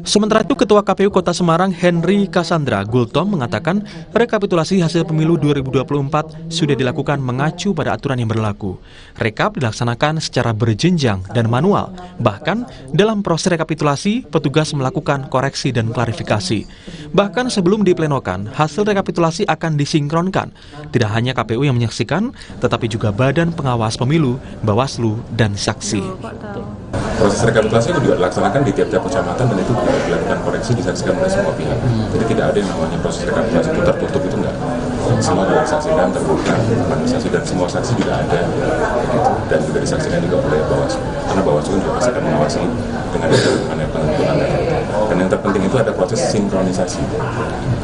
Sementara itu, Ketua KPU Kota Semarang Henry Cassandra Gultom mengatakan rekapitulasi hasil pemilu 2024 sudah dilakukan mengacu pada aturan yang berlaku. Rekap dilaksanakan secara berjenjang dan manual. Bahkan dalam proses rekapitulasi, petugas melakukan koreksi dan klarifikasi. Bahkan sebelum diplenokan, hasil rekapitulasi akan disinkronkan. Tidak hanya KPU yang menyaksikan, tetapi juga Badan Pengawas Pemilu, Bawaslu, dan saksi. Proses rekapitulasi itu juga dilaksanakan di tiap-tiap kecamatan dan itu dilakukan koreksi disaksikan oleh semua pihak. Jadi tidak ada yang namanya proses rekapitulasi itu tertutup, itu enggak. Semua juga disaksikan, terbuka, saksi dan semua saksi juga ada, gitu. Dan juga disaksikan juga oleh Bawaslu. Karena Bawaslu juga pasti akan mengawasi dengan penentuan. Dan yang terpenting itu ada proses sinkronisasi.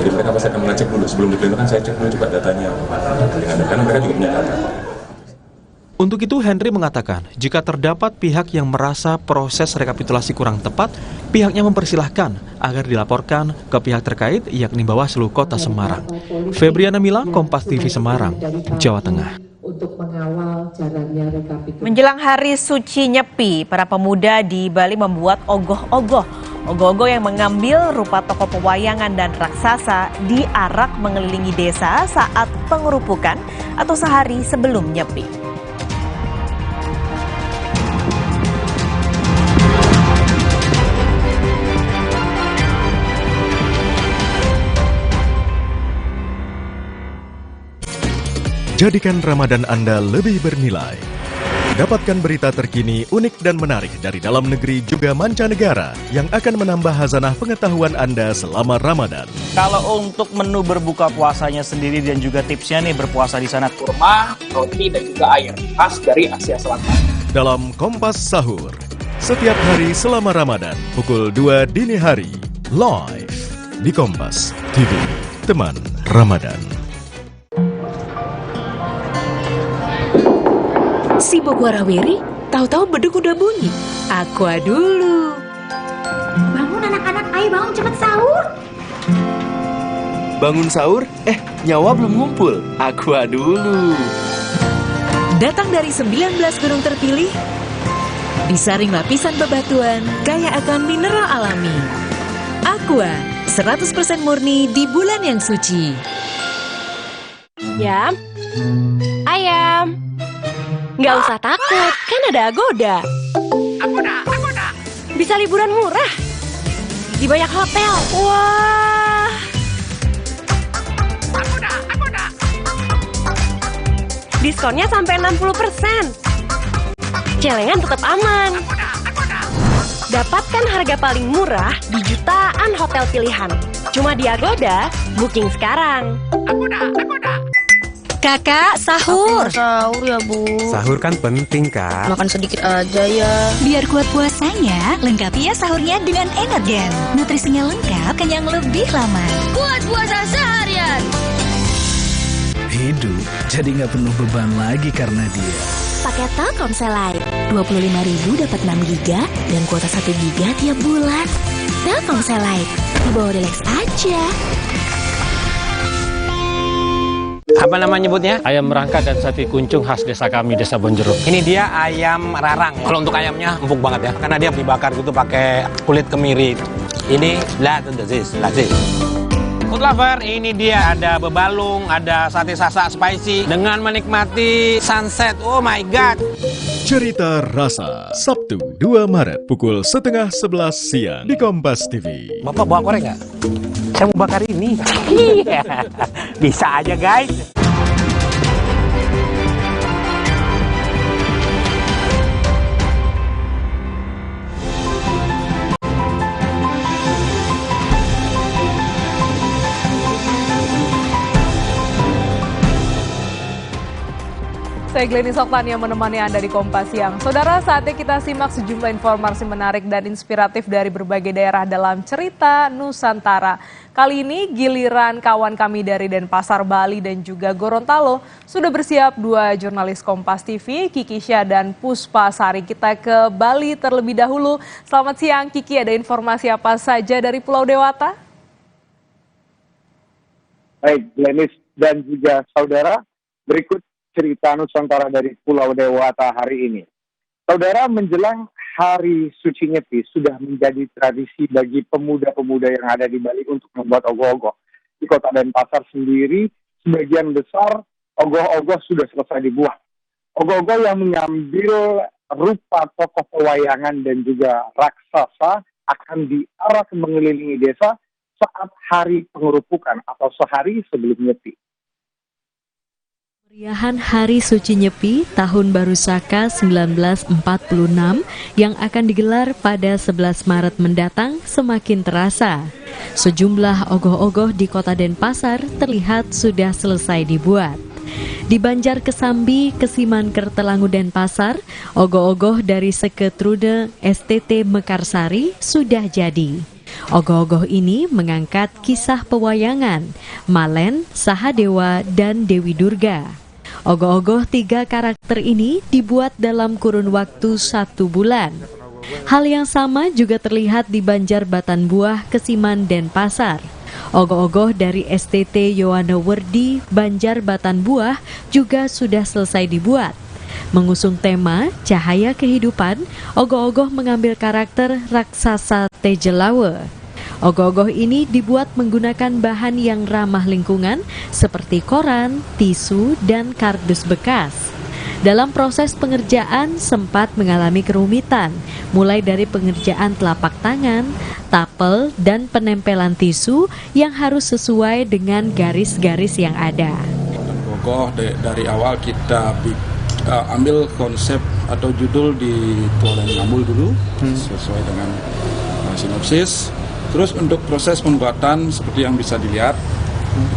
Jadi mereka pasti akan mengecek dulu sebelum dipelindungan, saya cek dulu juga datanya. Karena mereka juga punya data. Untuk itu, Henry mengatakan, jika terdapat pihak yang merasa proses rekapitulasi kurang tepat, pihaknya mempersilahkan agar dilaporkan ke pihak terkait, yakni Bawaslu Kota Semarang. Febriana Mila, Kompas TV Semarang, Jawa Tengah. Menjelang hari suci Nyepi, para pemuda di Bali membuat ogoh-ogoh. Ogoh-ogoh yang mengambil rupa tokoh pewayangan dan raksasa diarak mengelilingi desa saat pengerupukan atau sehari sebelum Nyepi. Jadikan Ramadan Anda lebih bernilai. Dapatkan berita terkini, unik dan menarik dari dalam negeri juga mancanegara yang akan menambah khazanah pengetahuan Anda selama Ramadan. Kalau untuk menu berbuka puasanya sendiri dan juga tipsnya nih berpuasa di sana, kurma, roti dan juga air khas dari Asia Selatan. Dalam Kompas Sahur, setiap hari selama Ramadan, pukul 2 dini hari, live di Kompas TV, teman Ramadan. Si Bobo Warawiri, tahu-tahu beduk udah bunyi. Aqua dulu. Bangun anak-anak, ayo bangun cepet sahur. Bangun sahur? Nyawa belum ngumpul. Aqua dulu. Datang dari 19 gunung terpilih, disaring lapisan bebatuan, kaya akan mineral alami. Aqua, 100% murni di bulan yang suci. Yam, ayam. Nggak usah takut, kan ada Agoda. Agoda. Bisa liburan murah di banyak hotel. Wah. Agoda. Diskonnya sampai 60%. Celengan tetap aman. Dapatkan harga paling murah di jutaan hotel pilihan. Cuma di Agoda, booking sekarang. Agoda. Kakak, sahur. Sahur ya, Bu. Sahur kan penting, Kak. Makan sedikit aja ya. Biar kuat puasanya, lengkapi ya sahurnya dengan Energen. Nutrisinya lengkap, kenyang lebih lama. Kuat puasa seharian. Hidup jadi nggak penuh beban lagi karena dia. Pakai Telkomsel Lite. 25.000 dapat 6 GB dan kuota 1 GB tiap bulan. Telkomsel Lite. Dibawa relax aja. Apa nama nyebutnya? Ayam merangka dan sate kuncung khas desa kami, Desa Bonjeruk. Ini dia ayam rarang. Kalau untuk ayamnya empuk banget ya, karena dia dibakar gitu pakai kulit kemiri. Ini lazis. Food lover, ini dia ada bebalung, ada sate sasak spicy dengan menikmati sunset. Oh my god. Cerita Rasa, Sabtu 2 Maret pukul 10:30 siang di Kompas TV. Bapak bawa korek nggak? Saya mau bakar ini. Bisa aja guys. Saya Glennis Oktania menemani Anda di Kompas Siang. Saudara, saatnya kita simak sejumlah informasi menarik dan inspiratif dari berbagai daerah dalam cerita Nusantara. Kali ini giliran kawan kami dari Denpasar, Bali dan juga Gorontalo sudah bersiap dua jurnalis Kompas TV, Kiki Syah dan Puspa Sari. Kita ke Bali terlebih dahulu. Selamat siang Kiki, ada informasi apa saja dari Pulau Dewata? Baik, Glennis dan juga saudara, berikut cerita Nusantara dari Pulau Dewata hari ini. Saudara, menjelang Hari Suci Nyepi sudah menjadi tradisi bagi pemuda-pemuda yang ada di Bali untuk membuat ogoh-ogoh. Di kota Denpasar sendiri, sebagian besar ogoh-ogoh sudah selesai dibuat. Ogoh-ogoh yang mengambil rupa tokoh pewayangan dan juga raksasa akan diarak mengelilingi desa saat hari pengerupukan atau sehari sebelum Nyepi. Meriahan Hari Suci Nyepi Tahun Baru Saka 1946 yang akan digelar pada 11 Maret mendatang semakin terasa. Sejumlah ogoh-ogoh di Kota Denpasar terlihat sudah selesai dibuat. Di Banjar Kesambi, Kesiman Kertelangu Denpasar, ogoh-ogoh dari Seketrude STT Mekarsari sudah jadi. Ogoh-ogoh ini mengangkat kisah pewayangan, Malen, Sahadewa, dan Dewi Durga. Ogoh-ogoh 3 karakter ini dibuat dalam kurun waktu 1 bulan. Hal yang sama juga terlihat di Banjar Batan Buah, Kesiman, Denpasar. Ogoh-ogoh dari STT Yohana Werdi, Banjar Batan Buah juga sudah selesai dibuat. Mengusung tema Cahaya Kehidupan, ogoh-ogoh mengambil karakter raksasa Tejelawe. Ogoh-ogoh ini dibuat menggunakan bahan yang ramah lingkungan seperti koran, tisu, dan kardus bekas. Dalam proses pengerjaan sempat mengalami kerumitan, mulai dari pengerjaan telapak tangan, tapel, dan penempelan tisu yang harus sesuai dengan garis-garis yang ada. Ogoh dari awal kita ambil konsep atau judul di tulen ngambul dulu sesuai dengan sinopsis. Terus untuk proses pembuatan seperti yang bisa dilihat,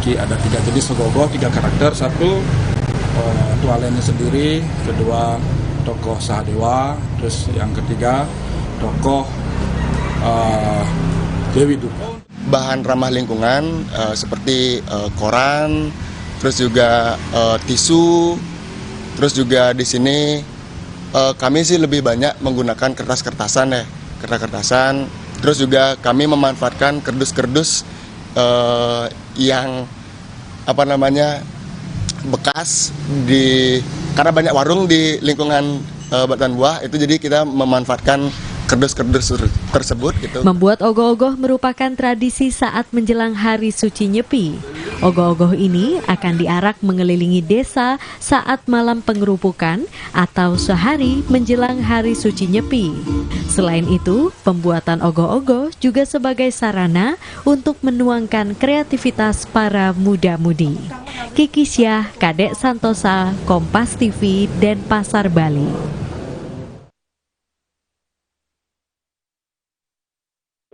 ada 3 jenis ogoh-ogoh, 3 karakter. 1 tualennya sendiri, kedua tokoh Sahadewa, terus yang ketiga tokoh Dewi Durga. Bahan ramah lingkungan seperti koran, terus juga tisu, terus juga di sini kami sih lebih banyak menggunakan kertas-kertasan ya, kertas-kertasan. Terus juga kami memanfaatkan kerdus-kerdus yang bekas karena banyak warung di lingkungan Batan Buah itu, jadi kita memanfaatkan kerdus-kerdus tersebut gitu. Membuat ogoh-ogoh merupakan tradisi saat menjelang Hari Suci Nyepi. Ogoh-ogoh ini akan diarak mengelilingi desa saat malam pengerupukan atau sehari menjelang Hari Suci Nyepi. Selain itu, pembuatan ogoh-ogoh juga sebagai sarana untuk menuangkan kreativitas para muda-mudi. Kiki Syah, Kadek Santosa, Kompas TV, Denpasar, Bali.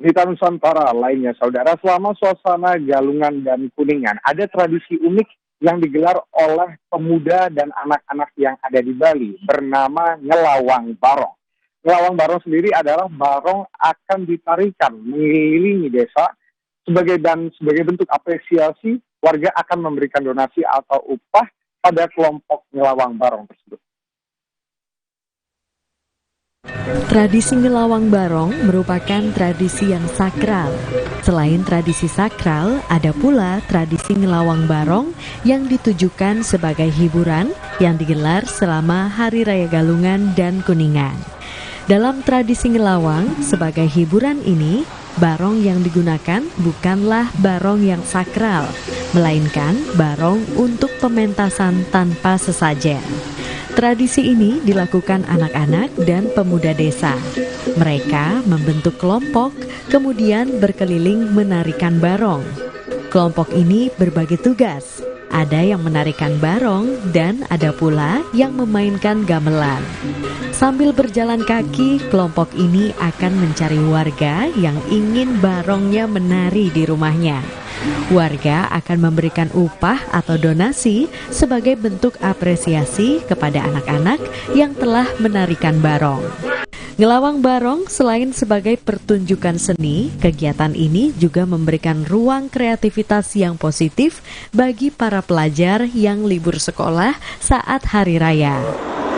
Berita Nusantara lainnya, saudara, selama suasana Galungan dan Kuningan, ada tradisi unik yang digelar oleh pemuda dan anak-anak yang ada di Bali bernama Ngelawang Barong. Ngelawang Barong sendiri adalah barong akan ditarikan mengelilingi desa sebagai bentuk apresiasi, warga akan memberikan donasi atau upah pada kelompok Ngelawang Barong tersebut. Tradisi Ngelawang Barong merupakan tradisi yang sakral. Selain tradisi sakral, ada pula tradisi Ngelawang Barong yang ditujukan sebagai hiburan yang digelar selama Hari Raya Galungan dan Kuningan. Dalam tradisi ngelawang, sebagai hiburan ini, barong yang digunakan bukanlah barong yang sakral, melainkan barong untuk pementasan tanpa sesajen. Tradisi ini dilakukan anak-anak dan pemuda desa. Mereka membentuk kelompok, kemudian berkeliling menarikan barong. Kelompok ini berbagi tugas. Ada yang menarikan barong dan ada pula yang memainkan gamelan. Sambil berjalan kaki, kelompok ini akan mencari warga yang ingin barongnya menari di rumahnya. Warga akan memberikan upah atau donasi sebagai bentuk apresiasi kepada anak-anak yang telah menarikan barong. Ngelawang Barong selain sebagai pertunjukan seni, kegiatan ini juga memberikan ruang kreativitas yang positif bagi para pelajar yang libur sekolah saat hari raya.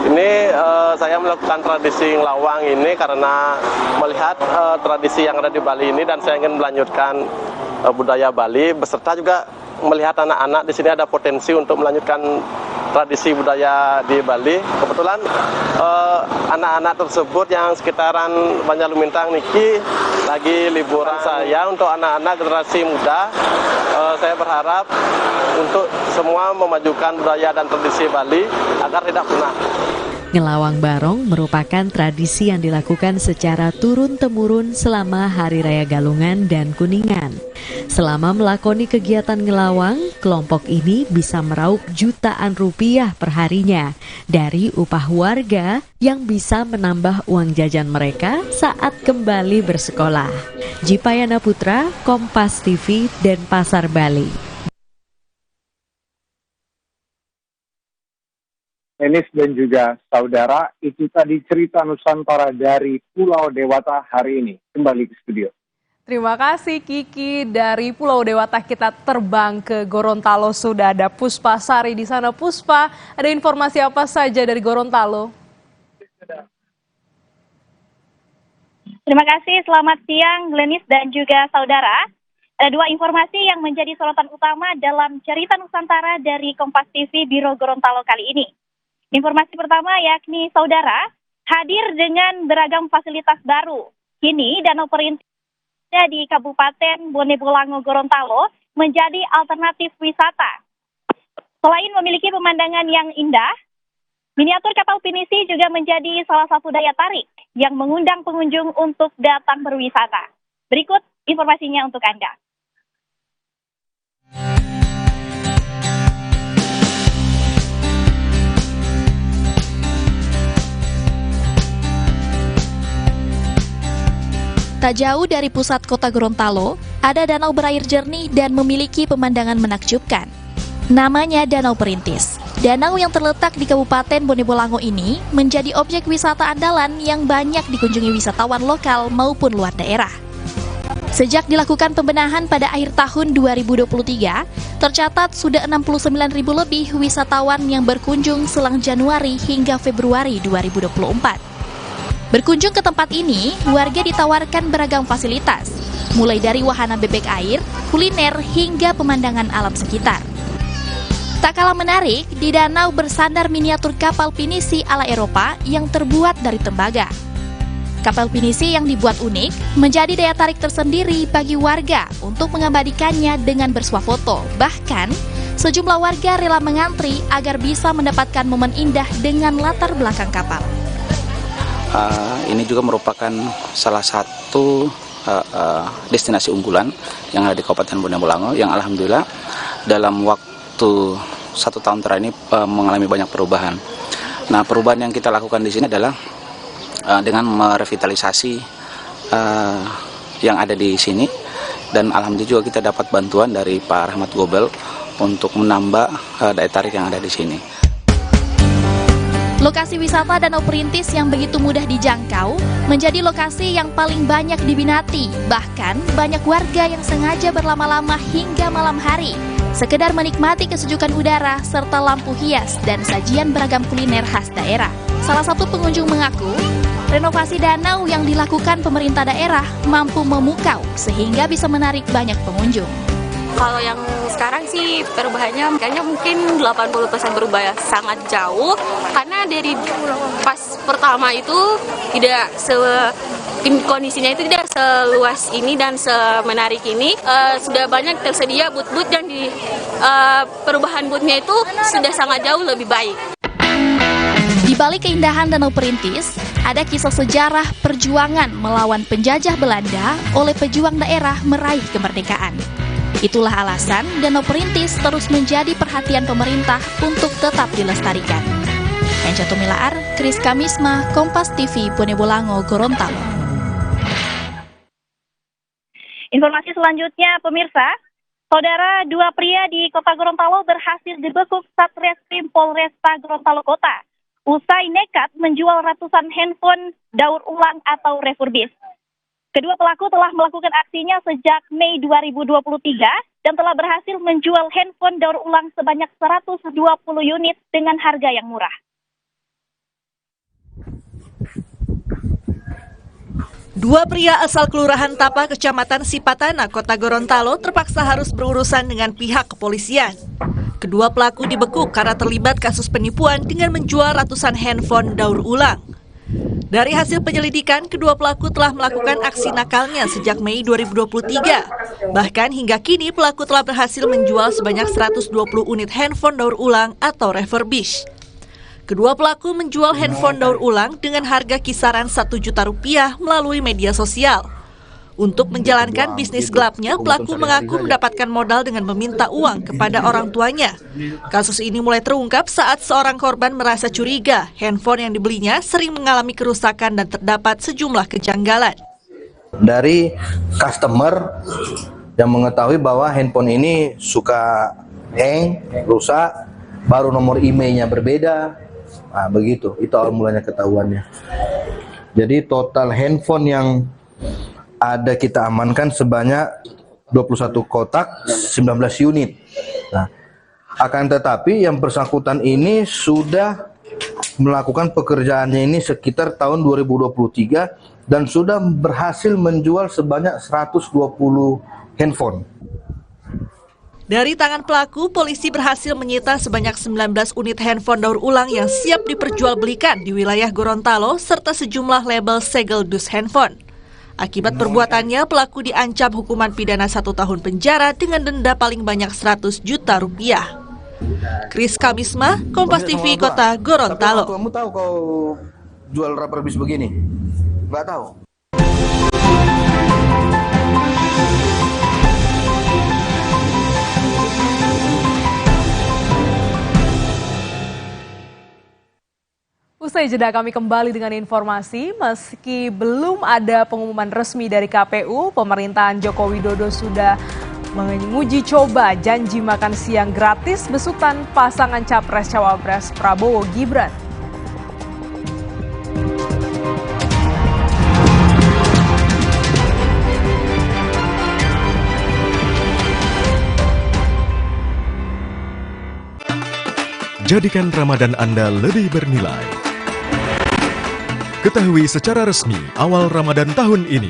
Ini saya melakukan tradisi ngelawang ini karena melihat tradisi yang ada di Bali ini, dan saya ingin melanjutkan budaya Bali, beserta juga melihat anak-anak di sini ada potensi untuk melanjutkan tradisi budaya di Bali. Kebetulan anak-anak tersebut yang sekitaran Banjar Lumintang niki lagi liburan. Saya untuk anak-anak generasi muda, saya berharap untuk semua memajukan budaya dan tradisi Bali agar tidak punah. Ngelawang Barong merupakan tradisi yang dilakukan secara turun-temurun selama Hari Raya Galungan dan Kuningan. Selama melakoni kegiatan ngelawang, kelompok ini bisa meraup jutaan rupiah perharinya dari upah warga yang bisa menambah uang jajan mereka saat kembali bersekolah. Jipayana Putra, Kompas TV, Denpasar, Bali. Enis dan juga saudara, itu tadi cerita Nusantara dari Pulau Dewata hari ini. Kembali ke studio. Terima kasih Kiki. Dari Pulau Dewata kita terbang ke Gorontalo. Sudah ada Puspa Sari di sana. Puspa, ada informasi apa saja dari Gorontalo? Terima kasih, selamat siang Glenis dan juga saudara. Ada dua informasi yang menjadi sorotan utama dalam cerita Nusantara dari Kompas TV Biro Gorontalo kali ini. Informasi pertama yakni saudara hadir dengan beragam fasilitas baru. Kini Danau Perintis di Kabupaten Bone Bolango Gorontalo menjadi alternatif wisata. Selain memiliki pemandangan yang indah, miniatur kapal pinisi juga menjadi salah satu daya tarik yang mengundang pengunjung untuk datang berwisata. Berikut informasinya untuk Anda. Tak jauh dari pusat kota Gorontalo, ada danau berair jernih dan memiliki pemandangan menakjubkan. Namanya Danau Perintis. Danau yang terletak di Kabupaten Bone Bolango ini menjadi objek wisata andalan yang banyak dikunjungi wisatawan lokal maupun luar daerah. Sejak dilakukan pembenahan pada akhir tahun 2023, tercatat sudah 69.000 lebih wisatawan yang berkunjung selang Januari hingga Februari 2024. Berkunjung ke tempat ini, warga ditawarkan beragam fasilitas, mulai dari wahana bebek air, kuliner, hingga pemandangan alam sekitar. Tak kalah menarik, di danau bersandar miniatur kapal pinisi ala Eropa yang terbuat dari tembaga. Kapal pinisi yang dibuat unik menjadi daya tarik tersendiri bagi warga untuk mengabadikannya dengan bersuah foto. Bahkan, sejumlah warga rela mengantri agar bisa mendapatkan momen indah dengan latar belakang kapal. Ini juga merupakan salah satu destinasi unggulan yang ada di Kabupaten Bone Bolango yang alhamdulillah dalam waktu 1 tahun terakhir ini mengalami banyak perubahan. Nah, perubahan yang kita lakukan di sini adalah dengan merevitalisasi yang ada di sini, dan alhamdulillah juga kita dapat bantuan dari Pak Rahmat Gobel untuk menambah daya tarik yang ada di sini. Lokasi wisata Danau Perintis yang begitu mudah dijangkau menjadi lokasi yang paling banyak diminati. Bahkan banyak warga yang sengaja berlama-lama hingga malam hari, sekedar menikmati kesejukan udara serta lampu hias dan sajian beragam kuliner khas daerah. Salah satu pengunjung mengaku, renovasi danau yang dilakukan pemerintah daerah mampu memukau sehingga bisa menarik banyak pengunjung. Kalau yang sekarang sih perubahannya kayaknya mungkin 80% berubah ya, sangat jauh. Karena dari pas pertama itu tidak kondisinya itu tidak seluas ini dan semenarik ini. Sudah banyak tersedia booth-booth dan di perubahan boothnya itu sudah sangat jauh lebih baik. Di balik keindahan Danau Perintis, ada kisah sejarah perjuangan melawan penjajah Belanda oleh pejuang daerah meraih kemerdekaan. Itulah alasan Danau Perintis terus menjadi perhatian pemerintah untuk tetap dilestarikan. Enca Tumilaar, Kris Kamisma, Kompas TV, Bone Bolango, Gorontalo. Informasi selanjutnya, pemirsa, saudara, 2 pria di Kota Gorontalo berhasil dibekuk Satreskrim Polresta Gorontalo Kota usai nekat menjual ratusan handphone daur ulang atau refurbish. Kedua pelaku telah melakukan aksinya sejak Mei 2023 dan telah berhasil menjual handphone daur ulang sebanyak 120 unit dengan harga yang murah. Dua pria asal Kelurahan Tapa, Kecamatan Sipatana, Kota Gorontalo terpaksa harus berurusan dengan pihak kepolisian. Kedua pelaku dibekuk karena terlibat kasus penipuan dengan menjual ratusan handphone daur ulang. Dari hasil penyelidikan, kedua pelaku telah melakukan aksi nakalnya sejak Mei 2023. Bahkan hingga kini pelaku telah berhasil menjual sebanyak 120 unit handphone daur ulang atau refurbish. Kedua pelaku menjual handphone daur ulang dengan harga kisaran Rp1 juta melalui media sosial. Untuk menjalankan bisnis gelapnya, pelaku mengaku mendapatkan modal dengan meminta uang kepada orang tuanya. Kasus ini mulai terungkap saat seorang korban merasa curiga handphone yang dibelinya sering mengalami kerusakan dan terdapat sejumlah kejanggalan. Dari customer yang mengetahui bahwa handphone ini suka hang, rusak, baru nomor emailnya berbeda, nah begitu, itu awal mulanya ketahuannya. Jadi total handphone yang ada kita amankan sebanyak 21 kotak, 19 unit. Nah, akan tetapi yang bersangkutan ini sudah melakukan pekerjaannya ini sekitar tahun 2023 dan sudah berhasil menjual sebanyak 120 handphone. Dari tangan pelaku, polisi berhasil menyita sebanyak 19 unit handphone daur ulang yang siap diperjualbelikan di wilayah Gorontalo serta sejumlah label segel dus handphone. Akibat perbuatannya, pelaku diancam hukuman pidana 1 tahun penjara dengan denda paling banyak Rp100 juta. Kris Kamisma, Kompas TV, Kota Gorontalo. Kamu tahu kau jual rubber bis begini? Nggak tahu. Usai jeda kami kembali dengan informasi, meski belum ada pengumuman resmi dari KPU, pemerintahan Joko Widodo sudah menguji coba janji makan siang gratis besutan pasangan Capres-Cawapres Prabowo Gibran. Jadikan Ramadan Anda lebih bernilai. Ketahui secara resmi awal Ramadan tahun ini.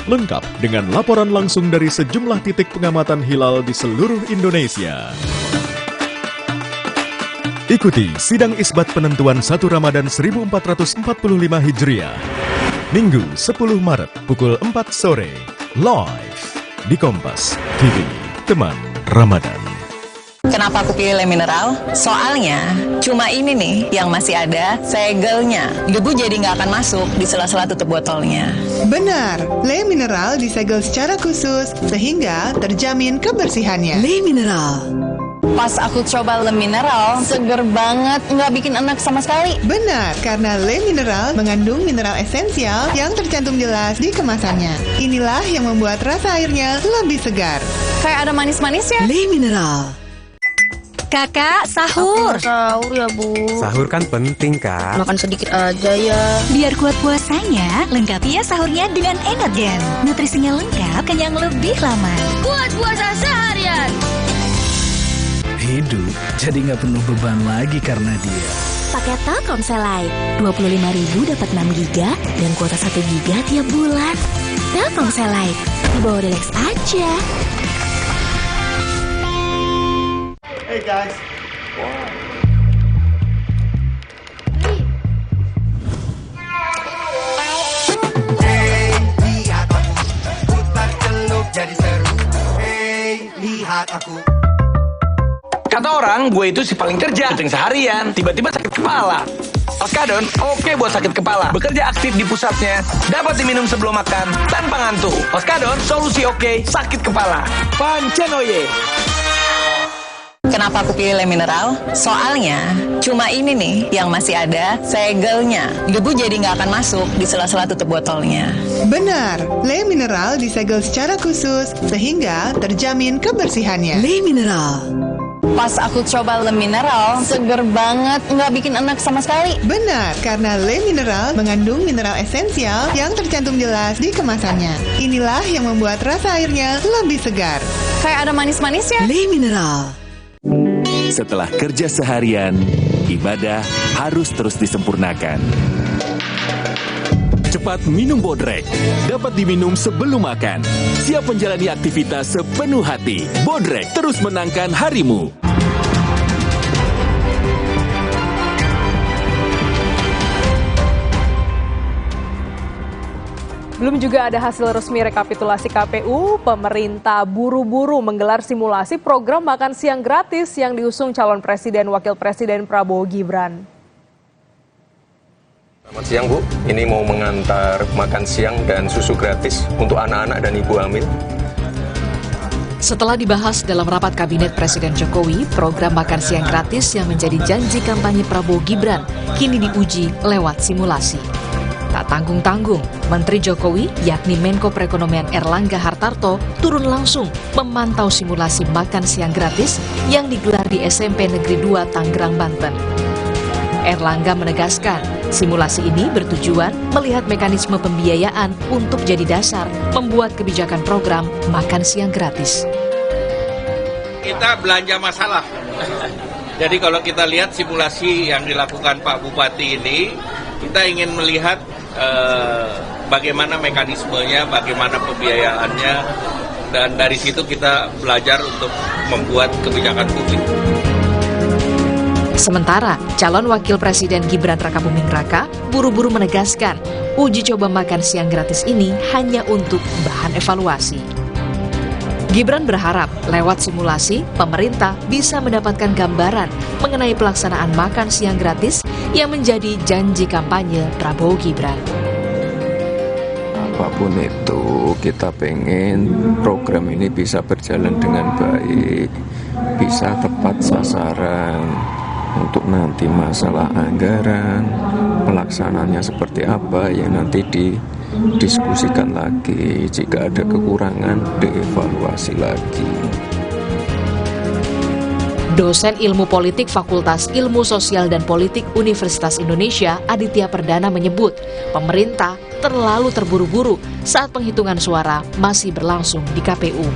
Lengkap dengan laporan langsung dari sejumlah titik pengamatan hilal di seluruh Indonesia. Ikuti sidang isbat penentuan 1 Ramadan 1445 Hijriah. Minggu 10 Maret pukul 4 sore. Live di Kompas TV. Teman Ramadan. Kenapa aku pilih Le Mineral? Soalnya cuma ini nih yang masih ada segelnya. Debu jadi nggak akan masuk di sela-sela tutup botolnya. Benar, Le Mineral disegel secara khusus sehingga terjamin kebersihannya. Le Mineral. Pas aku coba Le Mineral, seger banget, nggak bikin enak sama sekali. Benar, karena Le Mineral mengandung mineral esensial yang tercantum jelas di kemasannya. Inilah yang membuat rasa airnya lebih segar. Kayak ada manis-manisnya. Le Mineral. Kakak, sahur. Sahur ya, Bu. Sahur kan penting, Kak. Makan sedikit aja ya. Biar kuat puasanya, lengkapi ya sahurnya dengan Energen. Nutrisinya lengkap, kenyang lebih lama. Buat puasa seharian. Hidup jadi nggak penuh beban lagi karena dia. Pakai Telkomsel Lite, 25.000 dapat 6 GB dan kuota 1 GB tiap bulan. Telkomsel Lite, dibawa relax aja. Hey guys. Hey, lihat aku putar celup jadi seru. Hey, lihat aku. Kata orang, gue itu si paling kerja, kucing seharian, tiba-tiba sakit kepala. Oskadon, oke buat sakit kepala. Bekerja aktif di pusatnya, dapat diminum sebelum makan, tanpa ngantuk. Oskadon, solusi oke, sakit kepala. Pancenoye. Kenapa aku pilih Le Mineral? Soalnya cuma ini nih yang masih ada segelnya. Debu jadi nggak akan masuk di sela-sela tutup botolnya. Benar, Le Mineral disegel secara khusus sehingga terjamin kebersihannya. Le Mineral. Pas aku coba Le Mineral, seger banget, nggak bikin enak sama sekali. Benar, karena Le Mineral mengandung mineral esensial yang tercantum jelas di kemasannya. Inilah yang membuat rasa airnya lebih segar. Kayak ada manis-manisnya. Le Mineral. Setelah kerja seharian, ibadah harus terus disempurnakan. Cepat minum Bodrek. Dapat diminum sebelum makan. Siap menjalani aktivitas sepenuh hati. Bodrek terus menangkan harimu. Belum juga ada hasil resmi rekapitulasi KPU, pemerintah buru-buru menggelar simulasi program makan siang gratis yang diusung calon presiden wakil presiden Prabowo Gibran. Selamat siang Bu, ini mau mengantar makan siang dan susu gratis untuk anak-anak dan ibu hamil. Setelah dibahas dalam rapat kabinet Presiden Jokowi, program makan siang gratis yang menjadi janji kampanye Prabowo Gibran kini diuji lewat simulasi. Tak tanggung-tanggung, Menteri Jokowi yakni Menko Perekonomian Erlangga Hartarto turun langsung memantau simulasi makan siang gratis yang digelar di SMP Negeri 2 Tangerang, Banten. Erlangga menegaskan, simulasi ini bertujuan melihat mekanisme pembiayaan untuk jadi dasar membuat kebijakan program makan siang gratis. Kita belanja masalah. Jadi kalau kita lihat simulasi yang dilakukan Pak Bupati ini, kita ingin melihat bagaimana mekanismenya, bagaimana pembiayaannya, dan dari situ kita belajar untuk membuat kebijakan publik. Sementara, calon wakil presiden Gibran Rakabuming Raka buru-buru menegaskan uji coba makan siang gratis ini hanya untuk bahan evaluasi. Gibran berharap lewat simulasi, pemerintah bisa mendapatkan gambaran mengenai pelaksanaan makan siang gratis yang menjadi janji kampanye Prabowo Gibran. Apapun itu, kita pengen program ini bisa berjalan dengan baik, bisa tepat sasaran. Untuk nanti masalah anggaran, pelaksanaannya seperti apa yang nanti didiskusikan lagi. Jika ada kekurangan, dievaluasi lagi. Dosen Ilmu Politik Fakultas Ilmu Sosial dan Politik Universitas Indonesia, Aditya Perdana menyebut, pemerintah terlalu terburu-buru saat penghitungan suara masih berlangsung di KPU.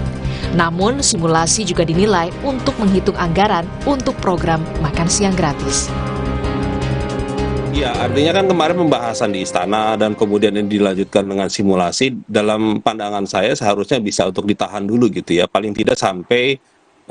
Namun, simulasi juga dinilai untuk menghitung anggaran untuk program makan siang gratis. Ya, artinya kan kemarin pembahasan di istana dan kemudian ini dilanjutkan dengan simulasi. Dalam pandangan saya seharusnya bisa untuk ditahan dulu gitu ya, paling tidak sampai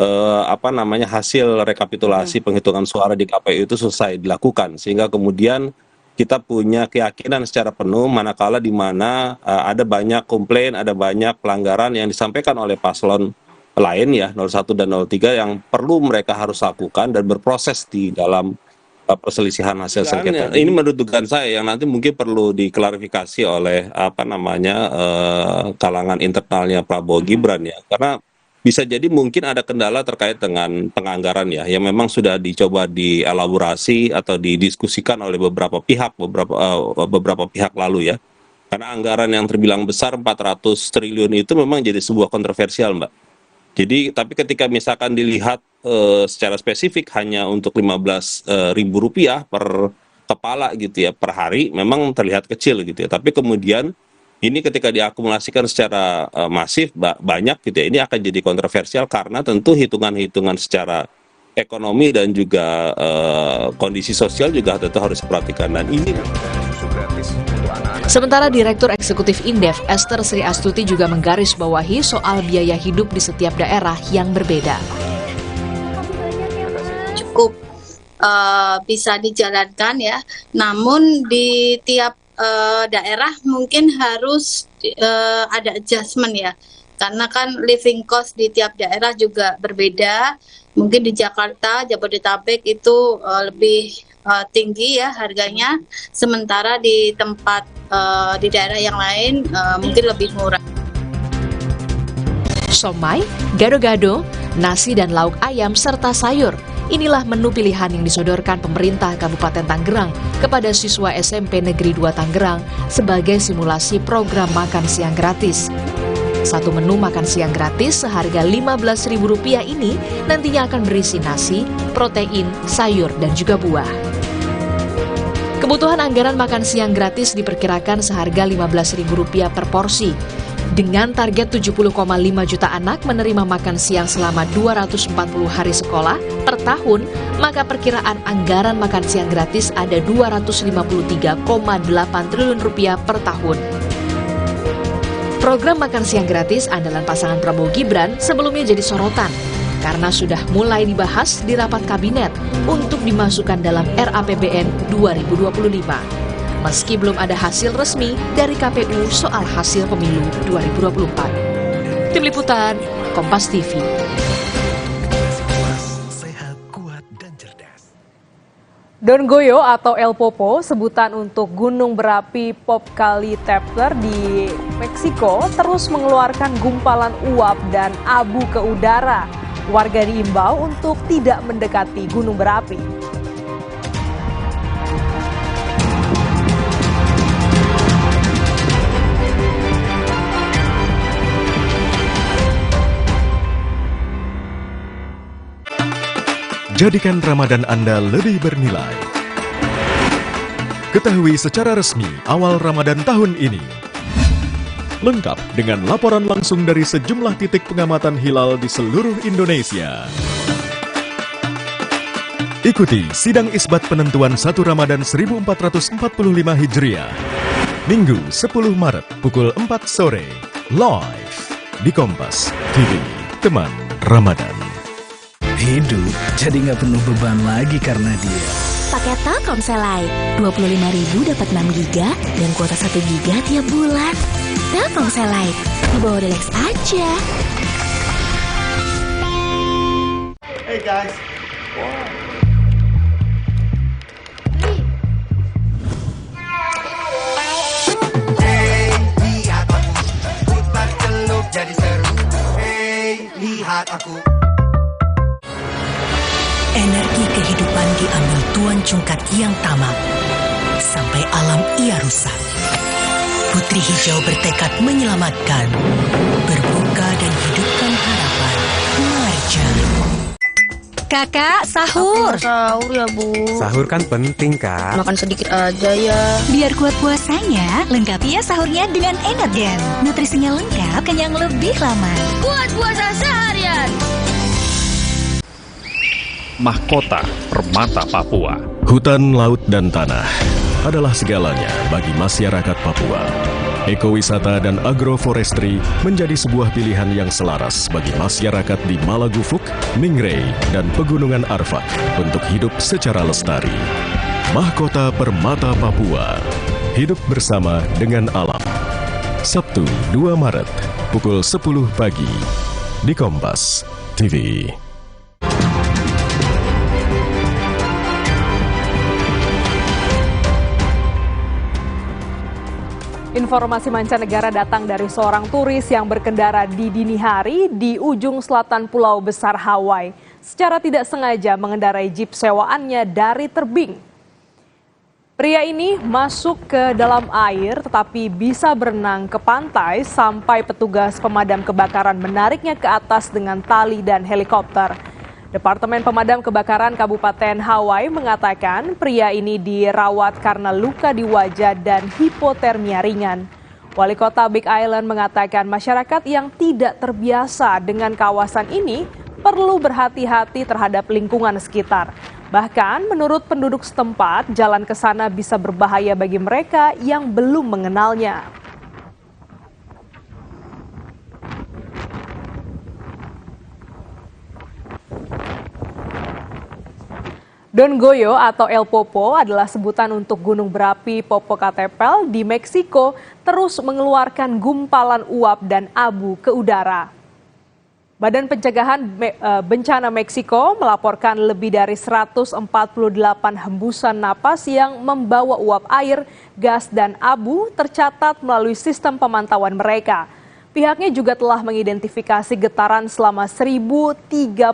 hasil rekapitulasi penghitungan suara di KPU itu selesai dilakukan, sehingga kemudian kita punya keyakinan secara penuh manakala di mana ada banyak komplain, ada banyak pelanggaran yang disampaikan oleh paslon lain ya, 01 dan 03 yang perlu mereka harus lakukan dan berproses di dalam perselisihan hasil sengketa. Ini menurut dugaan saya yang nanti mungkin perlu diklarifikasi oleh kalangan internalnya Prabowo Gibran ya, karena bisa jadi mungkin ada kendala terkait dengan penganggaran ya, yang memang sudah dicoba dielaborasi atau didiskusikan oleh beberapa pihak lalu ya. Karena anggaran yang terbilang besar 400 triliun itu memang jadi sebuah kontroversial, Mbak. Jadi tapi ketika misalkan dilihat secara spesifik hanya untuk Rp15.000 per kepala gitu ya per hari, memang terlihat kecil gitu ya. Tapi kemudian ini ketika diakumulasikan secara masif banyak gitu ya, ini akan jadi kontroversial karena tentu hitungan-hitungan secara ekonomi dan juga kondisi sosial juga tentu harus diperhatikan, dan ini Sementara Direktur Eksekutif Indef Esther Sri Astuti juga menggarisbawahi soal biaya hidup di setiap daerah yang berbeda. Cukup bisa dijalankan ya, namun di tiap daerah mungkin harus ada adjustment ya, karena kan living cost di tiap daerah juga berbeda. Mungkin di Jakarta, Jabodetabek itu lebih tinggi ya harganya, sementara di tempat di daerah yang lain mungkin lebih murah. Somai, gado-gado, nasi dan lauk ayam serta sayur. Inilah menu pilihan yang disodorkan pemerintah Kabupaten Tangerang kepada siswa SMP Negeri 2 Tangerang sebagai simulasi program makan siang gratis. Satu menu makan siang gratis seharga Rp15.000 ini nantinya akan berisi nasi, protein, sayur, dan juga buah. Kebutuhan anggaran makan siang gratis diperkirakan seharga Rp15.000 per porsi. Dengan target 70,5 juta anak menerima makan siang selama 240 hari sekolah per tahun, maka perkiraan anggaran makan siang gratis ada Rp253,8 triliun per tahun. Program makan siang gratis andalan pasangan Prabowo Gibran sebelumnya jadi sorotan karena sudah mulai dibahas di rapat kabinet untuk dimasukkan dalam RAPBN 2025. meski belum ada hasil resmi dari KPU soal hasil pemilu 2024. Tim Liputan, Kompas TV. Don Goyo atau El Popo, sebutan untuk gunung berapi Popocatépetl di Meksiko, terus mengeluarkan gumpalan uap dan abu ke udara. Warga diimbau untuk tidak mendekati gunung berapi. Jadikan Ramadan Anda lebih bernilai. Ketahui secara resmi awal Ramadan tahun ini. Lengkap dengan laporan langsung dari sejumlah titik pengamatan hilal di seluruh Indonesia. Ikuti sidang isbat penentuan 1 Ramadan 1445 Hijriah. Minggu 10 Maret pukul 4 sore. Live di Kompas TV. Teman Ramadan. Hidup jadi nggak penuh beban lagi karena dia. Pakai Telkomsel Lite, 25.000 dapat 6 GB dan kuota 1 GB tiap bulan. Telkomsel Lite, di bawah relax aja. Hey guys. Hey, lihat aku, putar celup jadi seru. Hey, lihat aku. Energi kehidupan diambil Tuan Cungkat yang tamak, sampai alam ia rusak. Putri Hijau bertekad menyelamatkan, berbuka dan hidupkan harapan. Marja. Kakak, sahur. Sahur ya, Bu. Sahur kan penting, Kak. Makan sedikit aja ya. Biar kuat puasanya, lengkapi ya sahurnya dengan Energen. Nutrisinya lengkap, kenyang lebih lama. Kuat puasa seharian. Mahkota Permata Papua. Hutan, laut, dan tanah adalah segalanya bagi masyarakat Papua. Ekowisata dan agroforestry menjadi sebuah pilihan yang selaras bagi masyarakat di Malagufuk, Ningray, dan Pegunungan Arfak untuk hidup secara lestari. Mahkota Permata Papua. Hidup bersama dengan alam. Sabtu 2 Maret pukul 10 pagi di Kompas TV. Informasi mancanegara datang dari seorang turis yang berkendara di dini hari di ujung selatan Pulau Besar Hawaii. Secara tidak sengaja mengendarai jeep sewaannya dari tebing. Pria ini masuk ke dalam air tetapi bisa berenang ke pantai sampai petugas pemadam kebakaran menariknya ke atas dengan tali dan helikopter. Departemen Pemadam Kebakaran Kabupaten Hawaii mengatakan pria ini dirawat karena luka di wajah dan hipotermia ringan. Wali Kota Big Island mengatakan masyarakat yang tidak terbiasa dengan kawasan ini perlu berhati-hati terhadap lingkungan sekitar. Bahkan menurut penduduk setempat, jalan ke sana bisa berbahaya bagi mereka yang belum mengenalnya. Don Goyo atau El Popo adalah sebutan untuk gunung berapi Popocatépetl di Meksiko terus mengeluarkan gumpalan uap dan abu ke udara. Badan Pencegahan Bencana Meksiko melaporkan lebih dari 148 hembusan napas yang membawa uap air, gas, dan abu tercatat melalui sistem pemantauan mereka. Pihaknya juga telah mengidentifikasi getaran selama 1034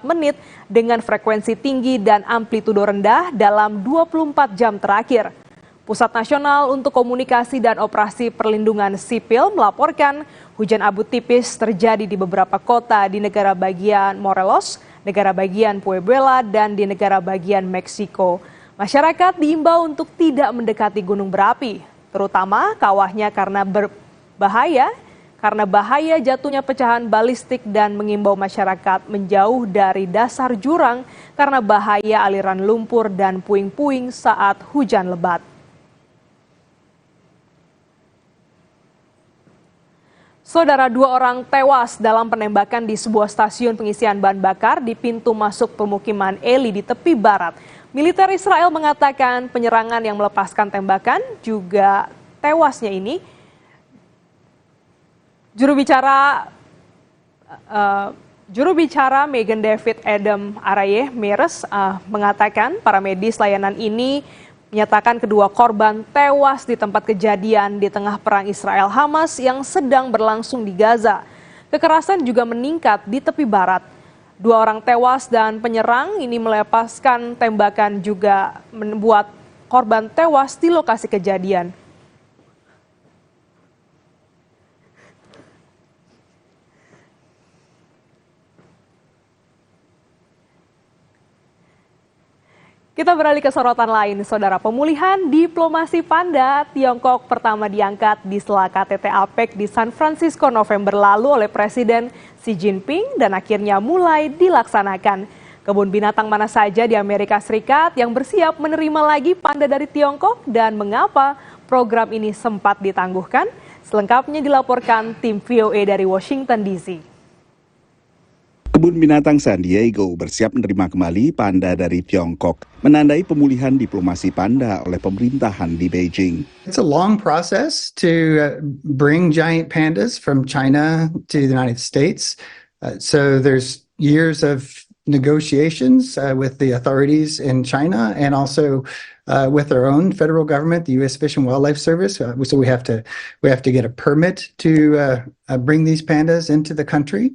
menit dengan frekuensi tinggi dan amplitudo rendah dalam 24 jam terakhir. Pusat Nasional untuk Komunikasi dan Operasi Perlindungan Sipil melaporkan hujan abu tipis terjadi di beberapa kota di negara bagian Morelos, negara bagian Puebla, dan di negara bagian Meksiko. Masyarakat diimbau untuk tidak mendekati gunung berapi, terutama kawahnya karena bahaya jatuhnya pecahan balistik dan mengimbau masyarakat menjauh dari dasar jurang karena bahaya aliran lumpur dan puing-puing saat hujan lebat. Saudara, 2 orang tewas dalam penembakan di sebuah stasiun pengisian bahan bakar di pintu masuk pemukiman Eli di tepi barat. Militer Israel mengatakan penyerangan yang melepaskan tembakan juga tewasnya ini. Juru bicara Megan David Adam Araye Meres mengatakan para medis layanan ini menyatakan kedua korban tewas di tempat kejadian di tengah perang Israel-Hamas yang sedang berlangsung di Gaza. Kekerasan juga meningkat di tepi barat. 2 orang tewas dan penyerang ini melepaskan tembakan juga membuat korban tewas di lokasi kejadian. Kita beralih ke sorotan lain, Saudara. Pemulihan diplomasi panda Tiongkok pertama diangkat di sela KTT APEC di San Francisco November lalu oleh Presiden Xi Jinping dan akhirnya mulai dilaksanakan. Kebun binatang mana saja di Amerika Serikat yang bersiap menerima lagi panda dari Tiongkok dan mengapa program ini sempat ditangguhkan? Selengkapnya dilaporkan tim VOA dari Washington DC. Kebun binatang San Diego bersiap menerima kembali panda dari Tiongkok, menandai pemulihan diplomasi panda oleh pemerintahan di Beijing. It's a long process to bring giant pandas from China to the United States. So there's years of negotiations with the authorities in China and also with our own federal government, the U.S. Fish and Wildlife Service. So we have to get a permit to bring these pandas into the country.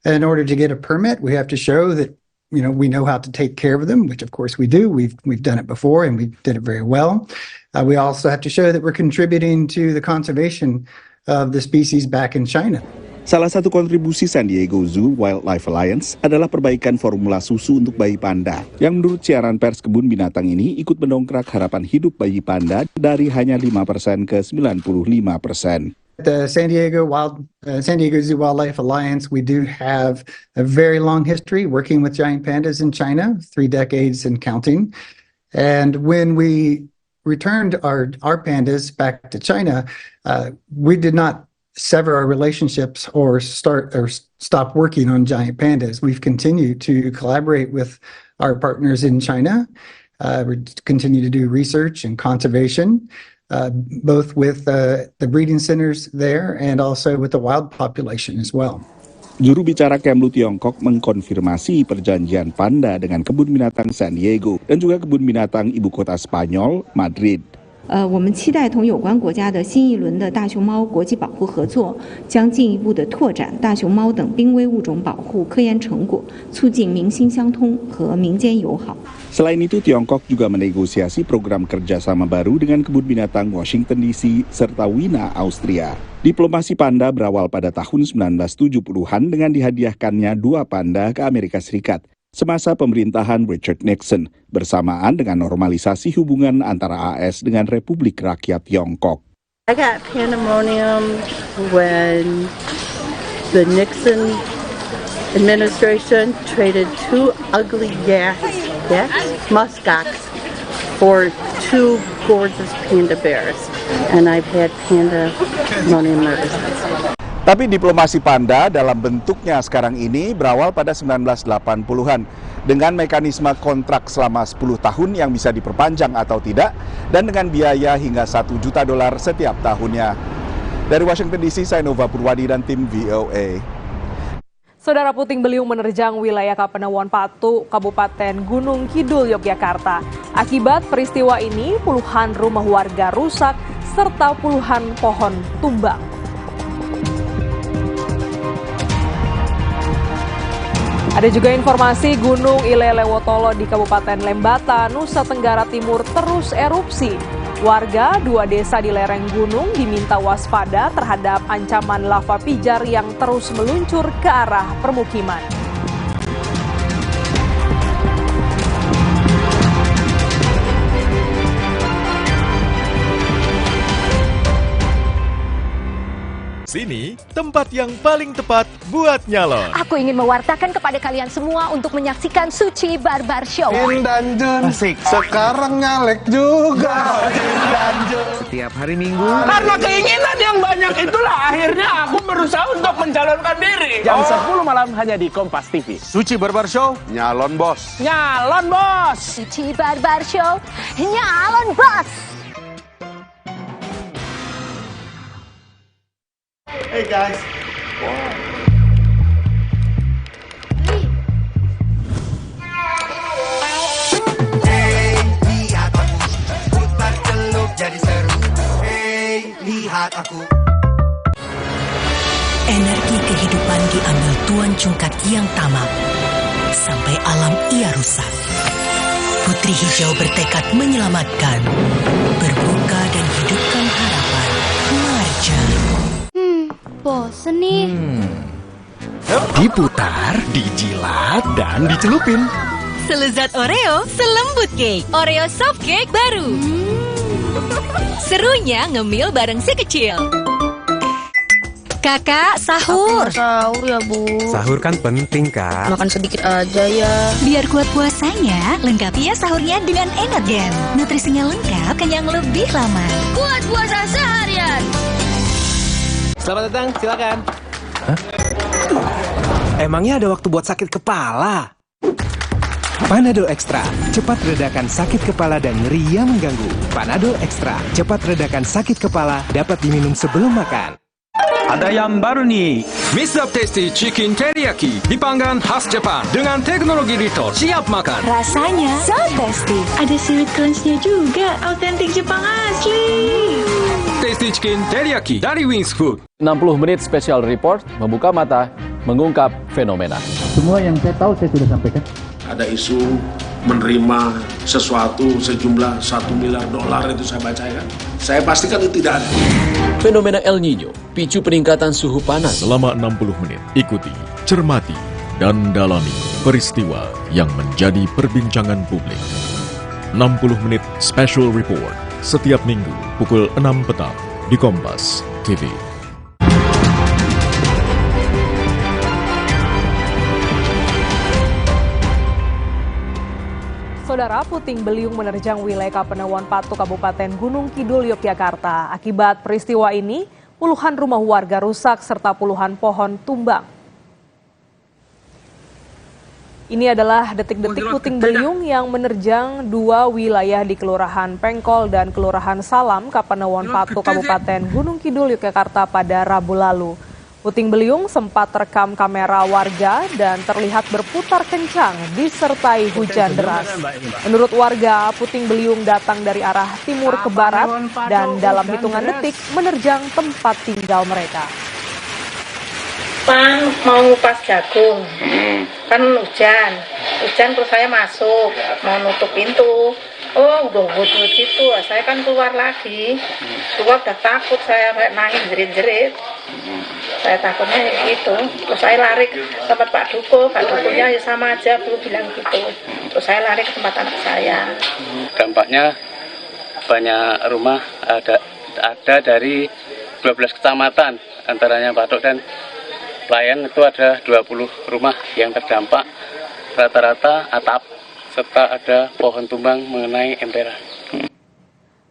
In order to get a permit, we have to show that we know how to take care of them, which of course we do. We've done it before and we did it very well. We also have to show that we're contributing to the conservation of the species back in China. Salah satu kontribusi San Diego Zoo Wildlife Alliance adalah perbaikan formula susu untuk bayi panda, yang menurut siaran pers kebun binatang ini ikut mendongkrak harapan hidup bayi panda dari hanya 5% ke 95%. The San Diego Zoo Wildlife Alliance, we do have a very long history working with giant pandas in China, 3 decades and counting. And when we returned our pandas back to China, we did not sever our relationships or stop working on giant pandas. We've continued to collaborate with our partners in China. We continue to do research and conservation. Both with the breeding centers there and also with the wild population as well. Juru bicara Kemlu Tiongkok mengkonfirmasi perjanjian panda dengan kebun binatang San Diego dan juga kebun binatang ibu kota Spanyol, Madrid. 我们期待同有关国家的新一轮的大熊猫国际保护合作，将进一步的拓展大熊猫等濒危物种保护科研成果，促进民心相通和民间友好。 Selain itu, Tiongkok juga menegosiasi program kerjasama baru dengan kebun binatang Washington DC serta Wina, Austria. Diplomasi panda berawal pada tahun 1970-an dengan dihadiahkannya 2 panda ke Amerika Serikat semasa pemerintahan Richard Nixon, bersamaan dengan normalisasi hubungan antara AS dengan Republik Rakyat Tiongkok. I got pandemonium when the Nixon administration traded 2 ugly muskox for 2 gorgeous panda bears, and I've had pandemonium ever since. Tapi diplomasi panda dalam bentuknya sekarang ini berawal pada 1980-an dengan mekanisme kontrak selama 10 tahun yang bisa diperpanjang atau tidak dan dengan biaya hingga $1 juta setiap tahunnya. Dari Washington DC, saya Nova Purwadi dan tim VOA. Saudara, puting beliung menerjang wilayah Kapanewon Patu, Kabupaten Gunung Kidul, Yogyakarta. Akibat peristiwa ini, puluhan rumah warga rusak serta puluhan pohon tumbang. Ada juga informasi Gunung Ilelewotolo di Kabupaten Lembata, Nusa Tenggara Timur terus erupsi. Warga 2 desa di lereng gunung diminta waspada terhadap ancaman lava pijar yang terus meluncur ke arah permukiman. Sini, tempat yang paling tepat buat nyalon. Aku ingin mewartakan kepada kalian semua untuk menyaksikan Suci Barbar Show. Jin dan Jun, asik. Sekarang nyalek juga. Jin dan Jun. Setiap hari Minggu. Karena keinginan yang banyak itulah akhirnya aku berusaha untuk mencalonkan diri. Jam 10 malam hanya di Kompas TV. Suci Barbar Show, nyalon bos. Nyalon bos. Suci Barbar Show, nyalon bos. Hey guys. Hey, lihat aku putar celup jadi seru. Hey, lihat aku. Energi kehidupan diambil Tuan Cungkat yang tamak, sampai alam ia rusak. Putri Hijau bertekad menyelamatkan, berbuka dan hidupkan harapan. Marja. Bosen nih. Diputar, dijilat, dan dicelupin. Selezat Oreo, selembut cake. Oreo soft cake baru. Serunya ngemil bareng si kecil. Kakak, sahur. Sahur ya, Bu. Sahur kan penting, Kak. Makan sedikit aja ya. Biar kuat puasanya, lengkapi ya sahurnya dengan Energen. Nutrisinya lengkap, kenyang lebih lama. Kuat puasa seharian. Selamat datang, silakan. Hah? Emangnya ada waktu buat sakit kepala? Panadol Extra, cepat redakan sakit kepala dan nyeri yang mengganggu. Panadol Extra, cepat redakan sakit kepala, dapat diminum sebelum makan. Ada yang baru nih, Mr. Tasty Chicken Teriyaki dipanggang khas Jepang dengan teknologi Rito, siap makan. Rasanya so tasty. Ada seaweed crunch-nya juga, autentik Jepang asli. Tasty Chicken Teriyaki dari Wings Food. 60 menit special report, membuka mata, mengungkap fenomena. Semua yang saya tahu saya sudah sampaikan. Ada isu menerima sesuatu sejumlah $1 miliar itu saya bacakan. Saya pastikan itu tidak ada. Fenomena El Nino, picu peningkatan suhu panas. Selama 60 menit, ikuti, cermati, dan dalami peristiwa yang menjadi perbincangan publik. 60 menit special report, setiap minggu pukul 6 petang di Kompas TV. Saudara, puting beliung menerjang wilayah Kapanewon Patu, Kabupaten Gunung Kidul, Yogyakarta. Akibat peristiwa ini, puluhan rumah warga rusak serta puluhan pohon tumbang. Ini adalah detik-detik puting beliung yang menerjang dua wilayah di Kelurahan Pengkol dan Kelurahan Salam, Kapanewon Patu, Kabupaten Gunung Kidul, Yogyakarta pada Rabu lalu. Puting beliung sempat terekam kamera warga dan terlihat berputar kencang disertai hujan deras. Menurut warga, puting beliung datang dari arah timur ke barat dan dalam hitungan detik menerjang tempat tinggal mereka. Pan mau ngupas jagung, kan hujan terus saya masuk, mau nutup pintu. Oh, udah wudhu gitu, saya kan keluar lagi. Keluar udah takut, saya nangis jerit-jerit. Saya takutnya gitu. Terus saya lari ke tempat Pak Dukunya ya sama aja, belum bilang gitu. Terus saya lari ke tempat anak saya. Dampaknya banyak rumah ada dari 12 kecamatan, antaranya Patok dan Layan itu ada 20 rumah yang terdampak, rata-rata atap serta ada pohon tumbang mengenai emperan.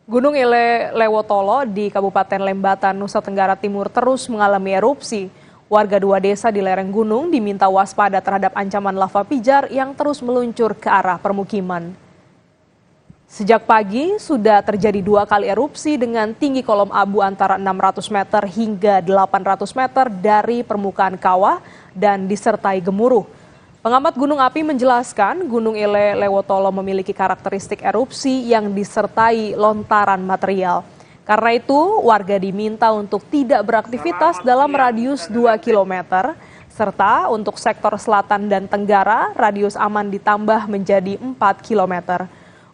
Gunung Ile Lewotolo di Kabupaten Lembatan, Nusa Tenggara Timur terus mengalami erupsi. Warga dua desa di lereng gunung diminta waspada terhadap ancaman lava pijar yang terus meluncur ke arah permukiman. Sejak pagi sudah terjadi 2 kali erupsi dengan tinggi kolom abu antara 600 meter hingga 800 meter dari permukaan kawah dan disertai gemuruh. Pengamat gunung api menjelaskan Gunung Ile Lewotolo memiliki karakteristik erupsi yang disertai lontaran material. Karena itu, warga diminta untuk tidak beraktivitas dalam radius 2 km, serta untuk sektor selatan dan tenggara, radius aman ditambah menjadi 4 km.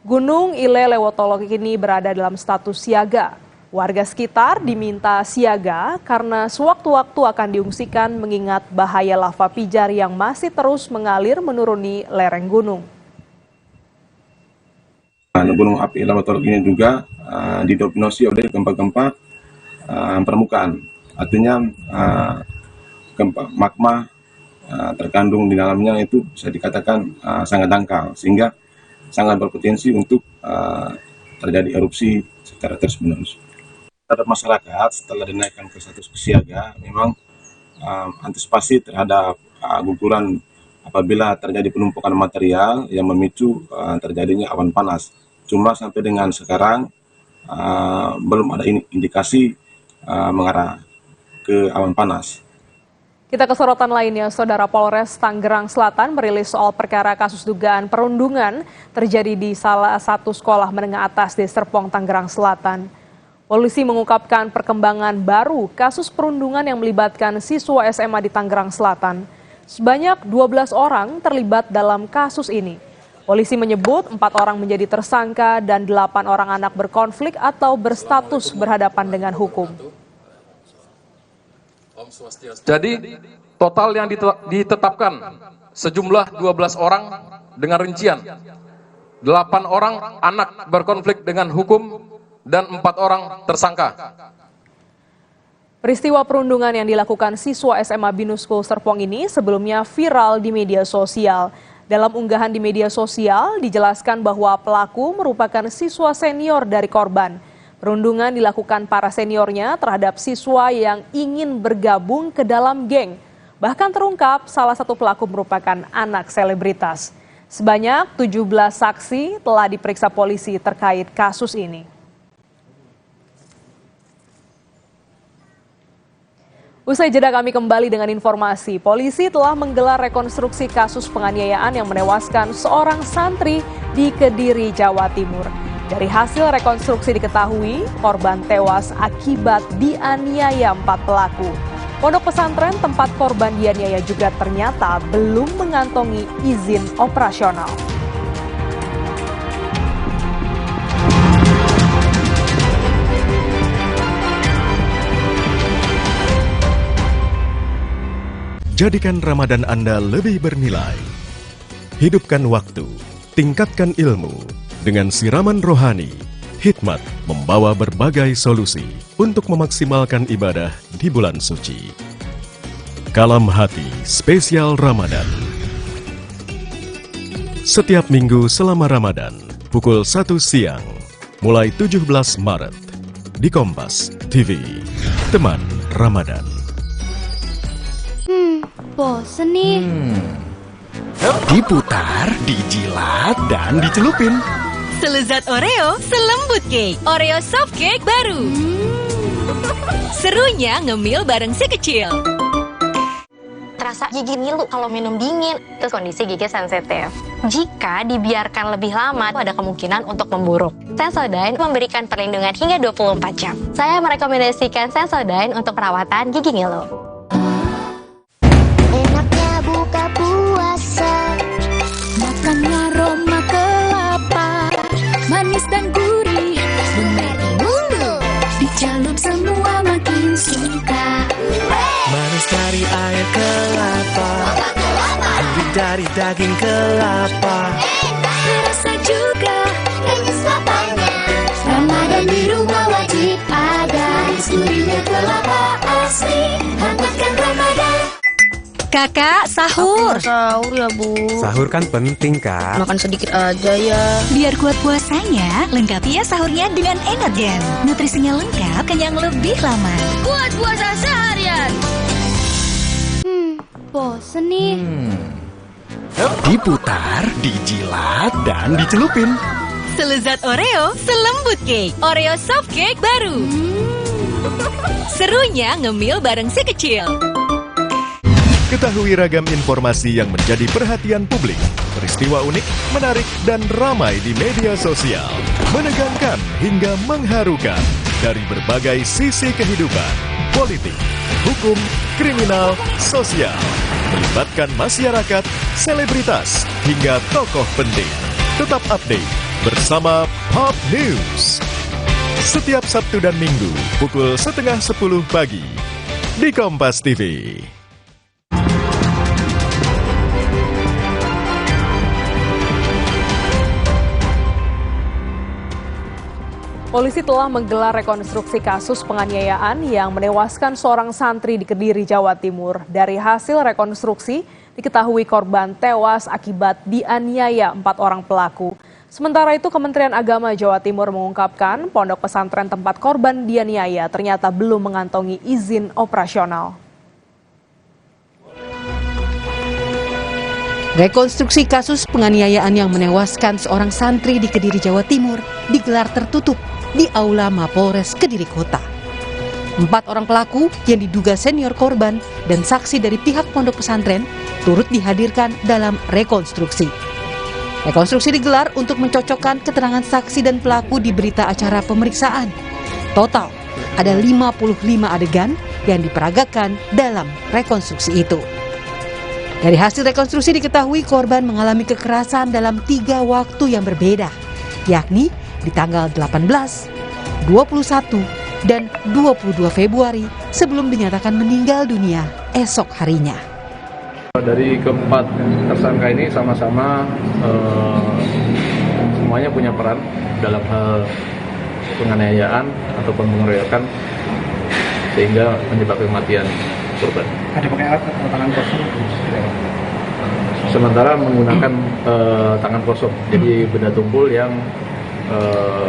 Gunung Ile Lewotolo kini berada dalam status siaga. Warga sekitar diminta siaga karena sewaktu-waktu akan diungsikan mengingat bahaya lava pijar yang masih terus mengalir menuruni lereng gunung. Gunung api Lewotolo ini juga didominasi oleh gempa-gempa permukaan Artinya magma terkandung di dalamnya itu bisa dikatakan sangat dangkal, sehingga sangat berpotensi untuk terjadi erupsi secara terus-menerus. Terhadap masyarakat setelah dinaikkan ke status siaga, memang antisipasi terhadap guguran apabila terjadi penumpukan material yang memicu terjadinya awan panas. Cuma sampai dengan sekarang belum ada indikasi mengarah ke awan panas. Kita ke sorotan lainnya, Saudara. Polres Tangerang Selatan merilis soal perkara kasus dugaan perundungan terjadi di salah satu sekolah menengah atas di Serpong, Tangerang Selatan. Polisi mengungkapkan perkembangan baru kasus perundungan yang melibatkan siswa SMA di Tangerang Selatan. Sebanyak 12 orang terlibat dalam kasus ini. Polisi menyebut 4 orang menjadi tersangka dan 8 orang anak berkonflik atau berstatus berhadapan dengan hukum. Jadi, total yang ditetapkan sejumlah 12 orang dengan rincian 8 orang anak berkonflik dengan hukum dan 4 orang tersangka. Peristiwa perundungan yang dilakukan siswa SMA Binus School Serpong ini sebelumnya viral di media sosial. Dalam unggahan di media sosial dijelaskan bahwa pelaku merupakan siswa senior dari korban. Perundungan dilakukan para seniornya terhadap siswa yang ingin bergabung ke dalam geng. Bahkan terungkap salah satu pelaku merupakan anak selebritas. Sebanyak 17 saksi telah diperiksa polisi terkait kasus ini. Usai jeda kami kembali dengan informasi, polisi telah menggelar rekonstruksi kasus penganiayaan yang menewaskan seorang santri di Kediri, Jawa Timur. Dari hasil rekonstruksi diketahui, korban tewas akibat dianiaya 4 pelaku. Pondok pesantren tempat korban dianiaya juga ternyata belum mengantongi izin operasional. Jadikan Ramadan Anda lebih bernilai. Hidupkan waktu, tingkatkan ilmu. Dengan siraman rohani, Hikmat membawa berbagai solusi untuk memaksimalkan ibadah di bulan suci. Kalam Hati Spesial Ramadan. Setiap minggu selama Ramadan, pukul 1 siang, mulai 17 Maret, di Kompas TV. Teman Ramadan. Bosen nih. Diputar, dijilat, dan dicelupin. Selezat Oreo, selembut cake. Oreo soft cake baru. Serunya ngemil bareng si kecil. Rasa gigi ngilu kalau minum dingin. Terus kondisi gigi sensitif. Jika dibiarkan lebih lama, ada kemungkinan untuk memburuk. Sensodyne memberikan perlindungan hingga 24 jam. Saya merekomendasikan Sensodyne untuk perawatan gigi ngilu. Enaknya buka puasa, makannya aroma kelapa, manis dan gurih, memeri mulu, dicelup semua makin suka. Manis dari air kelapa, gurih dari daging kelapa, Terasa juga manis kelapanya. Ramadan di rumah wajib ada, gurihnya kelapa asli, hangatkan Ramadan. Kakak, sahur. Sahur ya, Bu. Sahur kan penting, Kak. Makan sedikit aja ya. Biar kuat puasanya, lengkapi ya sahurnya dengan Energen. Nutrisinya lengkap, kenyang lebih lama. Kuat puasa seharian. Bosen nih. Diputar, dijilat, dan dicelupin. Selezat Oreo, selembut cake. Oreo soft cake baru. Serunya ngemil bareng si kecil. Ketahui ragam informasi yang menjadi perhatian publik, peristiwa unik, menarik, dan ramai di media sosial, menegangkan hingga mengharukan dari berbagai sisi kehidupan, politik, hukum, kriminal, sosial, melibatkan masyarakat, selebritas, hingga tokoh penting. Tetap update bersama Pop News. Setiap Sabtu dan Minggu, pukul 9:30 pagi, di Kompas TV. Polisi telah menggelar rekonstruksi kasus penganiayaan yang menewaskan seorang santri di Kediri, Jawa Timur. Dari hasil rekonstruksi, diketahui korban tewas akibat dianiaya 4 orang pelaku. Sementara itu, Kementerian Agama Jawa Timur mengungkapkan pondok pesantren tempat korban dianiaya ternyata belum mengantongi izin operasional. Rekonstruksi kasus penganiayaan yang menewaskan seorang santri di Kediri, Jawa Timur digelar tertutup di Aula Mapolres Kediri Kota. 4 orang pelaku yang diduga senior korban dan saksi dari pihak pondok pesantren turut dihadirkan dalam rekonstruksi. Rekonstruksi digelar untuk mencocokkan keterangan saksi dan pelaku di berita acara pemeriksaan. Total ada 55 adegan yang diperagakan dalam rekonstruksi itu. Dari hasil rekonstruksi diketahui korban mengalami kekerasan dalam 3 waktu yang berbeda, yakni di tanggal 18, 21, dan 22 Februari sebelum dinyatakan meninggal dunia esok harinya. Dari keempat tersangka ini sama-sama semuanya punya peran dalam hal penganiayaan ataupun pengeroyokan sehingga menyebabkan kematian korban. Ada pakai alat atau tangan kosong? Sementara menggunakan tangan kosong, jadi benda tumpul yang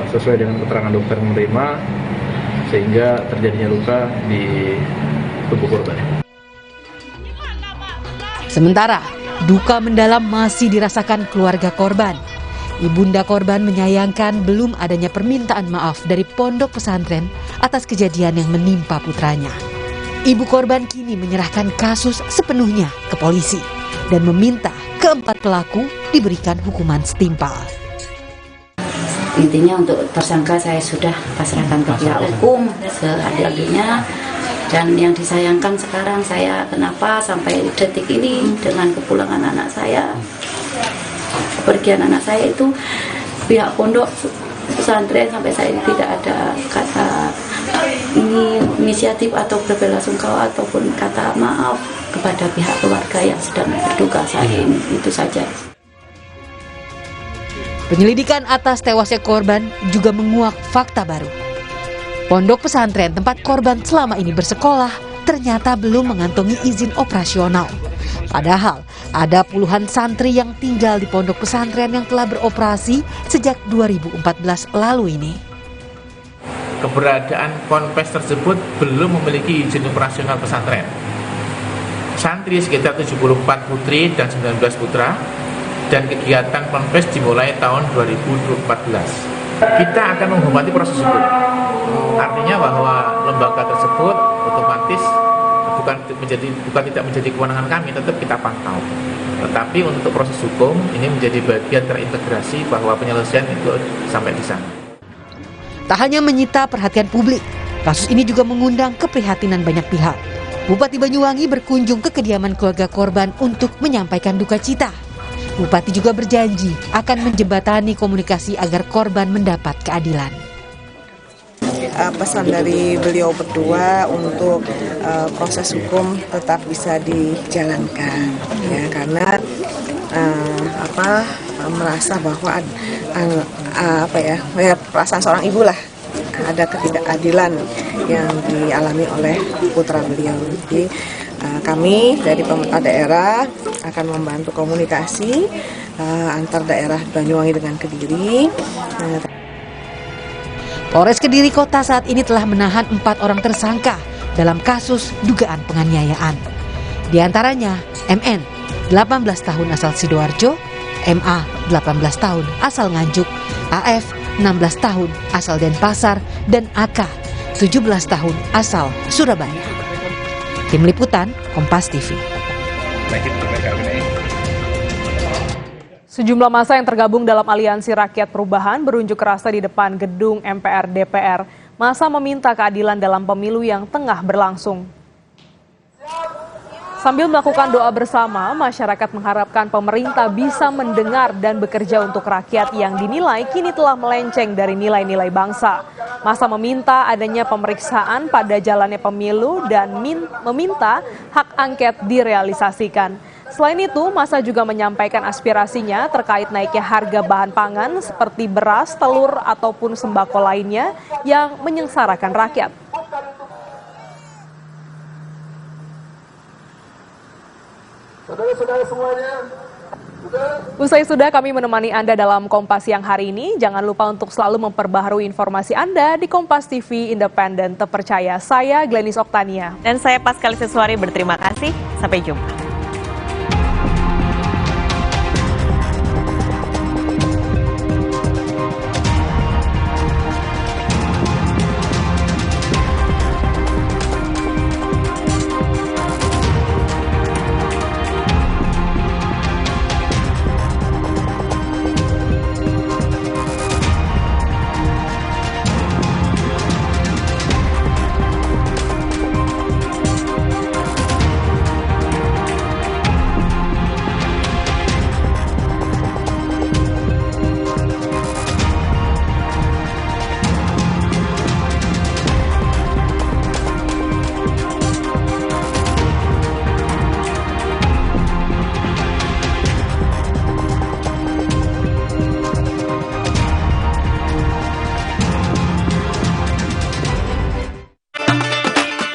sesuai dengan keterangan dokter menerima sehingga terjadinya luka di tubuh korban. Sementara duka mendalam masih dirasakan keluarga korban. Ibunda korban menyayangkan belum adanya permintaan maaf dari pondok pesantren atas kejadian yang menimpa putranya. Ibu korban kini menyerahkan kasus sepenuhnya ke polisi dan meminta keempat pelaku diberikan hukuman setimpal. Intinya untuk tersangka saya sudah pasrahkan ke pihak hukum seadil-adilnya, dan yang disayangkan sekarang saya kenapa sampai detik ini dengan kepulangan anak saya, kepergian anak saya itu pihak pondok pesantren sampai saya tidak ada kata ini inisiatif atau berbelasungkawa ataupun kata maaf kepada pihak keluarga yang sedang berduka saat ini. Itu saja. Penyelidikan atas tewasnya korban juga menguak fakta baru. Pondok pesantren tempat korban selama ini bersekolah ternyata belum mengantongi izin operasional. Padahal ada puluhan santri yang tinggal di pondok pesantren yang telah beroperasi sejak 2014 lalu ini. Keberadaan ponpes tersebut belum memiliki izin operasional pesantren. Santri sekitar 74 putri dan 19 putra, dan kegiatan ponpes dimulai tahun 2014. Kita akan menghormati proses hukum. Artinya bahwa lembaga tersebut otomatis bukan tidak menjadi kewenangan kami, tetap kita pantau. Tetapi untuk proses hukum ini menjadi bagian terintegrasi bahwa penyelesaian itu sampai di sana. Tak hanya menyita perhatian publik, kasus ini juga mengundang keprihatinan banyak pihak. Bupati Banyuwangi berkunjung ke kediaman keluarga korban untuk menyampaikan duka cita. Bupati juga berjanji akan menjembatani komunikasi agar korban mendapat keadilan. Pesan dari beliau berdua untuk proses hukum tetap bisa dijalankan, ya, karena merasa bahwa perasaan seorang ibu lah, ada ketidakadilan yang dialami oleh putra beliau. Jadi kami dari pemerintah daerah akan membantu komunikasi antar daerah Banyuwangi dengan Kediri. Polres Kediri Kota saat ini telah menahan 4 orang tersangka dalam kasus dugaan penganiayaan. Di antaranya MN, 18 tahun asal Sidoarjo, MA, 18 tahun asal Nganjuk, AF, 16 tahun asal Denpasar, dan AK, 17 tahun asal Surabaya. Tim Liputan, Kompas TV. Sejumlah massa yang tergabung dalam Aliansi Rakyat Perubahan berunjuk rasa di depan gedung MPR DPR. Massa meminta keadilan dalam pemilu yang tengah berlangsung. Sambil melakukan doa bersama, masyarakat mengharapkan pemerintah bisa mendengar dan bekerja untuk rakyat yang dinilai kini telah melenceng dari nilai-nilai bangsa. Massa meminta adanya pemeriksaan pada jalannya pemilu dan meminta hak angket direalisasikan. Selain itu, massa juga menyampaikan aspirasinya terkait naiknya harga bahan pangan seperti beras, telur, ataupun sembako lainnya yang menyengsarakan rakyat. Saudara-saudara semuanya, Usai sudah kami menemani Anda dalam Kompas Siang hari ini. Jangan lupa untuk selalu memperbaharui informasi Anda di Kompas TV Independen Terpercaya. Saya Glenis Oktania. Dan saya Pascal Siswari berterima kasih. Sampai jumpa.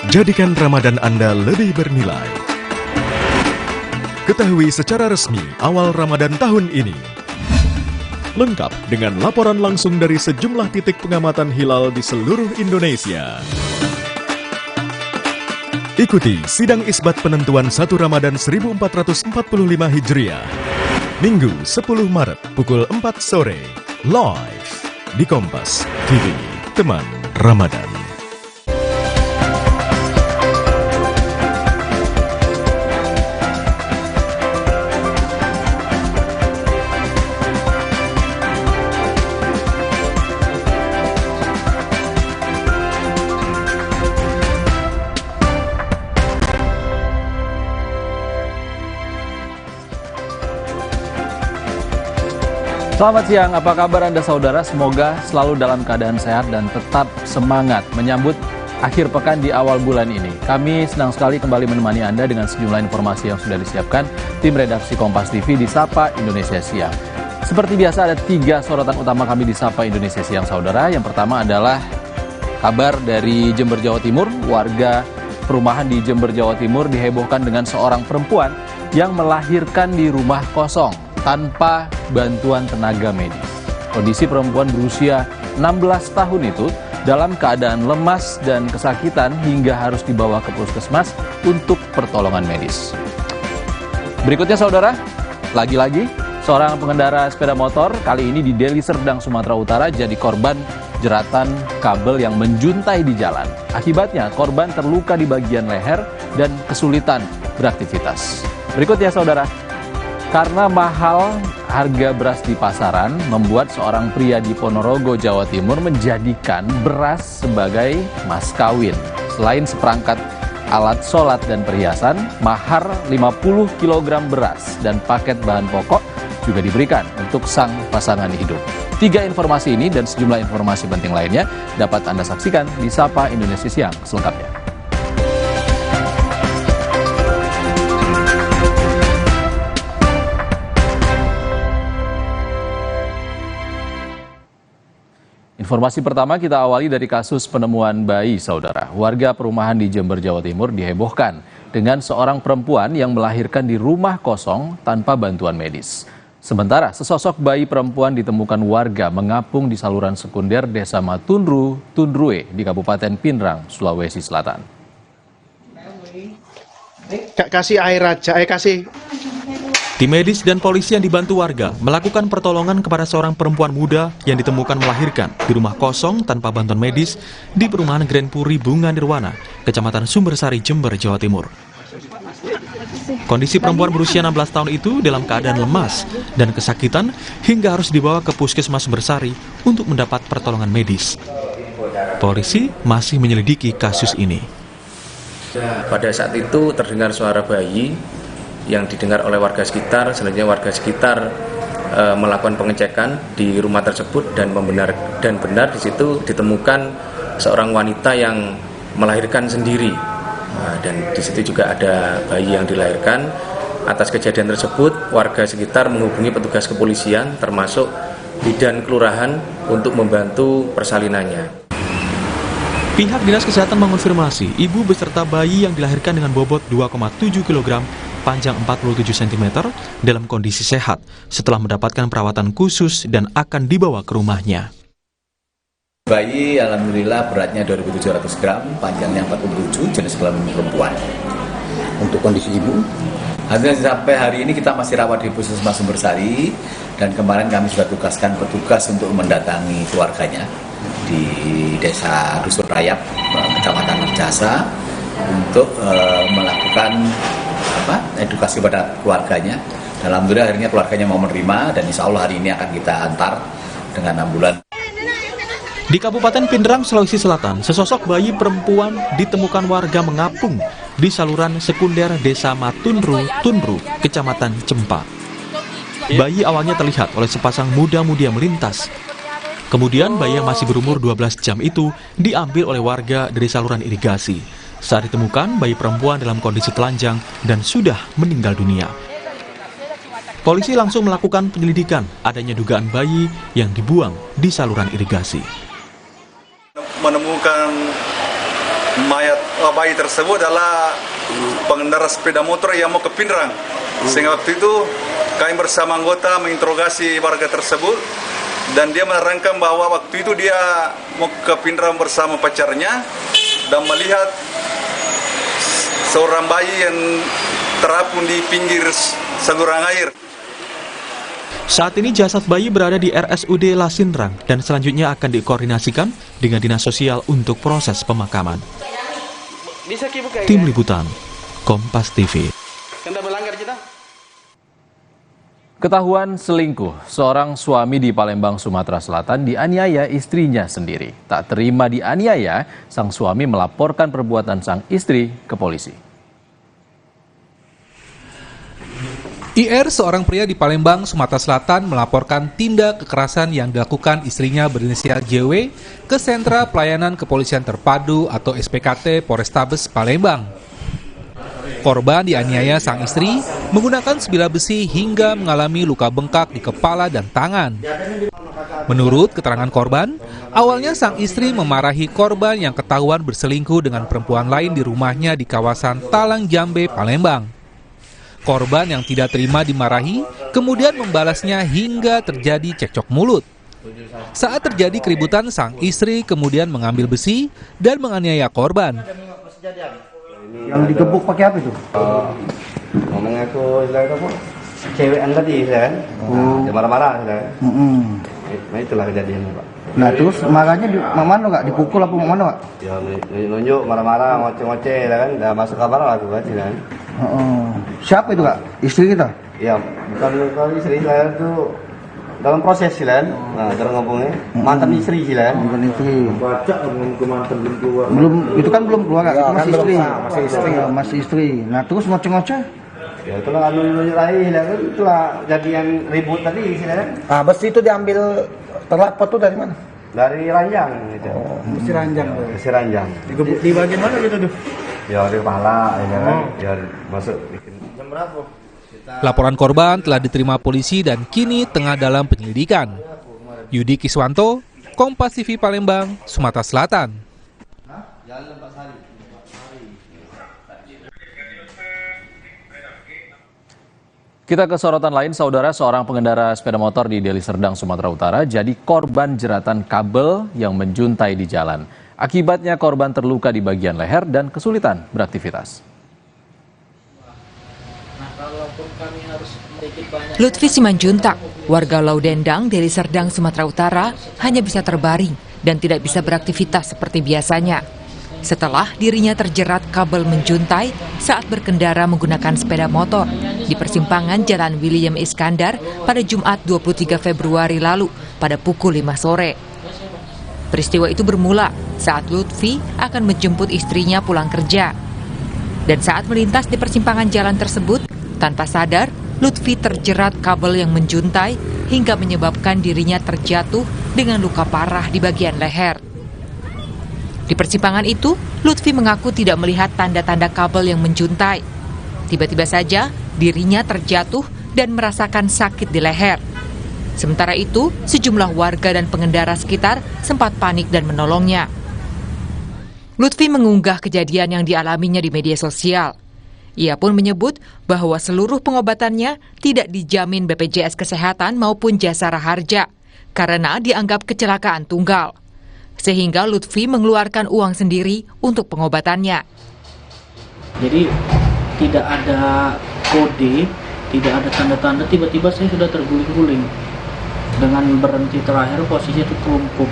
Jadikan Ramadan Anda lebih bernilai. Ketahui secara resmi awal Ramadan tahun ini. Lengkap dengan laporan langsung dari sejumlah titik pengamatan hilal di seluruh Indonesia. Ikuti sidang isbat penentuan 1 Ramadan 1445 Hijriah. Minggu 10 Maret pukul 4 sore. Live di Kompas TV. Teman Ramadan. Selamat siang, apa kabar Anda saudara? Semoga selalu dalam keadaan sehat dan tetap semangat menyambut akhir pekan di awal bulan ini. Kami senang sekali kembali menemani Anda dengan sejumlah informasi yang sudah disiapkan tim redaksi Kompas TV di Sapa Indonesia Siang. Seperti biasa ada 3 sorotan utama kami di Sapa Indonesia Siang saudara. Yang pertama adalah kabar dari Jember, Jawa Timur. Warga perumahan di Jember, Jawa Timur dihebohkan dengan seorang perempuan yang melahirkan di rumah kosong tanpa bantuan tenaga medis. Kondisi perempuan berusia 16 tahun itu dalam keadaan lemas dan kesakitan hingga harus dibawa ke puskesmas untuk pertolongan medis. Berikutnya saudara, lagi-lagi seorang pengendara sepeda motor kali ini di Deli Serdang, Sumatera Utara jadi korban jeratan kabel yang menjuntai di jalan. Akibatnya korban terluka di bagian leher dan kesulitan beraktivitas. Berikutnya saudara, karena mahal harga beras di pasaran membuat seorang pria di Ponorogo, Jawa Timur menjadikan beras sebagai mas kawin. Selain seperangkat alat sholat dan perhiasan, mahar 50 kg beras dan paket bahan pokok juga diberikan untuk sang pasangan hidup. 3 informasi ini dan sejumlah informasi penting lainnya dapat Anda saksikan di Sapa Indonesia Siang selengkapnya. Informasi pertama kita awali dari kasus penemuan bayi saudara. Warga perumahan di Jember, Jawa Timur dihebohkan dengan seorang perempuan yang melahirkan di rumah kosong tanpa bantuan medis. Sementara sesosok bayi perempuan ditemukan warga mengapung di saluran sekunder Desa Matundru, Tundrue di Kabupaten Pinrang, Sulawesi Selatan. Kasih air aja, kasih. Tim medis dan polisi yang dibantu warga melakukan pertolongan kepada seorang perempuan muda yang ditemukan melahirkan di rumah kosong tanpa bantuan medis di perumahan Grand Puri Bunga Nirwana, Kecamatan Sumbersari, Jember, Jawa Timur. Kondisi perempuan berusia 16 tahun itu dalam keadaan lemas dan kesakitan hingga harus dibawa ke Puskesmas Sumbersari untuk mendapat pertolongan medis. Polisi masih menyelidiki kasus ini. Pada saat itu terdengar suara bayi yang didengar oleh warga sekitar. Selanjutnya warga sekitar melakukan pengecekan di rumah tersebut dan benar di situ ditemukan seorang wanita yang melahirkan sendiri. Dan di situ juga ada bayi yang dilahirkan Atas kejadian tersebut, warga sekitar menghubungi petugas kepolisian termasuk bidan kelurahan untuk membantu persalinannya. Pihak Dinas Kesehatan mengonfirmasi ibu beserta bayi yang dilahirkan dengan bobot 2,7 kg, panjang 47 cm, dalam kondisi sehat setelah mendapatkan perawatan khusus dan akan dibawa ke rumahnya. Bayi alhamdulillah beratnya 2.700 gram, panjangnya 47, jenis kelamin perempuan. Untuk kondisi ibu? Hasilnya sampai hari ini kita masih rawat di Puskesmas Sumbersari, dan kemarin kami sudah tugaskan petugas untuk mendatangi keluarganya di Desa Dusun Rayap, Kecamatan Merjasa, untuk melakukan edukasi pada keluarganya. Alhamdulillah akhirnya keluarganya mau menerima, dan insya Allah hari ini akan kita antar dengan ambulan. Di Kabupaten Pindrang, Sulawesi Selatan, sesosok bayi perempuan ditemukan warga mengapung di saluran sekunder Desa Matunru, Tunru, Kecamatan Cempa. Bayi awalnya terlihat oleh sepasang muda-mudi yang melintas. Kemudian bayi yang masih berumur 12 jam itu diambil oleh warga dari saluran irigasi. Saat ditemukan, bayi perempuan dalam kondisi telanjang dan sudah meninggal dunia. Polisi langsung melakukan penyelidikan adanya dugaan bayi yang dibuang di saluran irigasi. Menemukan mayat bayi tersebut adalah pengendara sepeda motor yang mau ke Pindrang. Sehingga waktu itu kami bersama anggota menginterogasi warga tersebut, dan dia menerangkan bahwa waktu itu dia mau ke Pindrang bersama pacarnya dan melihat seorang bayi yang terapung di pinggir saluran air. Saat ini jasad bayi berada di RSUD Lasindrang dan selanjutnya akan dikoordinasikan dengan Dinas Sosial untuk proses pemakaman. Tim Liputan, Kompas TV. Ketahuan selingkuh, seorang suami di Palembang, Sumatera Selatan dianiaya istrinya sendiri. Tak terima dianiaya, sang suami melaporkan perbuatan sang istri ke polisi. IR, seorang pria di Palembang, Sumatera Selatan, melaporkan tindak kekerasan yang dilakukan istrinya berinisial JW ke Sentra Pelayanan Kepolisian Terpadu atau SPKT Polrestabes Palembang. Korban dianiaya sang istri menggunakan sebilah besi hingga mengalami luka bengkak di kepala dan tangan. Menurut keterangan korban, awalnya sang istri memarahi korban yang ketahuan berselingkuh dengan perempuan lain di rumahnya di kawasan Talang Jambe, Palembang. Korban yang tidak terima dimarahi, kemudian membalasnya hingga terjadi cekcok mulut. Saat terjadi keributan, sang istri kemudian mengambil besi dan menganiaya korban. Yang digebuk pakai apa itu? Ngomongnya aku cewekan tadi, kan? Dia marah-marah, kan? Nah itulah kejadiannya, Pak. Nah terus marahnya di mana nggak? Dipukul apa mana, Pak? Ya nunjuk marah-marah, ngoceh-ngoceh, kan? Udah masuk kamar lah aku kan? Siapa itu, Kak? Istri kita? Ya, bukan istri saya itu dalam proses sih, kan? Nah, cara ngomongnya mantan istri sih, kan? Bukan istri. Baca ngomong ke mantan belum keluar. Itu kan belum keluar, Kak? Ya, itu masih istri. Masih istri. Ya, masih istri. Nah terus ngoceh-ngoceh? Ya itulah nunjuk lagi, kan? Itulah jadi yang ribut tadi sih, kan? Ah, besi itu diambil terlapor tuh dari mana? Dari ranjang gitu. Besi ranjang. Besi ranjang. Di bagian mana gitu tuh? Ya di kepala, ya kan? Ya masuk bikin. Jam berapa? Laporan korban telah diterima polisi dan kini tengah dalam penyelidikan. Yudi Kiswanto, Kompas TV Palembang, Sumatera Selatan. Kita ke sorotan lain, saudara. Seorang pengendara sepeda motor di Deli Serdang, Sumatera Utara jadi korban jeratan kabel yang menjuntai di jalan. Akibatnya korban terluka di bagian leher dan kesulitan beraktivitas. Lutfi Simanjuntak, warga Laudendang, Deli Serdang, Sumatera Utara, hanya bisa terbaring dan tidak bisa beraktivitas seperti biasanya. Setelah dirinya terjerat kabel menjuntai saat berkendara menggunakan sepeda motor di persimpangan Jalan William Iskandar pada Jumat 23 Februari lalu pada pukul 5 sore. Peristiwa itu bermula saat Lutfi akan menjemput istrinya pulang kerja. Dan saat melintas di persimpangan jalan tersebut, tanpa sadar, Lutfi terjerat kabel yang menjuntai hingga menyebabkan dirinya terjatuh dengan luka parah di bagian leher. Di persimpangan itu, Lutfi mengaku tidak melihat tanda-tanda kabel yang menjuntai. Tiba-tiba saja, Dirinya terjatuh dan merasakan sakit di leher. Sementara itu, sejumlah warga dan pengendara sekitar sempat panik dan menolongnya. Lutfi mengunggah kejadian yang dialaminya di media sosial. Ia pun menyebut bahwa seluruh pengobatannya tidak dijamin BPJS Kesehatan maupun Jasara Harja karena dianggap kecelakaan tunggal. Sehingga Lutfi mengeluarkan uang sendiri untuk pengobatannya. Jadi tidak ada kode, tidak ada tanda-tanda, tiba-tiba saya sudah terguling-guling. Dengan berhenti terakhir posisi itu terlumpuk.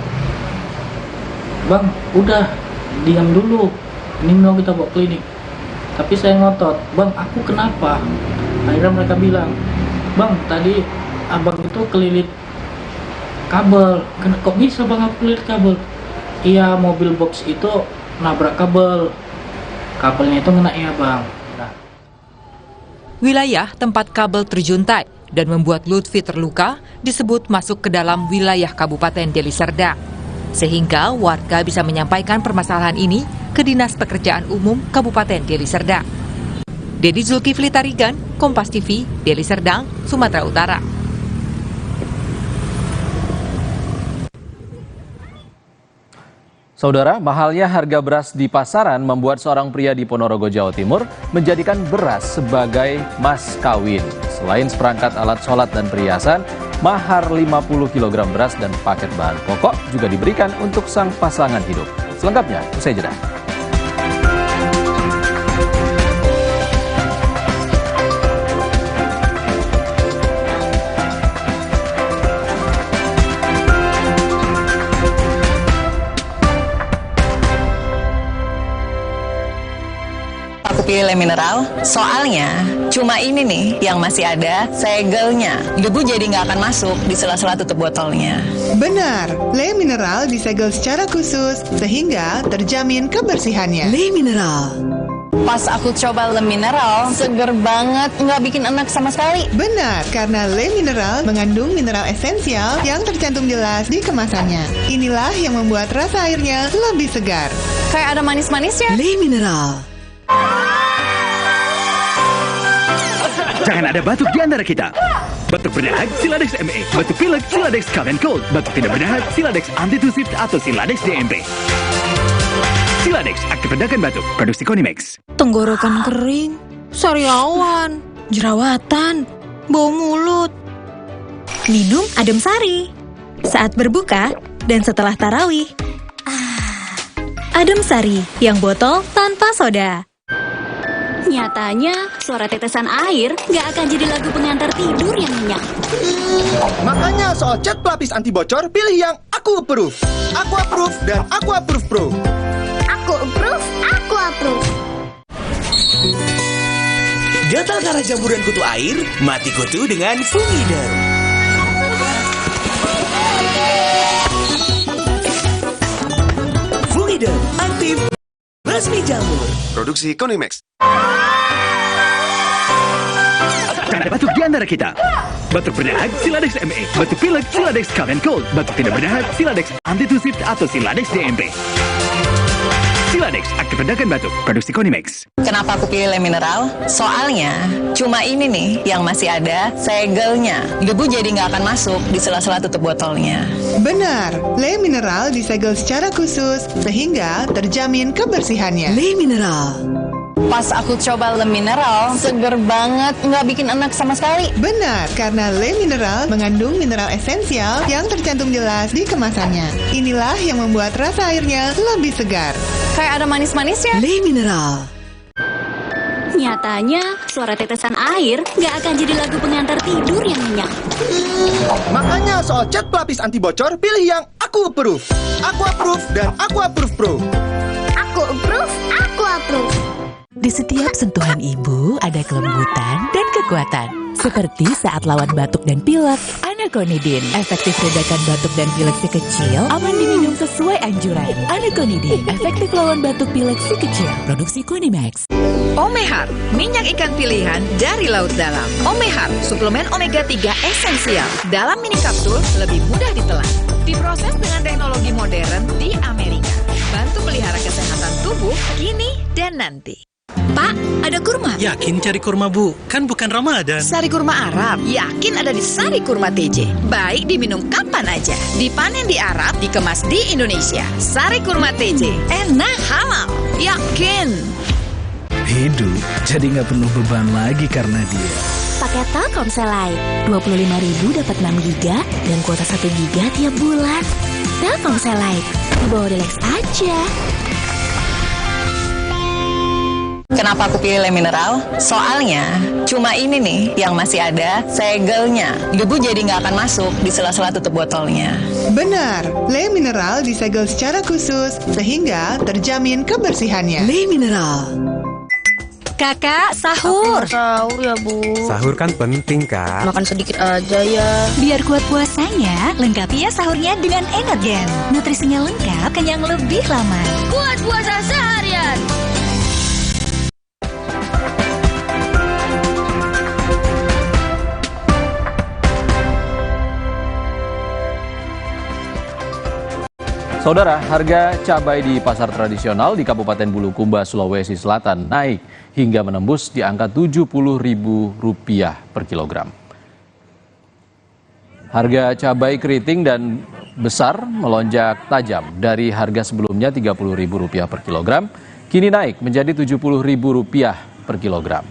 Bang, udah, diam dulu, ini mau kita bawa klinik. Tapi saya ngotot, bang, aku kenapa? Akhirnya mereka bilang, bang, tadi abang itu kelilit kabel. Kok bisa bang aku kelilit kabel? Iya, mobil box itu nabrak kabel. Kabelnya itu ngena ya bang. Wilayah tempat kabel terjuntai dan membuat Lutfi terluka disebut masuk ke dalam wilayah Kabupaten Deli Serdang. Sehingga warga bisa menyampaikan permasalahan ini ke Dinas Pekerjaan Umum Kabupaten Deli Serdang. Dedi Zulkifli Tarigan, Kompas TV, Deli Serdang, Sumatera Utara. Saudara, mahalnya harga beras di pasaran membuat seorang pria di Ponorogo, Jawa Timur menjadikan beras sebagai mas kawin. Selain seperangkat alat sholat dan perhiasan, mahar 50 kg beras dan paket bahan pokok juga diberikan untuk sang pasangan hidup. Selengkapnya, usai jeda. Pilih Le Mineral, soalnya cuma ini nih yang masih ada segelnya. Debu jadi nggak akan masuk di sela-sela tutup botolnya. Benar, Le Mineral disegel secara khusus sehingga terjamin kebersihannya. Le Mineral. Pas aku coba Le Mineral, seger banget, nggak bikin enak sama sekali. Benar, karena Le Mineral mengandung mineral esensial yang tercantum jelas di kemasannya. Inilah yang membuat rasa airnya lebih segar. Kayak ada manis-manisnya. Le Mineral. Jangan ada batuk di antara kita. Batuk berdahak Siladex ME, batuk pilek Siladex Cough and Cold, batuk tidak berdahak Siladex Antitusif atau Siladex DMP. Siladex aktif redakan batuk, produksi Konimax. Tenggorokan kering, sariawan, jerawatan, bau mulut. Minum Adem Sari saat berbuka dan setelah tarawih. Adem Sari yang botol tanpa soda. Nyatanya, suara tetesan air nggak akan jadi lagu pengantar tidur yang nyenyak. Makanya soal cat pelapis anti bocor, pilih yang Aku Approve. Aku Approve dan Aku Approve Pro. Aku Approve, Aku Approve. Gatal karena jamburan kutu air, mati kutu dengan Fungiderm. Fungiderm aktif basmi jamur. Produksi Konimax. Jangan ada batuk di antara kita. Batuk berdahak Siladex ME, batuk pilek Siladex Cough and Cold, batuk tidak berdahak Siladex Antitusif atau Siladex DMP. Siladex aktif redakan batuk, produksi Konimax. Kenapa aku pilih Le Mineral? Soalnya cuma ini nih yang masih ada segelnya. Debu jadi nggak akan masuk di sela-sela tutup botolnya. Benar, Le Mineral disegel secara khusus sehingga terjamin kebersihannya. Le Mineral. Pas aku coba Le Mineral, seger banget, nggak bikin enak sama sekali. Benar, karena Le Mineral mengandung mineral esensial yang tercantum jelas di kemasannya. Inilah yang membuat rasa airnya lebih segar. Kayak ada manis-manisnya. Le Mineral. Nyatanya, suara tetesan air nggak akan jadi lagu pengantar tidur yang nyenyak. Makanya soal cat pelapis anti bocor, pilih yang Aku Approve. Aku Approve dan Aku Approve Pro. Aku Approve, Aku Approve. Di setiap sentuhan ibu ada kelembutan dan kekuatan. Seperti saat lawan batuk dan pilek, Anaconidin. Efektif redakan batuk dan pilek si kecil, aman diminum sesuai anjuran. Anaconidin, efektif lawan batuk pilek si kecil. Produksi Konimax. Omehar, minyak ikan pilihan dari laut dalam. Omehar, suplemen omega 3 esensial. Dalam mini kapsul, lebih mudah ditelan. Diproses dengan teknologi modern di Amerika. Bantu pelihara kesehatan tubuh kini dan nanti. Kak, ada kurma? Yakin cari kurma, Bu? Kan bukan Ramadan. Sari kurma Arab? Yakin ada di Sari Kurma TJ. Baik diminum kapan aja. Dipanen di Arab, dikemas di Indonesia. Sari Kurma TJ. Enak, halal. Yakin. Hidup jadi nggak penuh beban lagi karena dia. Pakai Telkomsel Lite, 25.000 dapat 6 GB dan kuota 1 GB tiap bulan. Telkomsel Lite, dibawa relax aja. Kenapa aku pilih Le Mineral? Soalnya cuma ini nih yang masih ada segelnya. Debu jadi nggak akan masuk di sela-sela tutup botolnya. Benar, Le Mineral disegel secara khusus sehingga terjamin kebersihannya. Le Mineral. Kakak, sahur. Sahur ya, Bu. Sahur kan penting, Kak. Makan sedikit aja ya. Biar kuat puasanya, lengkapi ya sahurnya dengan Energen. Nutrisinya lengkap, kenyang lebih lama. Kuat puasa seharian. Saudara, harga cabai di pasar tradisional di Kabupaten Bulukumba, Sulawesi Selatan naik hingga menembus di angka Rp70.000 per kilogram. Harga cabai keriting dan besar melonjak tajam dari harga sebelumnya Rp30.000 per kilogram, kini naik menjadi Rp70.000 per kilogram.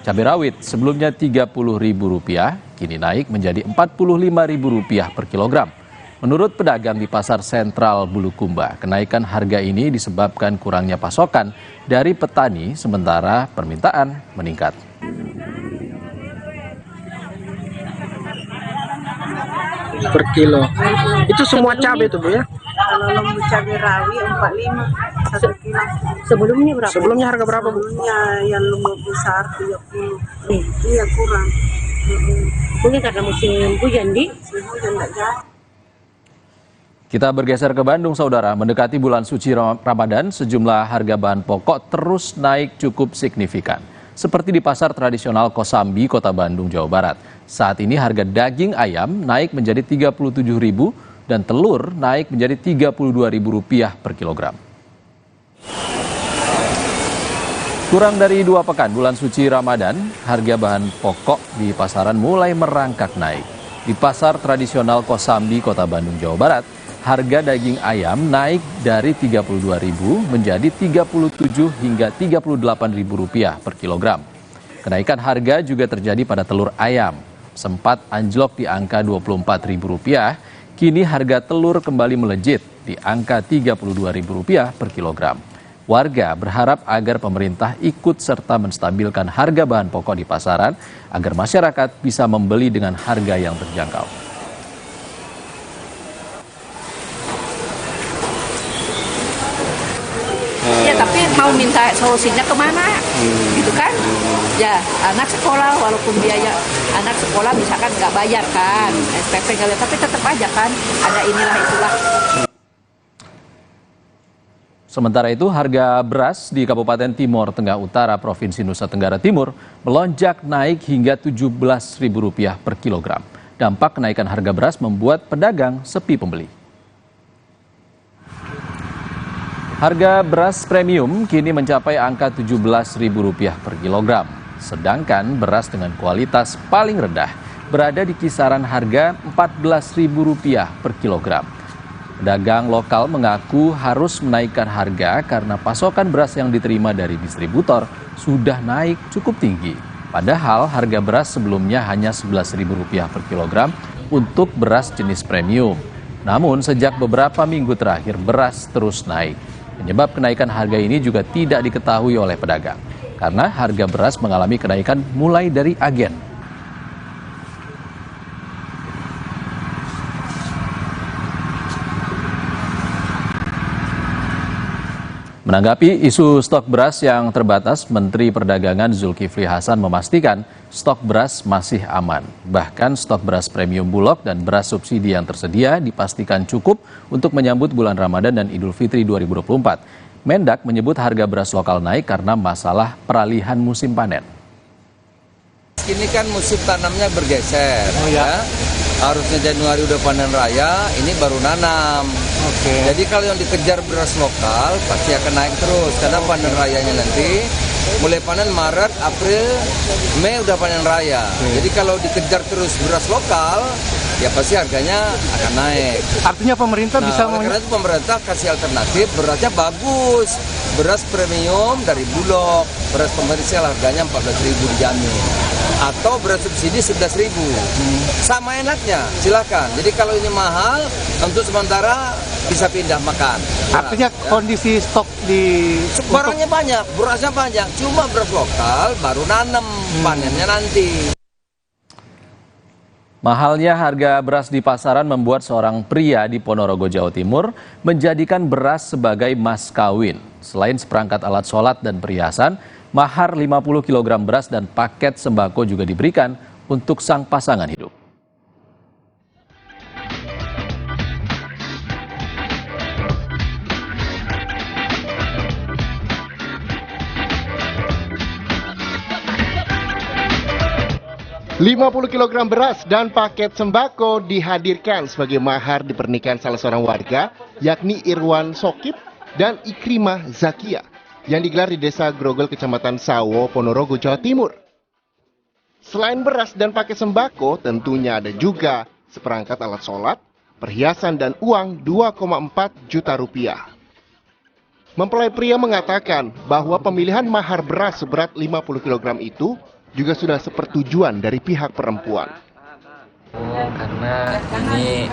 Cabai rawit sebelumnya Rp30.000, kini naik menjadi Rp45.000 per kilogram. Menurut pedagang di Pasar Sentral Bulukumba, kenaikan harga ini disebabkan kurangnya pasokan dari petani sementara permintaan meningkat. Per kilo. Itu semua cabai itu, Bu ya? Kalau lembu cabai rawit 45 1 kilo. Sebelumnya berapa? Sebelumnya harga berapa, Bu? Sebelumnya yang lembu besar 30. Iya kurang. Mungkin karena musim hujan di. Hujan enggak jadi. Kita bergeser ke Bandung, Saudara. Mendekati bulan suci Ramadan, sejumlah harga bahan pokok terus naik cukup signifikan. Seperti di pasar tradisional Kosambi, Kota Bandung, Jawa Barat. Saat ini harga daging ayam naik menjadi Rp37.000 dan telur naik menjadi Rp32.000 per kilogram. Kurang dari 2 pekan bulan suci Ramadan, harga bahan pokok di pasaran mulai merangkak naik. Di pasar tradisional Kosambi, Kota Bandung, Jawa Barat, harga daging ayam naik dari Rp32.000 menjadi Rp37 hingga Rp38.000 per kilogram. Kenaikan harga juga terjadi pada telur ayam. Sempat anjlok di angka Rp24.000, kini harga telur kembali melejit di angka Rp32.000 per kilogram. Warga berharap agar pemerintah ikut serta menstabilkan harga bahan pokok di pasaran agar masyarakat bisa membeli dengan harga yang terjangkau. Ya tapi mau minta solusinya kemana gitu kan ya, anak sekolah walaupun biaya anak sekolah misalkan nggak bayar kan SPP nggak bayar, tapi tetap aja kan ada inilah itulah. Sementara itu harga beras di Kabupaten Timor Tengah Utara Provinsi Nusa Tenggara Timur melonjak naik hingga Rp17.000 per kilogram. Dampak kenaikan harga beras membuat pedagang sepi pembeli. Harga beras premium kini mencapai angka Rp17.000 per kilogram. Sedangkan beras dengan kualitas paling rendah berada di kisaran harga Rp14.000 per kilogram. Pedagang lokal mengaku harus menaikkan harga karena pasokan beras yang diterima dari distributor sudah naik cukup tinggi. Padahal harga beras sebelumnya hanya Rp11.000 per kilogram untuk beras jenis premium. Namun sejak beberapa minggu terakhir beras terus naik. Penyebab kenaikan harga ini juga tidak diketahui oleh pedagang, karena harga beras mengalami kenaikan mulai dari agen. Menanggapi isu stok beras yang terbatas, Menteri Perdagangan Zulkifli Hasan memastikan stok beras masih aman. Bahkan stok beras premium Bulog dan beras subsidi yang tersedia dipastikan cukup untuk menyambut bulan Ramadan dan Idul Fitri 2024. Mendak menyebut harga beras lokal naik karena masalah peralihan musim panen. Ini kan musim tanamnya bergeser, ya. harusnya Januari udah panen raya, ini baru nanam. Jadi kalau yang dikejar beras lokal pasti akan naik terus karena panen rayanya nanti mulai panen Maret, April, Mei udah panen raya. Jadi kalau dikejar terus beras lokal, ya pasti harganya akan naik. Artinya pemerintah bisa karena itu pemerintah kasih alternatif, berasnya bagus, beras premium dari Bulog, beras komersial harganya 14.000 dijamin, atau beras subsidi 11.000. Sama enaknya, silakan. Jadi kalau ini mahal, untuk sementara bisa pindah makan. Artinya kondisi stok di barangnya banyak, berasnya banyak, cuma beras lokal baru nanam, panennya nanti. Mahalnya harga beras di pasaran membuat seorang pria di Ponorogo, Jawa Timur menjadikan beras sebagai mas kawin. Selain seperangkat alat sholat dan perhiasan, mahar 50 kg beras dan paket sembako juga diberikan untuk sang pasangan hidup. $50 kg beras dan paket sembako dihadirkan sebagai mahar di pernikahan salah seorang warga, yakni Irwan Sokip dan Ikrimah Zakia, yang digelar di Desa Grogol, Kecamatan Sawo, Ponorogo, Jawa Timur. Selain beras dan paket sembako, tentunya ada juga seperangkat alat sholat, perhiasan dan uang 2,4 juta rupiah. Mempelai pria mengatakan bahwa pemilihan mahar beras seberat 50 kg itu juga sudah sepertujuan dari pihak perempuan. Karena ini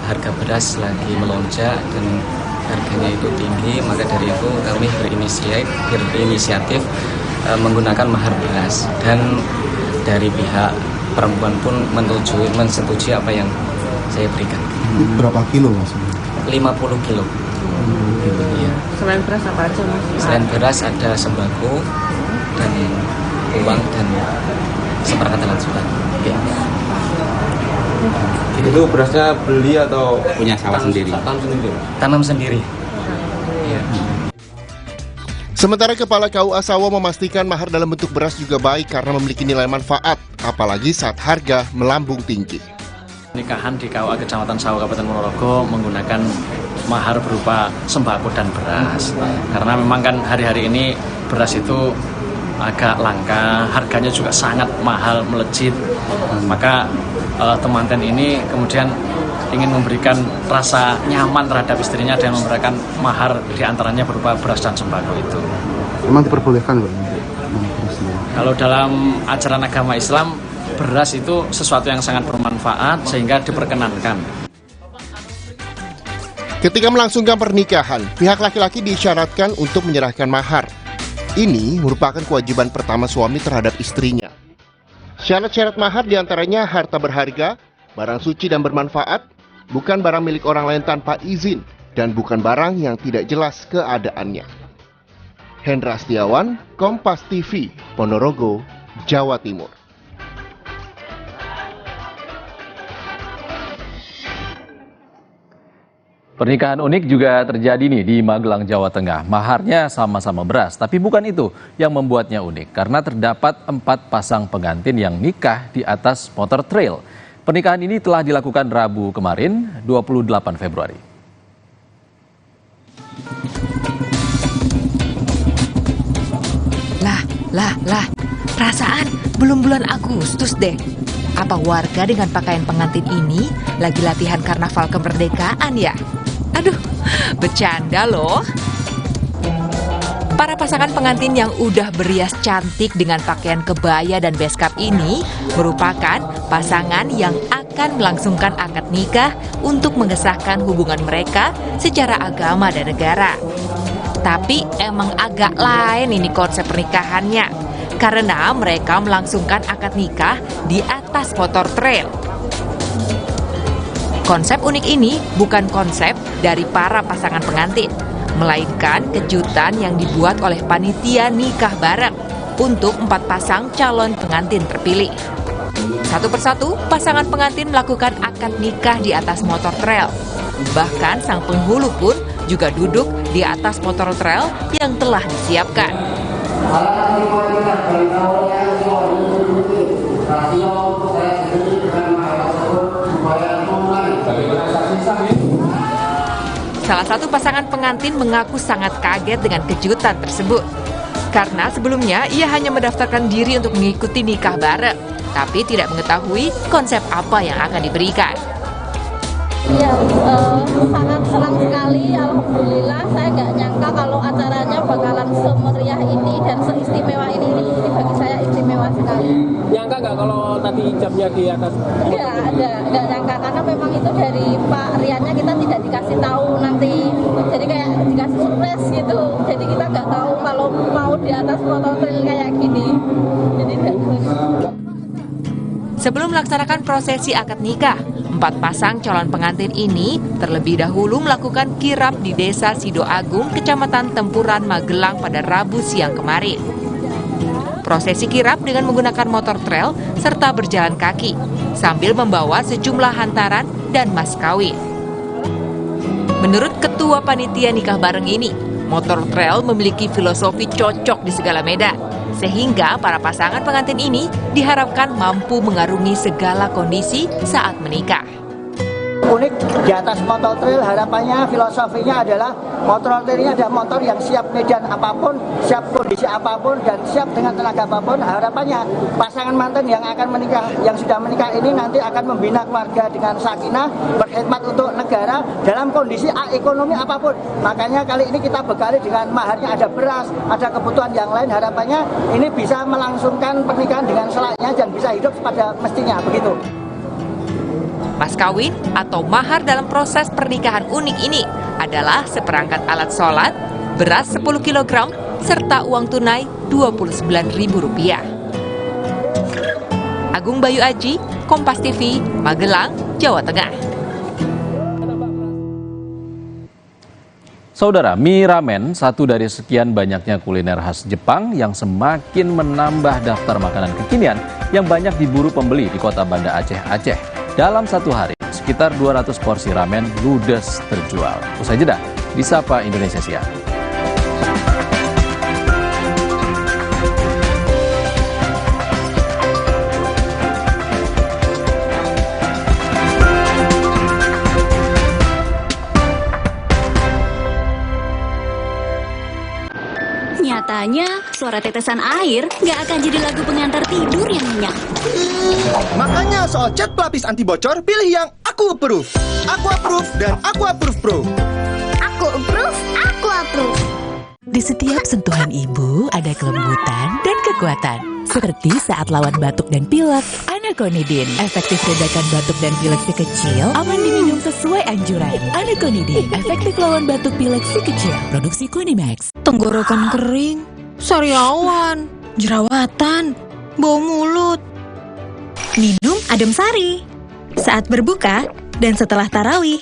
harga beras lagi melonjak dan harganya itu tinggi, maka dari itu kami berinisiatif menggunakan mahar beras, dan dari pihak perempuan pun mensetujui apa yang saya berikan. Berapa kilo mas? 50 kilo. Iya. Selain beras apa aja mas? Selain beras ada sembako dan uang dan seperangkat alat sholat. Ya. Itu berasnya beli atau punya sawah sendiri? Tanam sendiri. Ya. Sementara Kepala KUA Sawo memastikan mahar dalam bentuk beras juga baik karena memiliki nilai manfaat, apalagi saat harga melambung tinggi. Nikahan di KUA Kecamatan Sawo Kabupaten Ponorogo menggunakan mahar berupa sembako dan beras. Karena memang kan hari-hari ini beras itu agak langka, harganya juga sangat mahal, melejit. Maka temanten ini kemudian ingin memberikan rasa nyaman terhadap istrinya dan memberikan mahar diantaranya berupa beras dan sembako itu. Memang diperbolehkan loh? Kalau dalam ajaran agama Islam, beras itu sesuatu yang sangat bermanfaat sehingga diperkenankan. Ketika melangsungkan pernikahan, pihak laki-laki diisyaratkan untuk menyerahkan mahar. Ini merupakan kewajiban pertama suami terhadap istrinya. Syarat-syarat mahar diantaranya harta berharga, barang suci dan bermanfaat, bukan barang milik orang lain tanpa izin, dan bukan barang yang tidak jelas keadaannya. Hendra Setiawan, Kompas TV, Ponorogo, Jawa Timur. Pernikahan unik juga terjadi nih di Magelang, Jawa Tengah. Maharnya sama-sama beras, tapi bukan itu yang membuatnya unik. Karena terdapat 4 pasang pengantin yang nikah di atas motor trail. Pernikahan ini telah dilakukan Rabu kemarin, 28 Februari. Lah, perasaan belum bulan Agustus deh. Apa warga dengan pakaian pengantin ini lagi latihan karnaval kemerdekaan ya? Aduh, bercanda loh. Para pasangan pengantin yang udah berias cantik dengan pakaian kebaya dan beskap ini merupakan pasangan yang akan melangsungkan akad nikah untuk mengesahkan hubungan mereka secara agama dan negara. Tapi emang agak lain ini konsep pernikahannya, karena mereka melangsungkan akad nikah di atas motor trail. Konsep unik ini bukan konsep dari para pasangan pengantin, melainkan kejutan yang dibuat oleh panitia nikah bareng untuk 4 pasang calon pengantin terpilih. Satu persatu, pasangan pengantin melakukan akad nikah di atas motor trail. Bahkan sang penghulu pun juga duduk di atas motor trail yang telah disiapkan. Salah satu pasangan pengantin mengaku sangat kaget dengan kejutan tersebut. Karena sebelumnya ia hanya mendaftarkan diri untuk mengikuti nikah bareng, tapi tidak mengetahui konsep apa yang akan diberikan. Ya, sangat senang sekali. Alhamdulillah, saya nggak nyangka kalau acaranya bakalan semeriah ini dan seistimewa ini bagi saya istimewa sekali. Nyangka nggak kalau tadi jamnya di atas? Nggak nyangka, karena memang itu dari Pak Riannya kita tidak dikasih tahu nanti. Jadi kayak dikasih surprise gitu. Jadi kita nggak tahu kalau mau di atas motor-trail kayak gini. Jadi Sebelum melaksanakan prosesi akad nikah, 4 pasang calon pengantin ini terlebih dahulu melakukan kirap di Desa Sido Agung, Kecamatan Tempuran, Magelang pada Rabu siang kemarin. Prosesi kirap dengan menggunakan motor trail serta berjalan kaki, sambil membawa sejumlah hantaran dan mas kawin. Menurut Ketua Panitia Nikah Bareng ini, motor trail memiliki filosofi cocok di segala medan, sehingga para pasangan pengantin ini diharapkan mampu mengarungi segala kondisi saat menikah. Unik di atas motor trail, harapannya filosofinya adalah motor trail ini adalah motor yang siap medan apapun, siap kondisi apapun, dan siap dengan tenaga apapun. Harapannya pasangan mantan yang akan menikah, yang sudah menikah ini nanti akan membina keluarga dengan sakinah, berkhidmat untuk negara dalam kondisi ekonomi apapun. Makanya kali ini kita bekali dengan maharnya ada beras, ada kebutuhan yang lain. Harapannya ini bisa melangsungkan pernikahan dengan selayaknya dan bisa hidup pada mestinya, begitu. Mas kawin atau mahar dalam proses pernikahan unik ini adalah seperangkat alat sholat, beras 10 kg, serta uang tunai Rp29.000. Agung Bayu Aji, Kompas TV, Magelang, Jawa Tengah. Saudara, mie ramen, satu dari sekian banyaknya kuliner khas Jepang yang semakin menambah daftar makanan kekinian yang banyak diburu pembeli di kota Banda Aceh. Dalam satu hari, sekitar 200 porsi ramen ludes terjual. Usai jeda, di Sapa Indonesia Siang. Nyatanya, suara tetesan air nggak akan jadi lagu pengantar tidur yang nyenyak. Makanya soal cat pelapis anti bocor, pilih yang Aku Approve. Aku Approve dan Aku Approve Pro. Aku approve, aku approve. Di setiap sentuhan ibu ada kelembutan dan kekuatan. Seperti saat lawan batuk dan pilek, Anaconidin. Efektif redakan batuk dan pilek si kecil, aman diminum sesuai anjuran. Anaconidin, efektif lawan batuk pilek si kecil. Produksi Kunimax. Tenggorokan kering, sariawan, jerawatan, bau mulut. Minum Adem Sari saat berbuka dan setelah tarawih.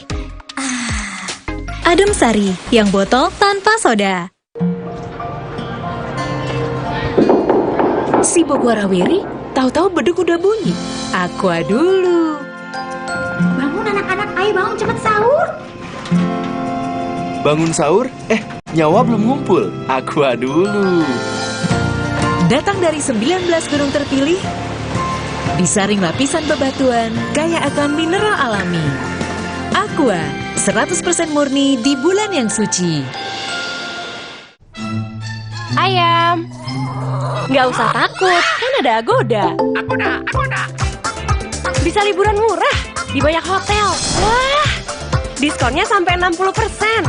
Adem Sari yang botol tanpa soda. Sibuk warawiri, tahu-tahu beduk udah bunyi. Aqua dulu. Bangun anak-anak, ayo bangun cepet sahur. Bangun sahur? Nyawa belum ngumpul. Aqua dulu. Datang dari 19 gunung terpilih, disaring lapisan bebatuan, kaya akan mineral alami. Aqua, 100% murni di bulan yang suci. Ayam, nggak usah takut, kan ada Agoda. Agoda. Bisa liburan murah di banyak hotel. Wah, diskonnya sampai 60%.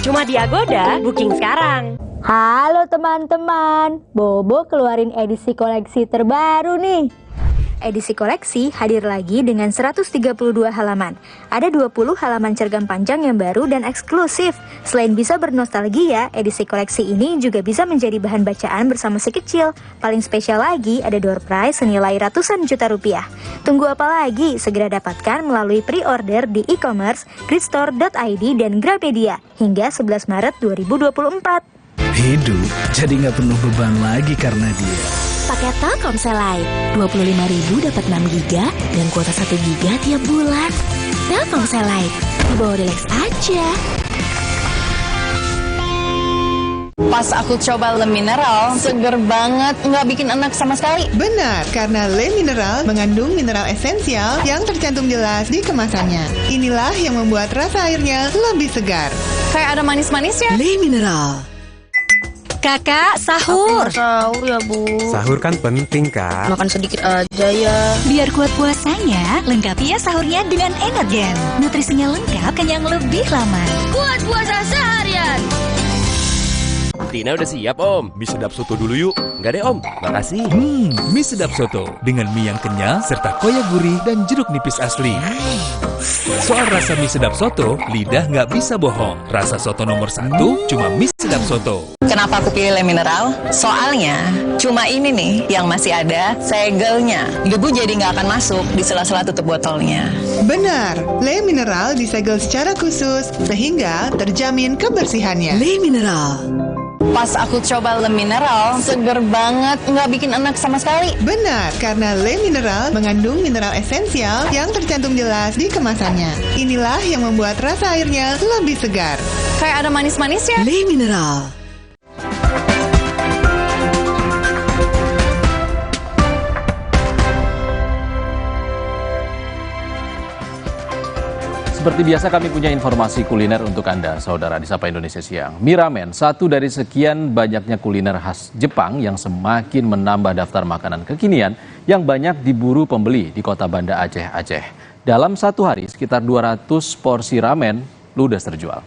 Cuma di Agoda, booking sekarang. Halo teman-teman, Bobo keluarin edisi koleksi terbaru nih. Edisi koleksi hadir lagi dengan 132 halaman. Ada 20 halaman cergam panjang yang baru dan eksklusif. Selain bisa bernostalgia, edisi koleksi ini juga bisa menjadi bahan bacaan bersama si kecil. Paling spesial lagi, ada door prize senilai ratusan juta rupiah. Tunggu apa lagi? Segera dapatkan melalui pre-order di e-commerce, gridstore.id dan Grapedia hingga 11 Maret 2024. Hidup jadi nggak penuh beban lagi karena dia. Paket Telkomsel Lite, 25.000 dapat 6 GB dan kuota 1 GB tiap bulan. Telkomsel Lite, dibawa relax aja. Pas aku coba Le Mineral, seger banget, nggak bikin enak sama sekali. Benar, karena Le Mineral mengandung mineral esensial yang tercantum jelas di kemasannya. Inilah yang membuat rasa airnya lebih segar. Kayak ada manis-manisnya. Le Mineral. Kakak, sahur. Sahur ya, Bu. Sahur kan penting, Kak. Makan sedikit aja ya. Biar kuat puasanya, lengkapi ya sahurnya dengan Energen. Nutrisinya lengkap, kenyang lebih lama. Kuat puasa seharian. Tina udah siap, Om. Mie sedap soto dulu yuk. Enggak deh, Om. Makasih. Mie sedap soto dengan mie yang kenyal serta koyak gurih dan jeruk nipis asli. Soal rasa mie sedap soto, lidah nggak bisa bohong. Rasa soto nomor 1 cuma mie sedap soto. Kenapa aku pilih Le Mineral? Soalnya cuma ini nih yang masih ada segelnya. Debu jadi nggak akan masuk di sela-sela tutup botolnya. Benar, Le Mineral disegel secara khusus sehingga terjamin kebersihannya. Le Mineral. Pas aku coba Le Mineral, seger banget, nggak bikin enak sama sekali. Benar, karena Le Mineral mengandung mineral esensial yang tercantum jelas di kemasannya. Inilah yang membuat rasa airnya lebih segar. Kayak ada manis-manisnya. Le Mineral. Seperti biasa kami punya informasi kuliner untuk Anda, saudara di Sapa Indonesia Siang. Mie ramen, satu dari sekian banyaknya kuliner khas Jepang yang semakin menambah daftar makanan kekinian yang banyak diburu pembeli di kota Banda Aceh, Aceh. Dalam satu hari, sekitar 200 porsi ramen ludes terjual.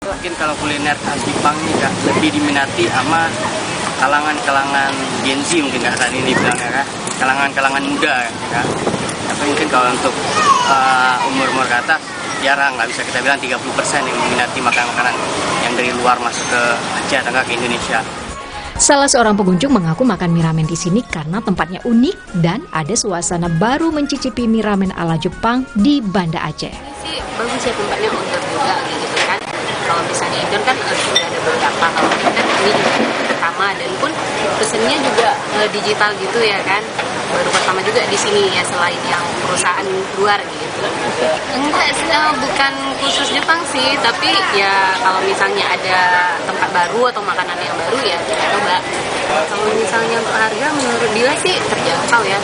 Mungkin kalau kuliner khas Jepang ini Kak, lebih diminati sama kalangan-kalangan Gen Z mungkin Kak saat ini bilangnya Kak, kalangan-kalangan muda Kak. Tapi mungkin kalau untuk umur-umur ke atas jarang, nggak bisa kita bilang 30% yang meminati makanan-makanan yang dari luar masuk ke Aceh atau ke Indonesia. Salah seorang pengunjung mengaku makan mie ramen di sini karena tempatnya unik dan ada suasana baru mencicipi mie ramen ala Jepang di Banda Aceh. Ini sih bagus ya tempatnya outdoor juga gitu kan. Kalau misalnya indoor kan sudah ada beberapa, kalau ini kan ini juga pertama dan pun pesennya juga digital gitu ya kan. Baru pertama juga di sini ya selain yang perusahaan luar gitu. Enggak, bukan khusus Jepang sih, tapi ya kalau misalnya ada tempat baru atau makanan yang baru ya kita coba. Kalau misalnya untuk harga menurut dia sih terjangkau ya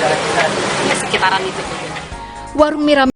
sekitaran itu. Warung mie ramen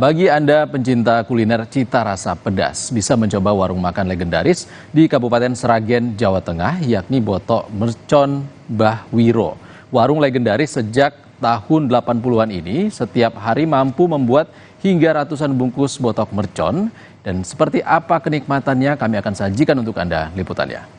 Bagi Anda pencinta kuliner cita rasa pedas, bisa mencoba warung makan legendaris di Kabupaten Sragen, Jawa Tengah, yakni Botok Mercon Mbah Wiro. Warung legendaris sejak tahun 80-an ini setiap hari mampu membuat hingga ratusan bungkus botok mercon. Dan seperti apa kenikmatannya kami akan sajikan untuk Anda liputannya.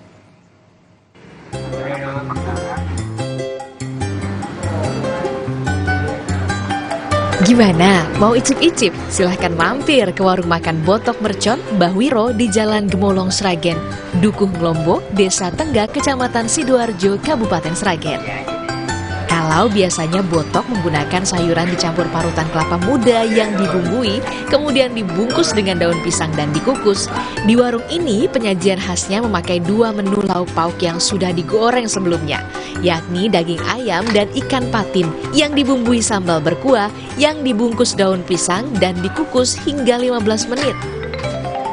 Gimana? Mau icip-icip? Silahkan mampir ke warung makan Botok Mercon Mbah Wiro di Jalan Gemolong, Sragen, Dukuh Ngelombok, Desa Tenggak, Kecamatan Sidoarjo, Kabupaten Sragen. Kalau biasanya botok menggunakan sayuran dicampur parutan kelapa muda yang dibumbui, kemudian dibungkus dengan daun pisang dan dikukus, di warung ini penyajian khasnya memakai 2 menu lauk pauk yang sudah digoreng sebelumnya, yakni daging ayam dan ikan patin yang dibumbui sambal berkuah yang dibungkus daun pisang dan dikukus hingga 15 menit.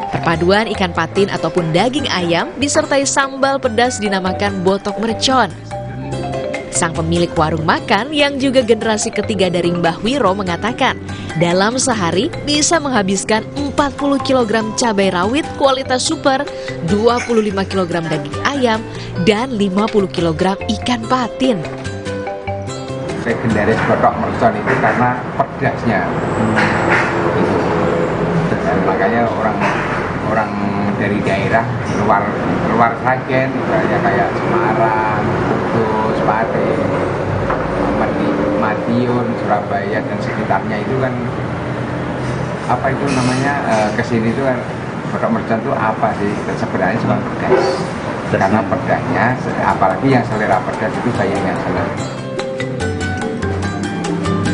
Perpaduan ikan patin ataupun daging ayam disertai sambal pedas dinamakan botok mercon. Sang pemilik warung makan yang juga generasi ketiga dari Mbah Wiro mengatakan, dalam sehari bisa menghabiskan 40 kg cabai rawit kualitas super, 25 kg daging ayam, dan 50 kg ikan patin. Legendaris botok mercon itu karena pedasnya. Dan makanya orang dari daerah luar Sragen, misalnya kayak Semarang, Kudus, Pati, Madiun, Surabaya dan sekitarnya itu kan apa itu namanya kesini itu kan botok mercon itu apa sih? Sebenarnya cuma pedas. Karena pedasnya, apalagi yang selera pedas itu banyak yang selera.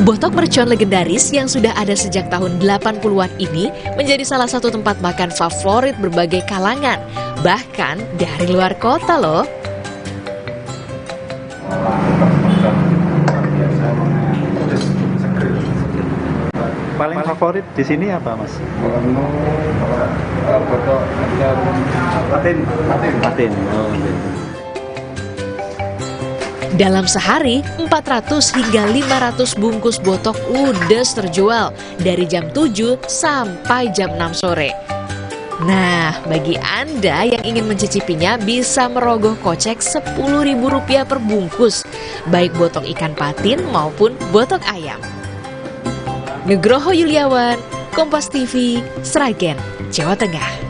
Botok mercon legendaris yang sudah ada sejak tahun 80-an ini menjadi salah satu tempat makan favorit berbagai kalangan, bahkan dari luar kota loh. Paling favorit di sini apa, Mas? Botok patin. Oh, dalam sehari, 400 hingga 500 bungkus botok ludes terjual dari jam 7 sampai jam 6 sore. Nah, bagi Anda yang ingin mencicipinya bisa merogoh kocek Rp10.000 per bungkus, baik botok ikan patin maupun botok ayam. Nugroho Yuliawan, Kompas TV, Sragen, Jawa Tengah.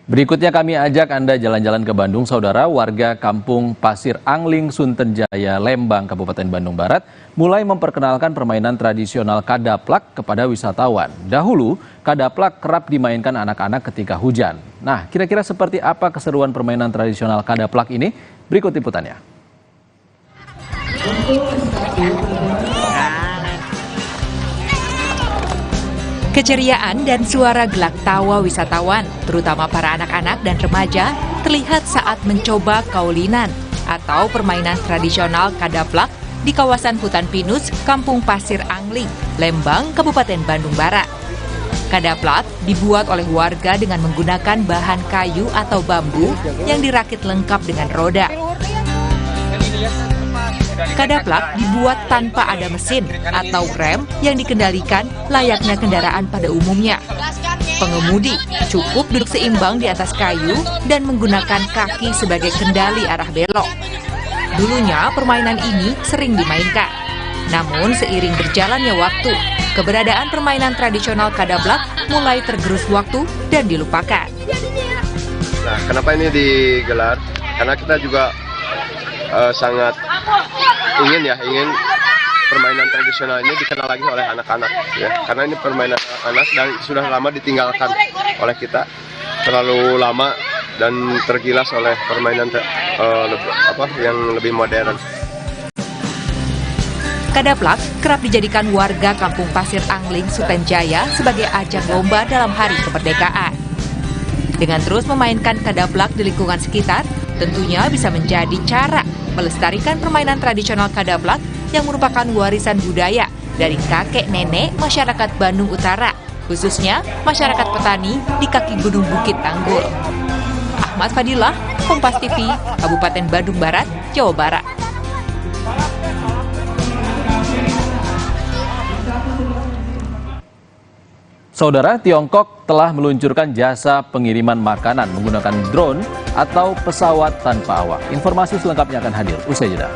Berikutnya kami ajak Anda jalan-jalan ke Bandung, saudara. Warga kampung Pasir Angling, Sunten Jaya, Lembang, Kabupaten Bandung Barat mulai memperkenalkan permainan tradisional kadaplak kepada wisatawan. Dahulu, kadaplak kerap dimainkan anak-anak ketika hujan. Nah, kira-kira seperti apa keseruan permainan tradisional kadaplak ini? Berikut liputannya. Keceriaan dan suara gelak tawa wisatawan, terutama para anak-anak dan remaja, terlihat saat mencoba kaulinan atau permainan tradisional kadaplak di kawasan hutan pinus Kampung Pasir Angling, Lembang, Kabupaten Bandung Barat. Kadaplak dibuat oleh warga dengan menggunakan bahan kayu atau bambu yang dirakit lengkap dengan roda. Kadaplak dibuat tanpa ada mesin atau rem yang dikendalikan layaknya kendaraan pada umumnya. Pengemudi cukup duduk seimbang di atas kayu dan menggunakan kaki sebagai kendali arah belok. Dulunya permainan ini sering dimainkan. Namun seiring berjalannya waktu, keberadaan permainan tradisional kadaplak mulai tergerus waktu dan dilupakan. Nah, kenapa ini digelar? Karena kita juga sangat ingin permainan tradisional ini dikenal lagi oleh anak-anak, ya, karena ini permainan anak dan sudah lama ditinggalkan oleh kita, terlalu lama dan tergilas oleh permainan yang lebih modern. Kadaplak kerap dijadikan warga Kampung Pasir Angling, Sunten Jaya sebagai ajang lomba dalam hari kemerdekaan. Dengan terus memainkan kadaplak di lingkungan sekitar, tentunya bisa menjadi cara melestarikan permainan tradisional kadaplak yang merupakan warisan budaya dari kakek nenek masyarakat Bandung Utara, khususnya masyarakat petani di kaki Gunung Bukit Tanggul. Ahmad Fadilah, Kompas TV, Kabupaten Bandung Barat, Jawa Barat. Saudara, Tiongkok telah meluncurkan jasa pengiriman makanan menggunakan drone atau pesawat tanpa awak. Informasi selengkapnya akan hadir usai jeda.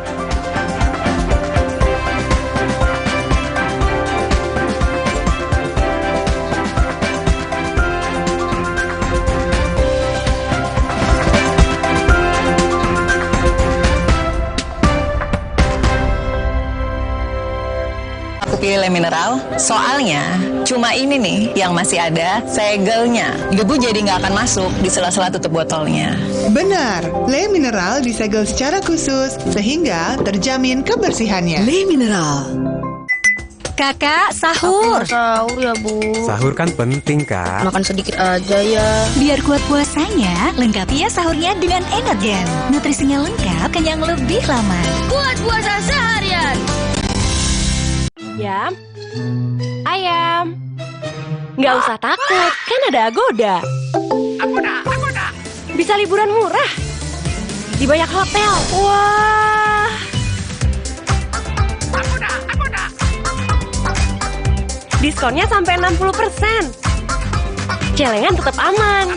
pilih Le Mineral? Soalnya cuma ini nih yang masih ada segelnya. Debu jadi nggak akan masuk di sela-sela tutup botolnya. Benar, Le Mineral disegel secara khusus sehingga terjamin kebersihannya. Le Mineral. Kakak, sahur. Sahur ya, Bu. Sahur kan penting, Kak. Makan sedikit aja ya. Biar kuat puasanya, lengkapi ya sahurnya dengan Energen. Nutrisinya lengkap, kenyang lebih lama. Buat puasa seharian. Ayam, ayam. Nggak usah takut, kan ada Agoda. Agoda. Bisa liburan murah di banyak hotel. Wah. Agoda. Diskonnya sampai 60%. Celengan tetap aman.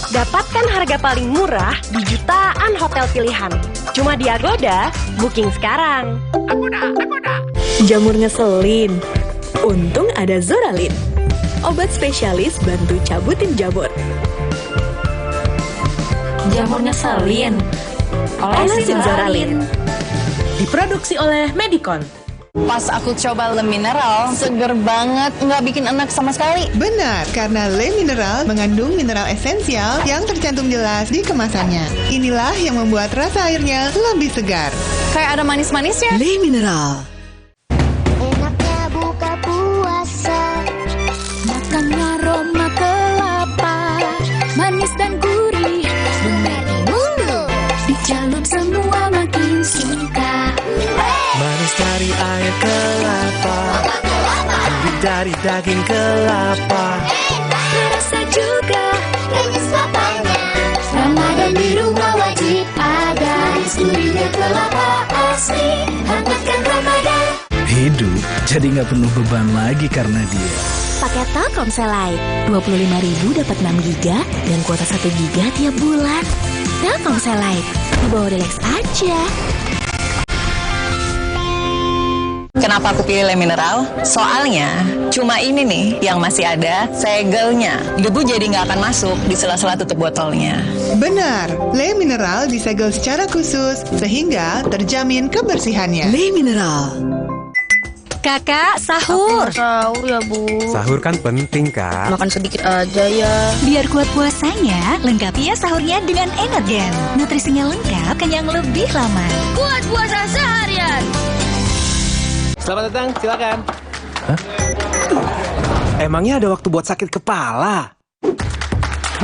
Dapatkan harga paling murah di jutaan hotel pilihan. Cuma di Agoda, booking sekarang. Agoda. Jamur ngeselin. Untung ada Zoralin. Obat spesialis bantu cabutin jamur. Jamur ngeselin. Olesin Zoralin. Diproduksi oleh Medicon. Pas aku coba Le Mineral, seger banget, nggak bikin enak sama sekali. Benar, karena Le Mineral mengandung mineral esensial yang tercantum jelas di kemasannya. Inilah yang membuat rasa airnya lebih segar. Kayak ada manis-manisnya. Le Mineral. Enaknya buka puasa, makan aroma kelapa, manis dan gurih, berbagi mulu, dicelup semua makin suka. Manis dari air kelapa, gurih dari daging kelapa, Terasa juga manis kelapanya. Ramadan di rumah wajib ada, gurihnya kelapa asli, hangatkan Ramadan. Hidup jadi nggak penuh beban lagi karena dia. Pakai Telkomsel Lite, 25.000 dapat 6 GB dan kuota 1 GB tiap bulan. Telkomsel Lite, dibawa relax aja. Kenapa aku pilih Le Mineral? Soalnya cuma ini nih yang masih ada segelnya. Debu jadi nggak akan masuk di sela-sela tutup botolnya. Benar, Le Mineral disegel secara khusus sehingga terjamin kebersihannya. Le Mineral. Kakak, sahur. Sahur ya, Bu. Sahur kan penting, Kak. Makan sedikit aja ya. Biar kuat puasanya, lengkapi ya sahurnya dengan Energen. Nutrisinya lengkap, kenyang lebih lama. Buat puasa seharian. Selamat datang, silakan. Emangnya ada waktu buat sakit kepala?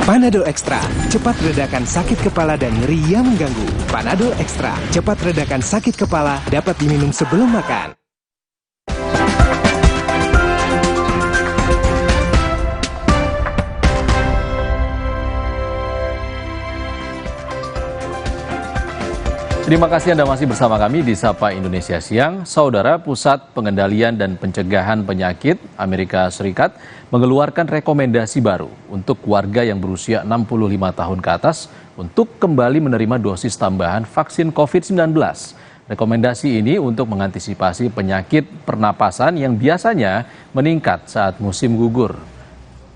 Panadol Extra, cepat redakan sakit kepala dan nyeri yang mengganggu. Panadol Extra, cepat redakan sakit kepala, dapat diminum sebelum makan. Terima kasih Anda masih bersama kami di Sapa Indonesia Siang. Saudara, Pusat Pengendalian dan Pencegahan Penyakit Amerika Serikat mengeluarkan rekomendasi baru untuk warga yang berusia 65 tahun ke atas untuk kembali menerima dosis tambahan vaksin COVID-19. Rekomendasi ini untuk mengantisipasi penyakit pernapasan yang biasanya meningkat saat musim gugur.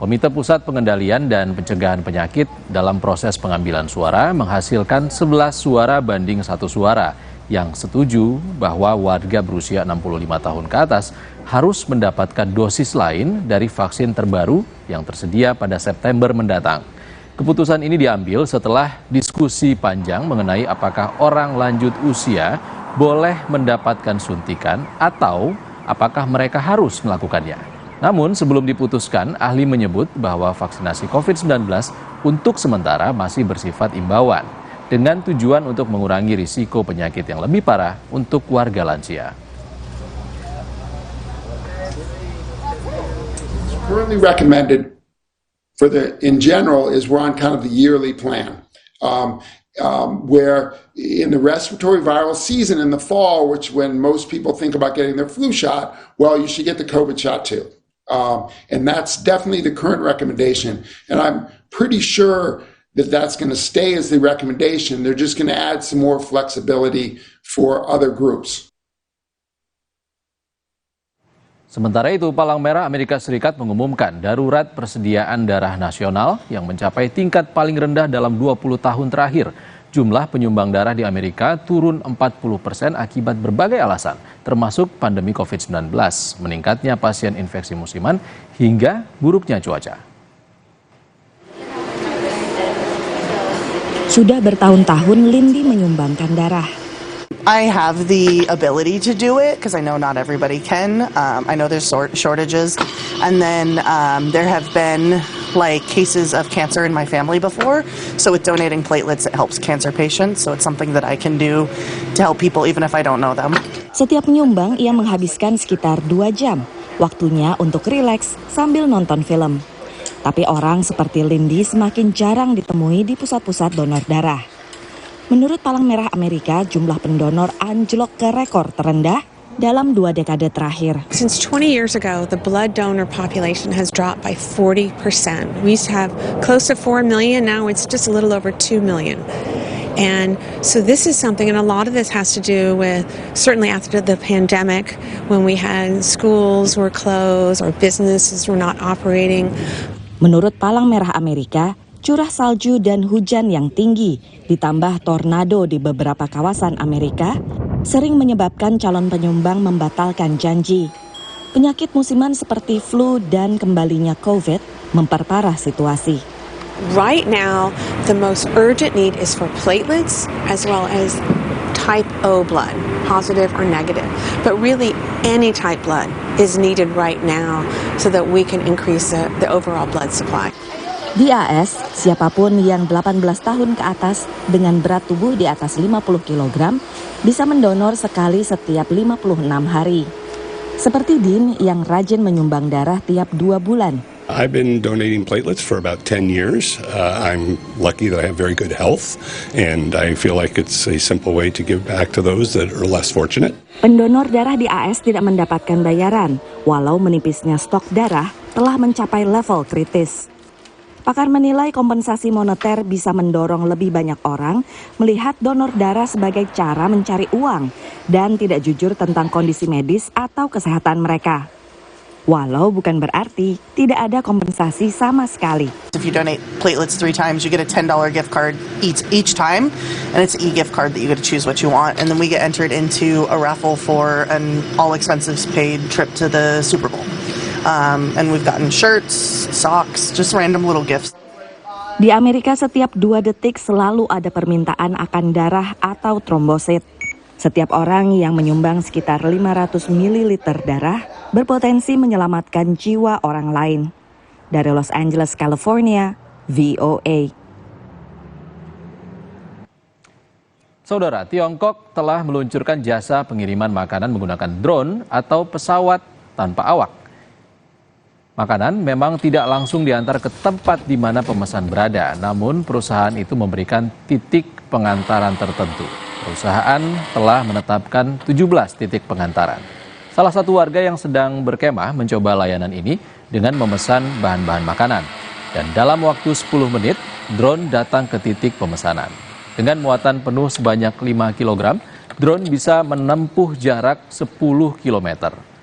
Komite Pusat Pengendalian dan Pencegahan Penyakit dalam proses pengambilan suara menghasilkan 11 suara banding 1 suara yang setuju bahwa warga berusia 65 tahun ke atas harus mendapatkan dosis lain dari vaksin terbaru yang tersedia pada September mendatang. Keputusan ini diambil setelah diskusi panjang mengenai apakah orang lanjut usia boleh mendapatkan suntikan atau apakah mereka harus melakukannya. Namun sebelum diputuskan, ahli menyebut bahwa vaksinasi COVID-19 untuk sementara masih bersifat imbauan dengan tujuan untuk mengurangi risiko penyakit yang lebih parah untuk warga lansia. Currently recommended in general is we're on kind of the yearly plan. Where in the respiratory viral season in the fall, which when most people think about getting their flu shot, well, you should get the COVID shot too. And that's definitely the current recommendation. And I'm pretty sure that that's going to stay as the recommendation. They're just going to add some more flexibility for other groups. Sementara itu, Palang Merah Amerika Serikat mengumumkan darurat persediaan darah nasional yang mencapai tingkat paling rendah dalam 20 tahun terakhir. jumlah penyumbang darah di Amerika turun 40% akibat berbagai alasan, termasuk pandemi COVID-19, meningkatnya pasien infeksi musiman, hingga buruknya cuaca. Sudah bertahun-tahun Lindy menyumbangkan darah. I have the ability to do it because I know not everybody can. I know there's shortages, and then there have been like cases of cancer in my family before. So with donating platelets, it helps cancer patients. So it's something that I can do to help people even if I don't know them. Setiap menyumbang, ia menghabiskan sekitar 2 jam. Waktunya untuk rileks sambil nonton film. Tapi orang seperti Lindy semakin jarang ditemui di pusat-pusat donor darah. Menurut Palang Merah Amerika, jumlah pendonor anjlok ke rekor terendah dalam 2 dekade terakhir. Since 20 years ago, the blood donor population has dropped by 40%. We used to have close to 4 million, now it's just a little over 2 million. And so this is something, and a lot of this has to do with, certainly after the pandemic, when we had schools were closed or businesses were not operating. Menurut Palang Merah Amerika, curah salju dan hujan yang tinggi ditambah tornado di beberapa kawasan Amerika sering menyebabkan calon penyumbang membatalkan janji. Penyakit musiman seperti flu dan kembalinya COVID memperparah situasi. Right now, the most urgent need is for platelets as well as type O blood, positive or negative. But really, any type blood is needed right now so that we can increase the overall blood supply. Di AS, siapapun yang 18 tahun ke atas dengan berat tubuh di atas 50 kg bisa mendonor sekali setiap 56 hari. Seperti Dean yang rajin menyumbang darah tiap 2 bulan. I've been donating platelets for about 10 years. I'm lucky that I have very good health, and I feel like it's a simple way to give back to those that are less fortunate. Pendonor darah di AS tidak mendapatkan bayaran, walau menipisnya stok darah telah mencapai level kritis. Pakar menilai kompensasi moneter bisa mendorong lebih banyak orang melihat donor darah sebagai cara mencari uang dan tidak jujur tentang kondisi medis atau kesehatan mereka. Walau bukan berarti tidak ada kompensasi sama sekali. If you donate platelets 3 times, you get a $10 gift card each time, and it's an e-gift card that you get to choose what you want. And then we get entered into a raffle for an all-expenses paid trip to the Super Bowl. And we've gotten shirts, socks, just random little gifts. Di Amerika setiap 2 detik selalu ada permintaan akan darah atau trombosit. Setiap orang yang menyumbang sekitar 500 ml darah berpotensi menyelamatkan jiwa orang lain. Dari Los Angeles, California, VOA. Saudara, Tiongkok telah meluncurkan jasa pengiriman makanan menggunakan drone atau pesawat tanpa awak. Makanan memang tidak langsung diantar ke tempat di mana pemesan berada, namun perusahaan itu memberikan titik pengantaran tertentu. Perusahaan telah menetapkan 17 titik pengantaran. Salah satu warga yang sedang berkemah mencoba layanan ini dengan memesan bahan-bahan makanan. Dan dalam waktu 10 menit, drone datang ke titik pemesanan. Dengan muatan penuh sebanyak 5 kg, drone bisa menempuh jarak 10 km.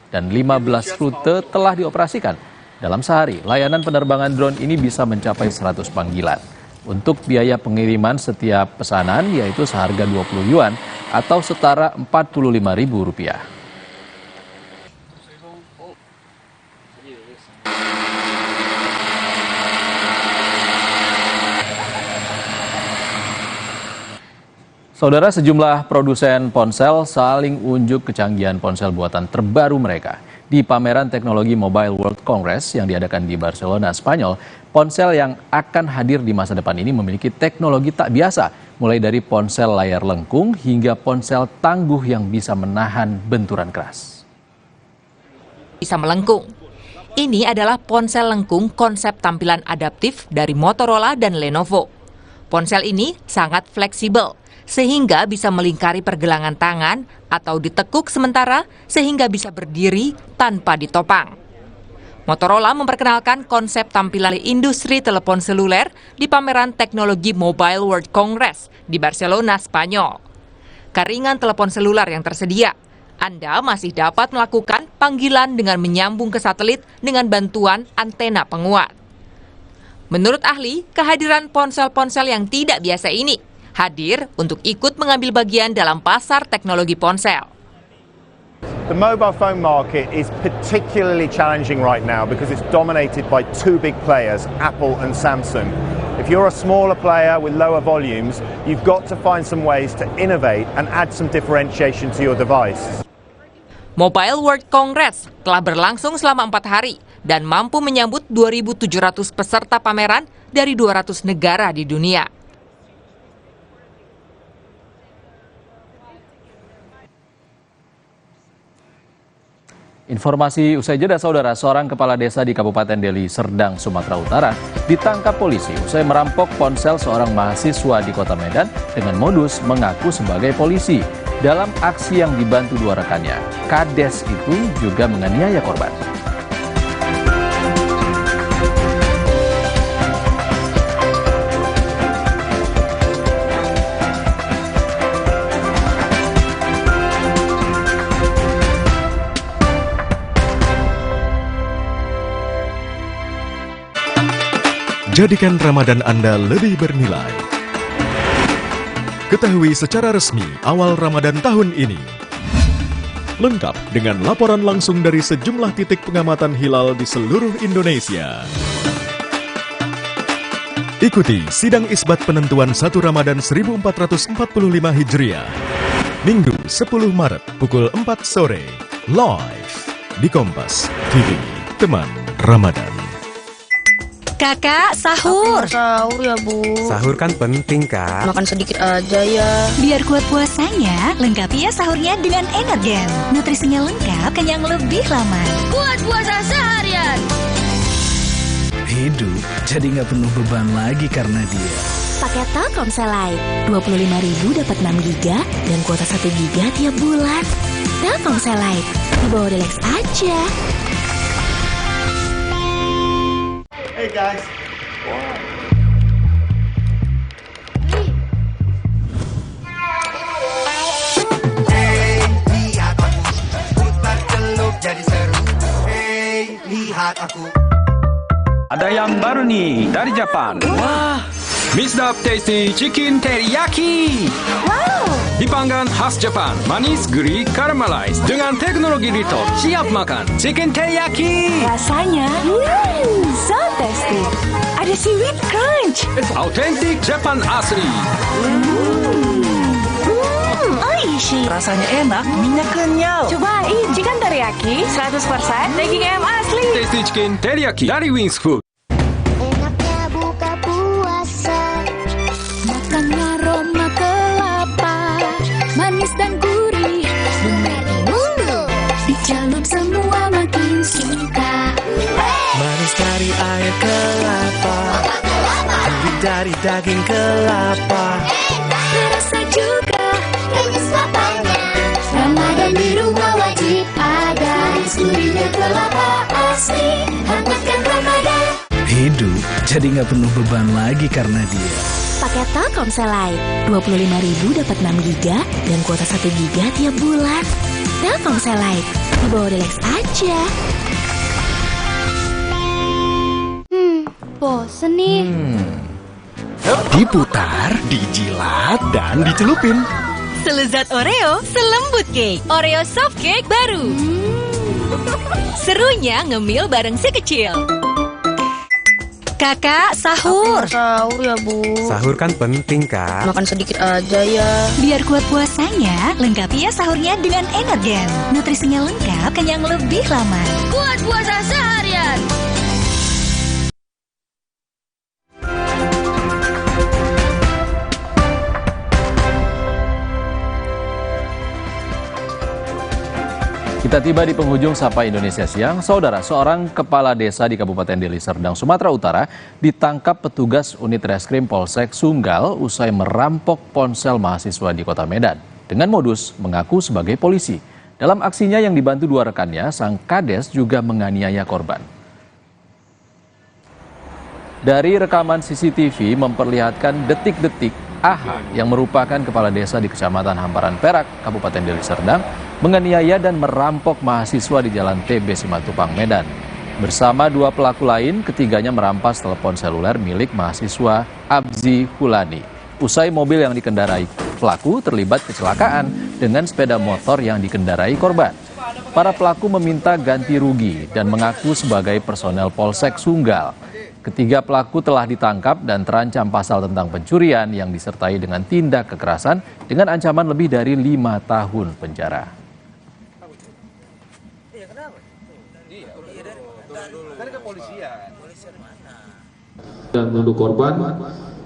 Dan 15 rute telah dioperasikan. Dalam sehari, layanan penerbangan drone ini bisa mencapai 100 panggilan. Untuk biaya pengiriman setiap pesanan yaitu seharga 20 yuan atau setara Rp45.000. Saudara, sejumlah produsen ponsel saling unjuk kecanggihan ponsel buatan terbaru mereka. Di pameran teknologi Mobile World Congress yang diadakan di Barcelona, Spanyol, ponsel yang akan hadir di masa depan ini memiliki teknologi tak biasa, mulai dari ponsel layar lengkung hingga ponsel tangguh yang bisa menahan benturan keras. Bisa melengkung. Ini adalah ponsel lengkung konsep tampilan adaptif dari Motorola dan Lenovo. Ponsel ini sangat fleksibel, sehingga bisa melingkari pergelangan tangan atau ditekuk sementara sehingga bisa berdiri tanpa ditopang. Motorola memperkenalkan konsep tampilan industri telepon seluler di pameran teknologi Mobile World Congress di Barcelona, Spanyol. Karingan telepon seluler yang tersedia, Anda masih dapat melakukan panggilan dengan menyambung ke satelit dengan bantuan antena penguat. Menurut ahli, kehadiran ponsel-ponsel yang tidak biasa ini hadir untuk ikut mengambil bagian dalam pasar teknologi ponsel. The mobile phone market is particularly challenging right now because it's dominated by two big players, Apple and Samsung. If you're a smaller player with lower volumes, you've got to find some ways to innovate and add some differentiation to your device. Mobile World Congress telah berlangsung selama 4 hari dan mampu menyambut 2.700 peserta pameran dari 200 negara di dunia. Informasi usai jeda, saudara, seorang kepala desa di Kabupaten Deli Serdang, Sumatera Utara ditangkap polisi usai merampok ponsel seorang mahasiswa di Kota Medan dengan modus mengaku sebagai polisi. Dalam aksi yang dibantu 2 rekannya, Kades itu juga menganiaya korban. Jadikan Ramadan Anda lebih bernilai. Ketahui secara resmi awal Ramadan tahun ini. Lengkap dengan laporan langsung dari sejumlah titik pengamatan hilal di seluruh Indonesia. Ikuti sidang isbat penentuan 1 Ramadan 1445 Hijriah. Minggu 10 Maret pukul 4 sore. Live di Kompas TV. Teman Ramadan. Kakak, sahur. Sahur ya, Bu. Sahur kan penting, Kak. Makan sedikit aja ya. Biar kuat puasanya, lengkapi ya sahurnya dengan Energen. Nutrisinya lengkap, kenyang lebih lama. Buat puasa seharian. Hidup jadi nggak penuh beban lagi karena dia. Paket Telkomsel Lite, 25.000 dapat 6 GB dan kuota 1 GB tiap bulan. Telkomsel Lite, dibawa relax aja. Hey guys. Hey, lihat aku, putar celup jadi seru. Hey, lihat aku. Ada yang baru nih dari Jepang. Wah, Misdap Tasty Chicken Teriyaki. Wow. Dipanggang khas Jepang, manis, gurih, caramelized dengan teknologi Rito. Siap makan Chicken Teriyaki. Rasanya, so tasty. Ada seaweed crunch. Autentik Jepang asli. Oishi. Rasanya enak, minyak kenyal. Cobain chicken teriyaki 100% daging ayam asli. Tasty Chicken Teriyaki dari Wings Food. Enaknya buka puasa, makan aroma kelapa, manis dan gurih, bumbu dicelup semua makin suka. Manis dari air kelapa, gurih dari daging kelapa, Terasa juga manis lapanya. Ramadan di rumah wajib ada, gurihnya kelapa asli, hangatkan Ramadan. Hidup jadi nggak penuh beban lagi karena dia. Paket Telkomsel Lite, 25.000 dapat 6 GB dan kuota 1 GB tiap bulan. Telkomsel Lite, dibawa relax aja. Bosen nih. Diputar, dijilat, dan dicelupin. Selezat Oreo, selembut cake. Oreo soft cake baru. Serunya ngemil bareng si kecil. Kakak, sahur. Sahur ya, Bu. Sahur kan penting, Kak. Makan sedikit aja ya. Biar kuat puasanya, lengkapi ya sahurnya dengan Energen. Nutrisinya lengkap, kenyang lebih lama. Buat puasa seharian. Kita tiba di penghujung Sapa Indonesia Siang. Saudara, seorang kepala desa di Kabupaten Deli Serdang, Sumatera Utara ditangkap petugas unit reskrim Polsek Sunggal usai merampok ponsel mahasiswa di Kota Medan dengan modus mengaku sebagai polisi. Dalam aksinya yang dibantu 2 rekannya, sang Kades juga menganiaya korban. Dari rekaman CCTV memperlihatkan detik-detik AH yang merupakan kepala desa di Kecamatan Hamparan Perak, Kabupaten Deli Serdang, menganiaya dan merampok mahasiswa di Jalan TB Simatupang, Medan. Bersama 2 pelaku lain, ketiganya merampas telepon seluler milik mahasiswa Abzi Hulani. usai mobil yang dikendarai pelaku terlibat kecelakaan dengan sepeda motor yang dikendarai korban. Para pelaku meminta ganti rugi dan mengaku sebagai personel Polsek Sunggal. Ketiga pelaku telah ditangkap dan terancam pasal tentang pencurian yang disertai dengan tindak kekerasan dengan ancaman lebih dari 5 tahun penjara. Dan menuduh korban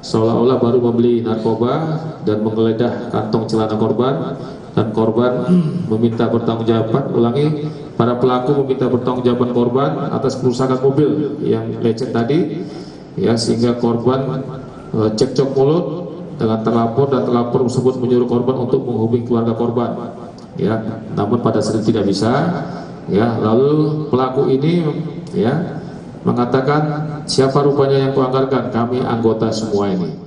seolah-olah baru membeli narkoba dan menggeledah kantong celana korban, dan korban meminta pertanggungjawaban. Ulangi, para pelaku meminta pertanggungjawaban korban atas kerusakan mobil yang lecet tadi, ya, sehingga korban cekcok mulut dengan terlapor, dan terlapor tersebut menyuruh korban untuk menghubungi keluarga korban, ya, namun pada saat itu tidak bisa, ya. Lalu pelaku ini, ya, mengatakan, siapa rupanya yang kuanggarkan, kami anggota semua ini.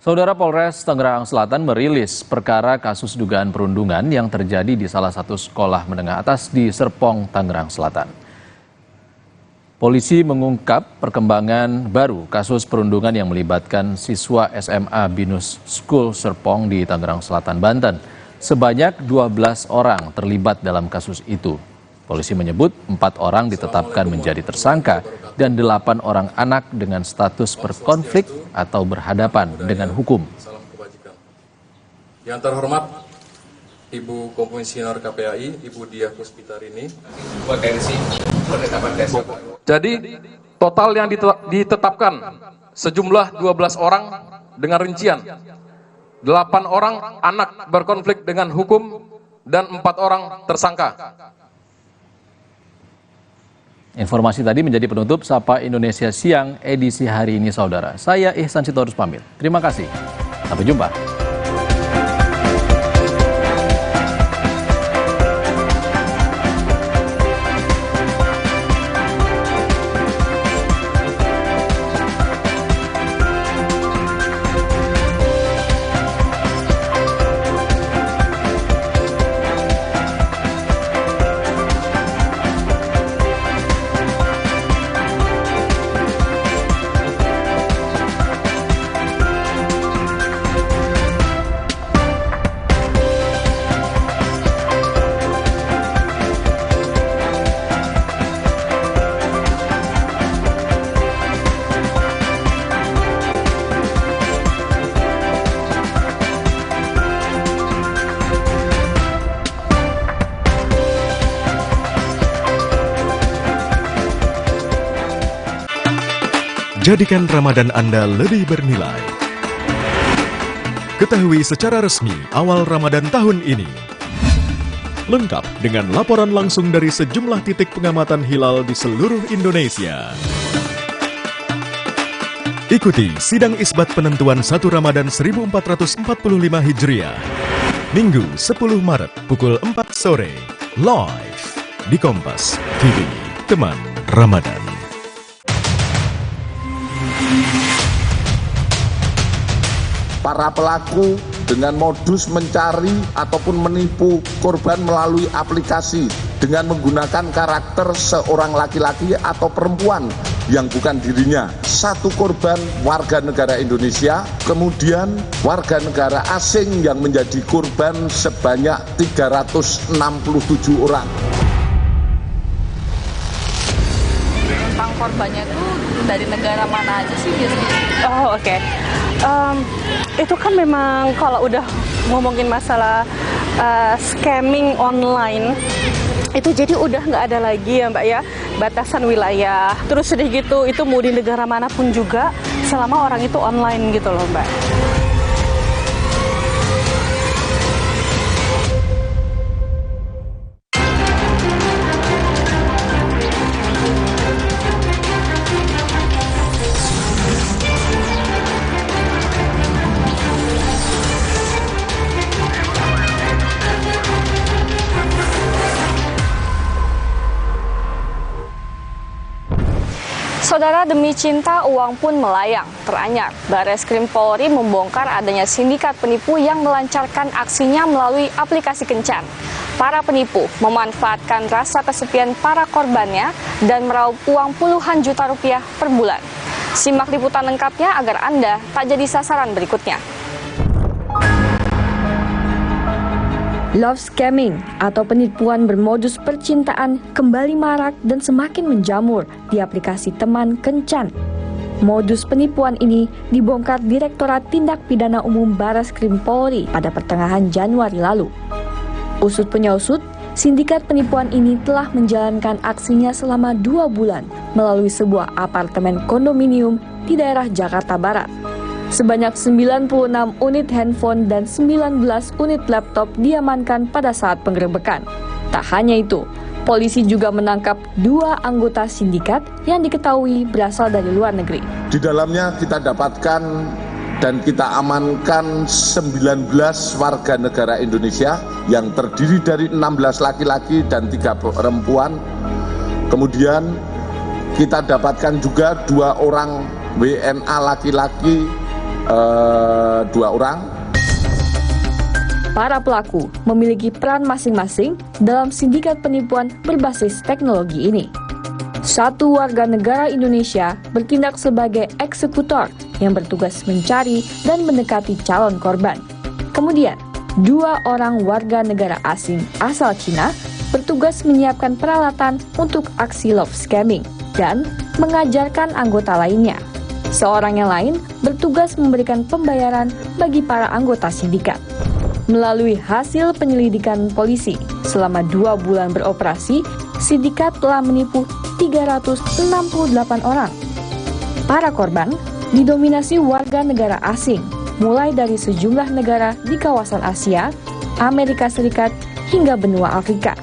Saudara, Polres Tangerang Selatan merilis perkara kasus dugaan perundungan yang terjadi di salah satu sekolah menengah atas di Serpong, Tangerang Selatan. Polisi mengungkap perkembangan baru kasus perundungan yang melibatkan siswa SMA Binus School Serpong di Tangerang Selatan, Banten. Sebanyak 12 orang terlibat dalam kasus itu. Polisi menyebut 4 orang ditetapkan menjadi tersangka dan 8 orang anak dengan status berkonflik atau berhadapan dengan hukum. Yang terhormat Ibu Komisioner KPAI, Ibu Diah Puspitarini. Potensi penetapan desa. Jadi total yang ditetapkan sejumlah 12 orang dengan rincian 8 orang anak berkonflik dengan hukum dan 4 orang tersangka. Informasi tadi menjadi penutup Sapa Indonesia Siang edisi hari ini, saudara. Saya Ihsan Sitorus pamit. Terima kasih. Sampai jumpa. Jadikan Ramadan Anda lebih bernilai. Ketahui secara resmi awal Ramadan tahun ini. Lengkap dengan laporan langsung dari sejumlah titik pengamatan hilal di seluruh Indonesia. Ikuti sidang isbat penentuan 1 Ramadan 1445 Hijriah. Minggu 10 Maret pukul 4 sore. Live di Kompas TV. Teman Ramadan. Para pelaku dengan modus mencari ataupun menipu korban melalui aplikasi dengan menggunakan karakter seorang laki-laki atau perempuan yang bukan dirinya. Satu korban warga negara Indonesia, kemudian warga negara asing yang menjadi korban sebanyak 367 orang. Tentang korbannya itu dari negara mana aja sih biasanya? Oh, oke. Itu kan memang kalau udah ngomongin masalah scamming online, itu jadi udah nggak ada lagi ya Mbak ya, batasan wilayah. Terus sedih gitu, itu mau di negara manapun juga, selama orang itu online gitu loh Mbak. Saudara, demi cinta uang pun melayang. Teranyar, Bareskrim Polri membongkar adanya sindikat penipu yang melancarkan aksinya melalui aplikasi kencan. Para penipu memanfaatkan rasa kesepian para korbannya dan meraup uang puluhan juta rupiah per bulan. Simak liputan lengkapnya agar Anda tak jadi sasaran berikutnya. Love scamming atau penipuan bermodus percintaan kembali marak dan semakin menjamur di aplikasi teman kencan. Modus penipuan ini dibongkar Direktorat Tindak Pidana Umum Barreskrim Polri pada pertengahan Januari lalu. Usut punya usut, sindikat penipuan ini telah menjalankan aksinya selama 2 bulan melalui sebuah apartemen kondominium di daerah Jakarta Barat. Sebanyak 96 unit handphone dan 19 unit laptop diamankan pada saat penggerebekan. Tak hanya itu, polisi juga menangkap 2 anggota sindikat yang diketahui berasal dari luar negeri. Di dalamnya kita dapatkan dan kita amankan 19 warga negara Indonesia yang terdiri dari 16 laki-laki dan 3 perempuan. Kemudian kita dapatkan juga 2 orang WNA laki-laki, 2 orang. Para pelaku memiliki peran masing-masing dalam sindikat penipuan berbasis teknologi ini. 1 warga negara Indonesia bertindak sebagai eksekutor yang bertugas mencari dan mendekati calon korban. Kemudian, 2 orang warga negara asing asal Cina bertugas menyiapkan peralatan untuk aksi love scamming dan mengajarkan anggota lainnya. Seorang yang lain bertugas memberikan pembayaran bagi para anggota sindikat. Melalui hasil penyelidikan polisi, selama 2 bulan beroperasi, sindikat telah menipu 368 orang. Para korban didominasi warga negara asing, mulai dari sejumlah negara di kawasan Asia, Amerika Serikat, hingga benua Afrika.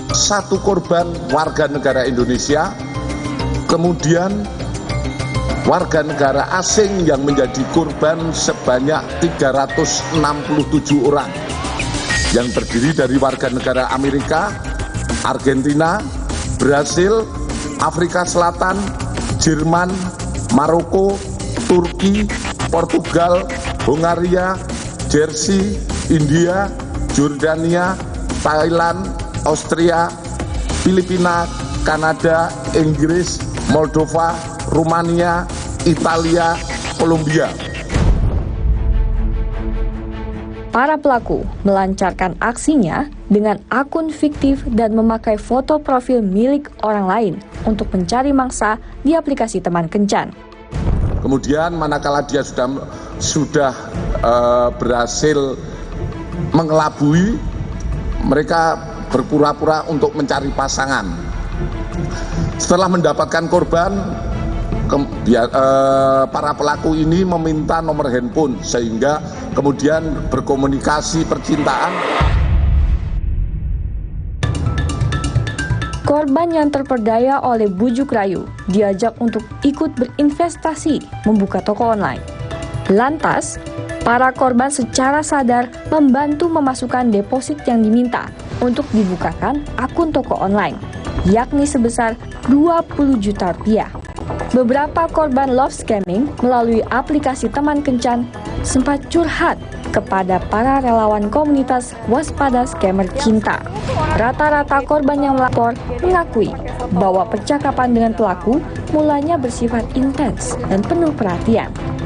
1 korban warga negara Indonesia, kemudian warga negara asing yang menjadi korban sebanyak 367 orang yang terdiri dari warga negara Amerika, Argentina, Brasil, Afrika Selatan, Jerman, Maroko, Turki, Portugal, Hongaria, Jersey, India, Jordania, Thailand, Austria, Filipina, Kanada, Inggris, Moldova, Rumania, Italia, Kolombia. Para pelaku melancarkan aksinya dengan akun fiktif dan memakai foto profil milik orang lain untuk mencari mangsa di aplikasi teman kencan. Kemudian manakala dia sudah berhasil mengelabui, mereka berpura-pura untuk mencari pasangan. Setelah mendapatkan korban, para pelaku ini meminta nomor handphone sehingga kemudian berkomunikasi percintaan. Korban yang terperdaya oleh bujuk rayu diajak untuk ikut berinvestasi membuka toko online. Lantas, para korban secara sadar membantu memasukkan deposit yang diminta untuk dibukakan akun toko online, yakni sebesar 20 juta rupiah. Beberapa korban love scamming melalui aplikasi teman kencan sempat curhat kepada para relawan komunitas waspada scammer cinta. Rata-rata korban yang melapor mengakui bahwa percakapan dengan pelaku mulanya bersifat intens dan penuh perhatian.